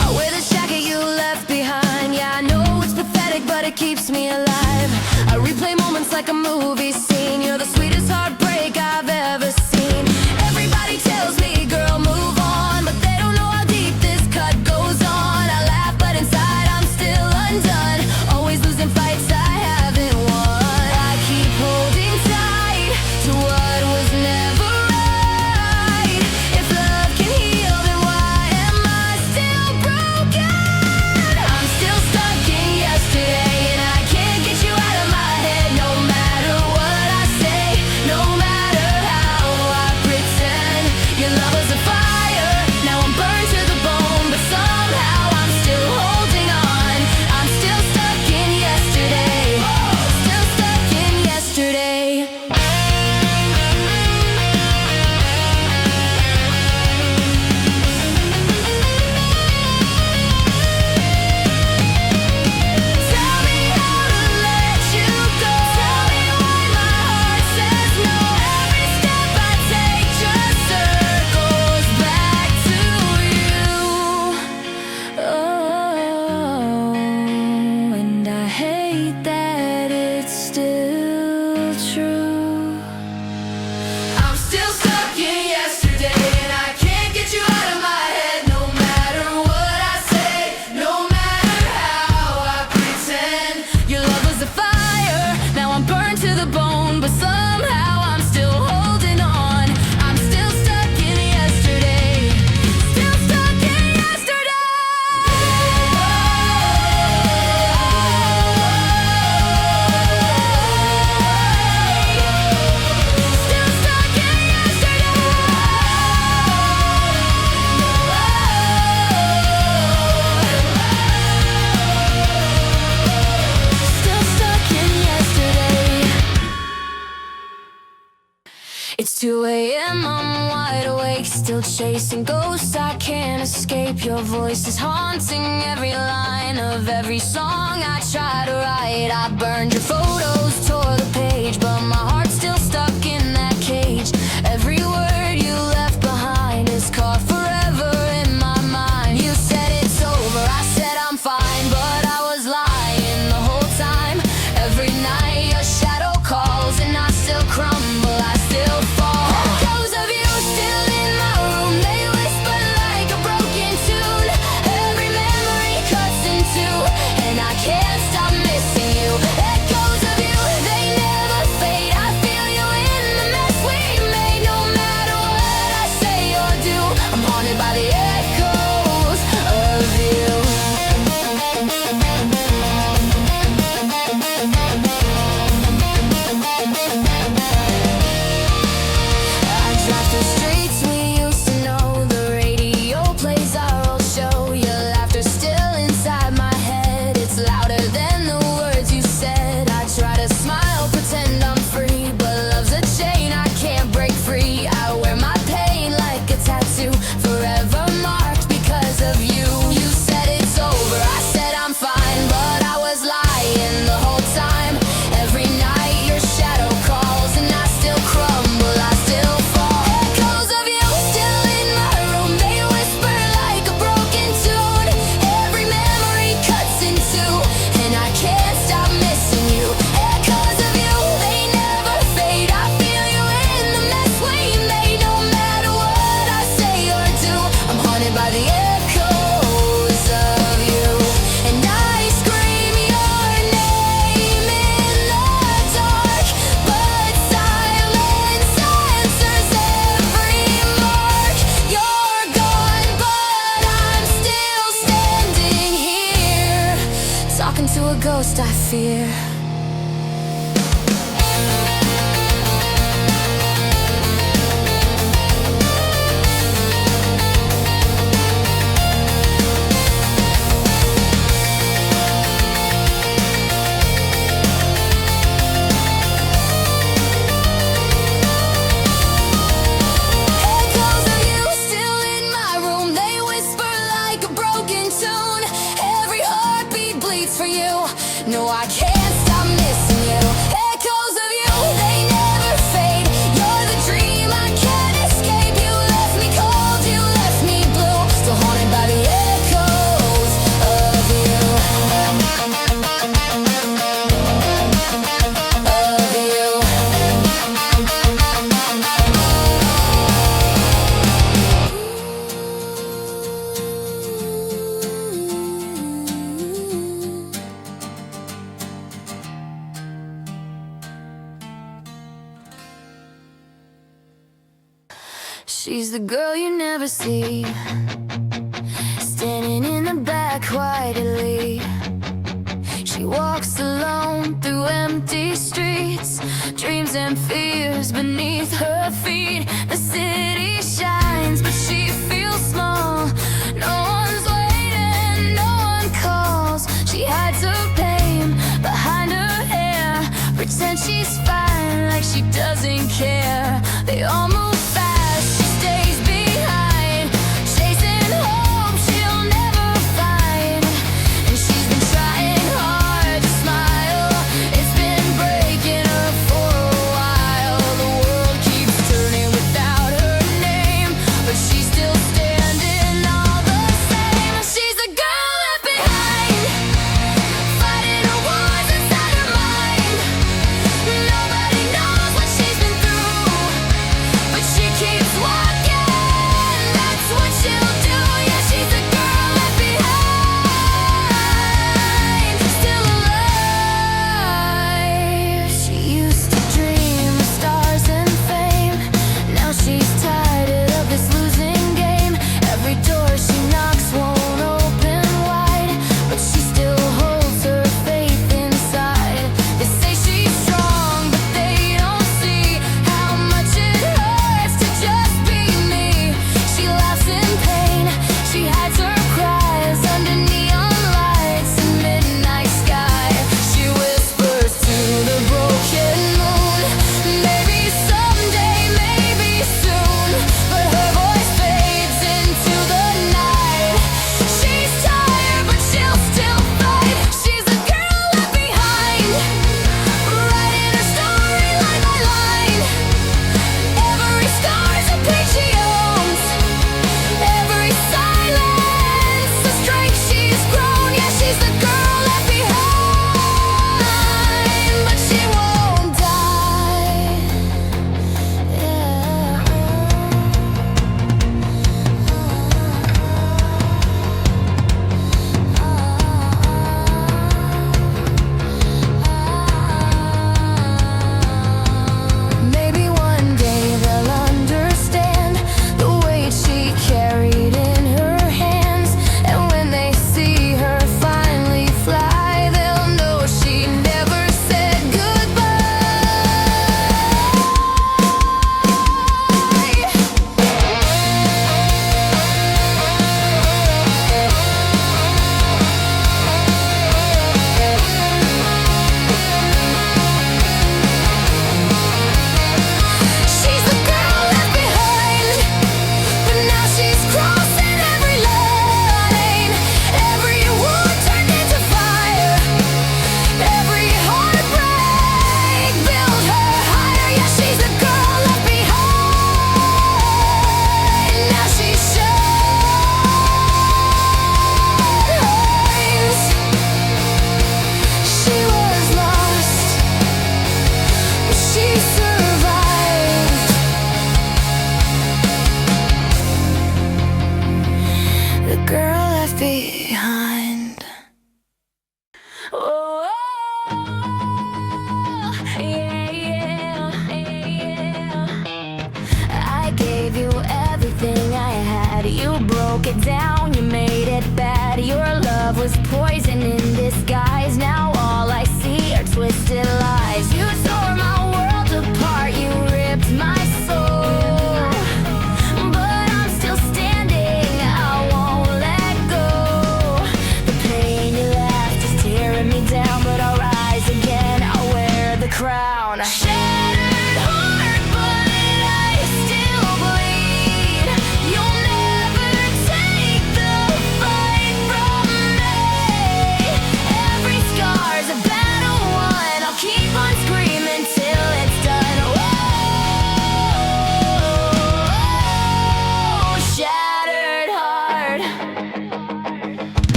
I wear the jacket you left behind. Yeah, I know it's pathetic, but it keeps me alive. I replay moments like a movie scene. You're the sweetest heartbreak I've ever seen. Everybody tells me, girl, move on, but they don't know how deep this cut goes on. I laugh, but inside I'm still undone. Always losing fights I haven't won. I keep holding tight to what was never right. If love can heal, then why am I still broken? I'm still stuck in yesterday, and I can't get you out of my head. No matter what I say, no matter how I pretend. Your love was a fire, now I'm burned to the bone, but somehow I'm still holding on. I'm still stuck in yesterday, still stuck in yesterday. Tell me how to let you go. Tell me why my heart says no. Every step I take just circles back to you. Oh, and I hate that it's still true. I'm still stuck in yesterday, and I can't get you out of my head. No matter what I say, no matter how I pretend. Your love was a fire, now I'm burned to the bone, but somehow I'm still holding on. I'm still stuck in yesterday, still stuck in yesterday. Still stuck in yesterday. Still stuck in yesterday. It's 2 a.m., I'm wide awake, still chasing ghosts I can't escape. Your voice is haunting every line of every song I try to write. I burned your photos, tore the page, but my heart's still stuck in that cage. Every word you left behind is caught forever in my mind. You said it's over, I said I'm fine, but I was lying the whole time. Every night your shadow calls and I still crumble, I still fall. Echoes of you still in my room, they whisper like a broken tune. Every memory cuts in two, and I can't stop missing you. Echoes of you, they never fade. I feel you in the mess we made. No matter what I say or do, I'm haunted by the echoes of you. I drive through streets we used to know. The radio plays our old show. Your laughter still inside my head. It's louder than the words you said. I try to smile, pretend I'm free, but love's a chain I can't break free. I wear my pain like a tattoo, forever marked because of you. You said it's over, I said I'm fine, but talking to a ghost I fear. Echoes of you still in my room, they whisper like a broken tune. Every heartbeat bleeds for you. No, I can't stop missing you. Echoes of you, they never fade. You're the dream I can't escape. You left me cold, you left me blue. Still haunted by the echoes of you. Of you. She's the girl you never see, standing in the back quietly. She walks alone through empty streets, dreams and fears beneath her feet. The city shines, but she feels small. No one's waiting, no one calls. She hides her pain behind her hair, pretend she's fine like she doesn't care. They all move fast, she stays behind, chasing hope she'll never find. And she's been trying hard to smile, it's been breaking her for a while. The world keeps turning without her name, but she's still standing all the same. She's the girl left behind, fighting her wars inside her mind. Nobody knows what she's been through, but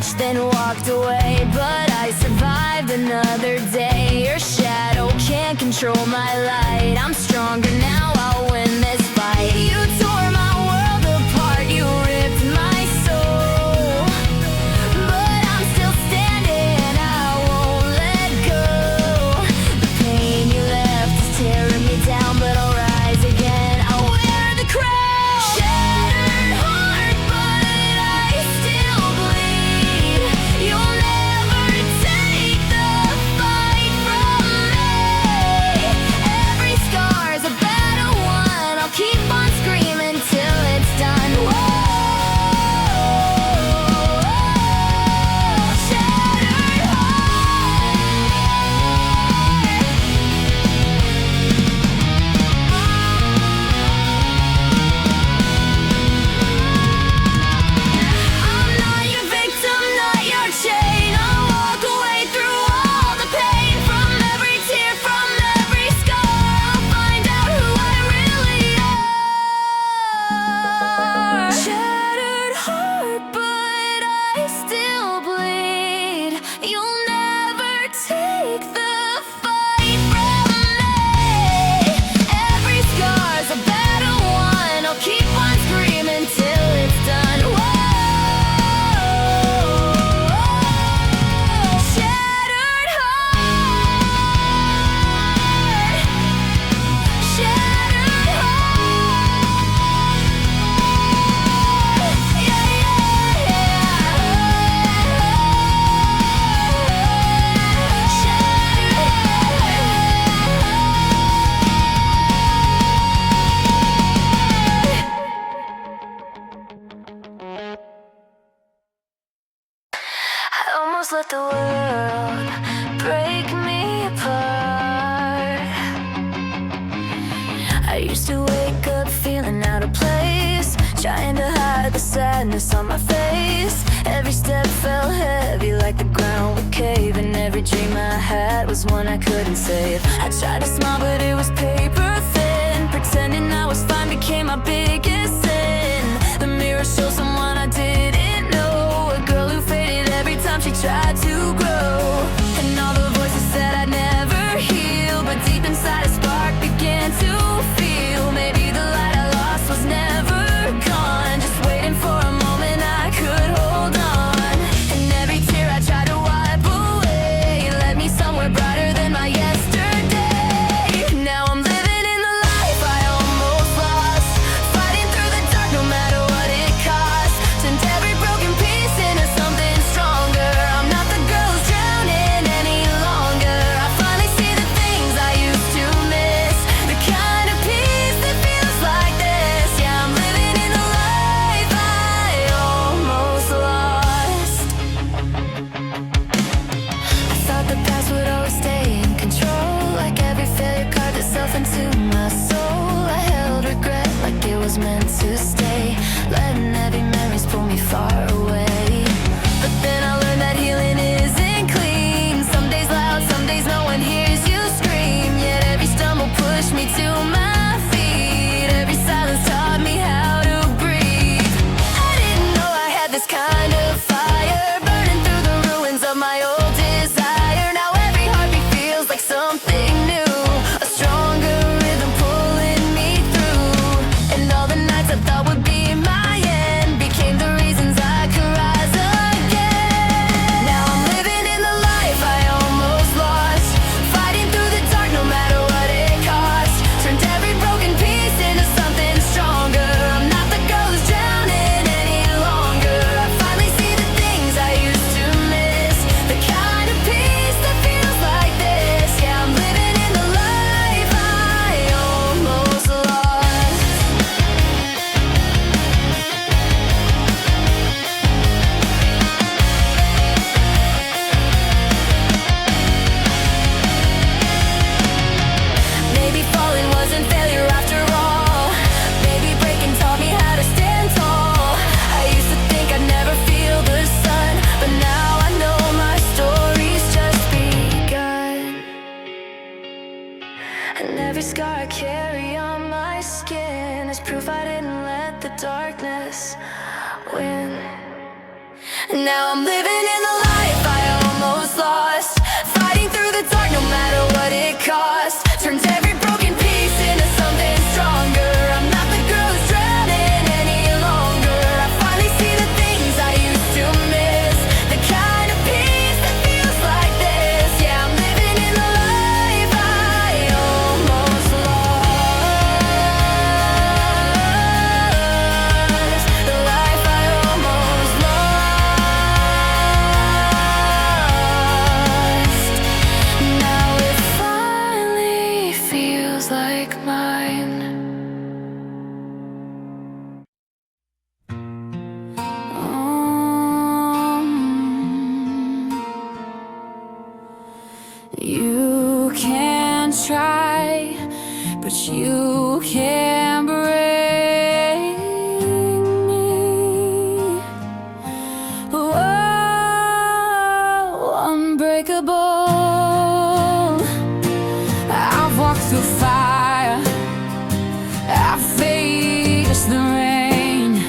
much, then walked away. But I survived another day. Your shadow can't control my light. I'm stronger now, I'll win this fight. You tore my world apart, you ripped my soul. But I'm still standing, I won't let go. The pain you left is tearing me down, but I'll rise again. I'll wear the crown. Shattered heart, but I still bleed. You'll never take the fight from me. Every scar's a better one. I'll keep on screaming till it's done. Whoa. Shattered heart. I'm not your victim, not your chain. I'll walk away through all the pain. From every tear, from every scar, I'll find out who I really are. Shattered heart, but I still bleed. You'll never take the fight from me. Every scar's a better one. I'll keep on screaming till it's done. Whoa. Shattered heart. Shattered heart. Yeah, yeah, yeah. Shattered heart. I almost let the world break me apart. I used to wake up feeling out of place, trying to hide the sadness on my face. Every step felt heavy like the ground would cave, and every dream I had was one I couldn't save. I tried to smile but it was paper thin. Pretending I was fine became my biggest sin. The mirror showed someone I didn't know, a girl who faded every time she tried to grow. And all the voices said I'd never heal, but deep inside a spark began to feel. Maybe the light I lost was never gone, just waiting for a moment I could hold on. And every tear I tried to wipe away led me somewhere brighter than my yesterday. Now I'm living in the life I almost lost, fighting through the dark no matter what it costs. Turned every broken piece into something stronger. I'm not the girl who's drowning any longer. I finally see the things I used to miss, the kind of peace that feels like this. Yeah, I'm living in the life I almost lost. I thought the past would always stay in control, like every failure carved itself into my soul. I held regret like it was meant to stay, letting heavy memories pull me far away. But then I learned that healing isn't clean. Some days loud, some days no one hears you scream. Yet every stumble pushed me to my feet. Every silence taught me how to breathe. I didn't know I had this kind of fire burning through the ruins of my old desire. Now every heartbeat feels like something new, a stronger rhythm pulling me through. And all the nights I thought would be my end became the reasons I could rise again. Now I'm living in the life I almost lost, fighting through the dark no matter what it costs. Turned every broken piece into something stronger. I'm not the girl who's drowning any longer. I finally see the things I used to miss, the kind of peace that feels like this. Yeah, I'm living in the life I almost lost. Maybe falling wasn't failure after all. Maybe breaking taught me how to stand tall. I used to think I'd never feel the sun, but now I know my story's just begun. And every scar I carry on my skin is proof I didn't let the darkness win. Now I'm living in the life I almost lost, fighting through the dark no matter what it costs. Turns every broken piece into something stronger. I'm not the girl who's drowning any longer. I finally see the things I used to miss, the kind of peace that feels like this. Yeah, I'm living in the life I almost lost, the life I almost lost. Now it finally feels like mine. You can try, but you can't break me. Whoa, unbreakable. I've walked through fire, I've faced the rain,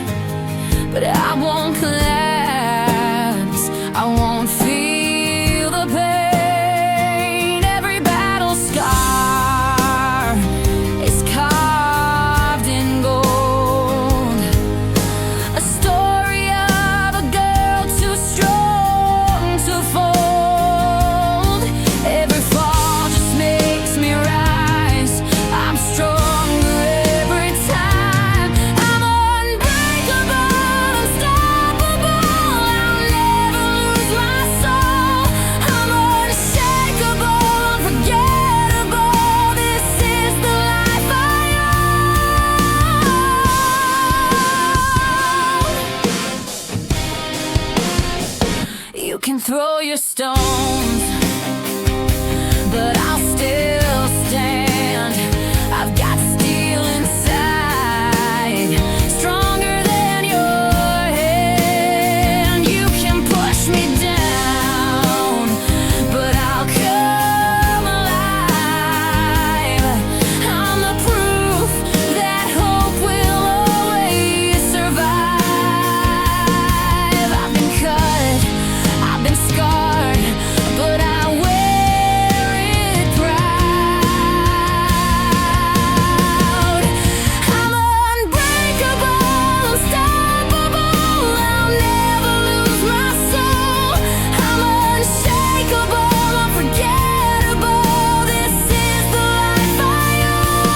but I won't collapse, I won't feel the pain. Every battle scar is carved in gold, a story of a girl too strong to fold. Every fall just makes me rise, I'm stronger every time. I'm unbreakable, unstoppable, I'll never lose my soul. I'm unshakable, unforgettable, this is the life I own. You can throw your stones, but I'll still stand. I've got steel inside, stronger than your hand. You can push me down, but I'll come alive. I'm the proof that hope will always survive. I've been cut, I've been scarred, but I wear it proud. I'm unbreakable, unstoppable, I'll never lose my soul. I'm unshakable, unforgettable, this is the life I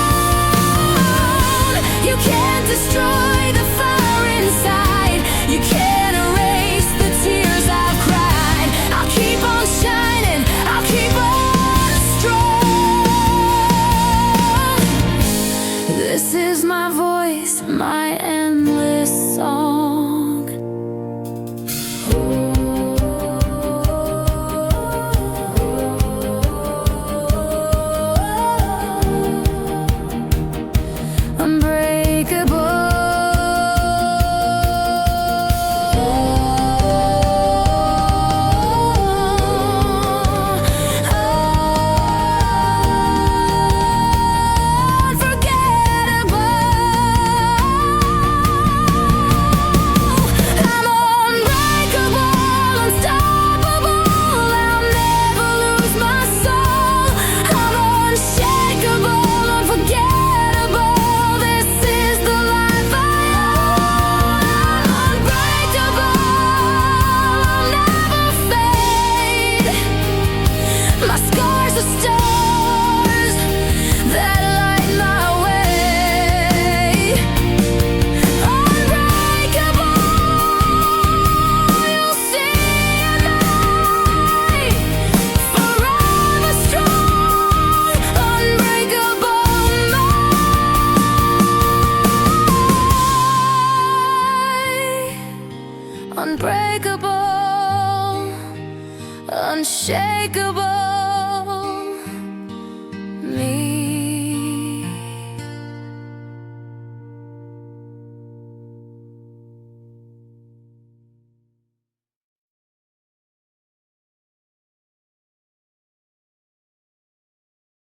own. You can't destroy the fire inside, you can't erase the tears I've cried. I'll keep on shining, I'll keep on strong. This is my voice, my endless song. My scars are stars that light my way. Unbreakable, you'll see a night. Forever strong, unbreakable mind. Unbreakable, unshakable.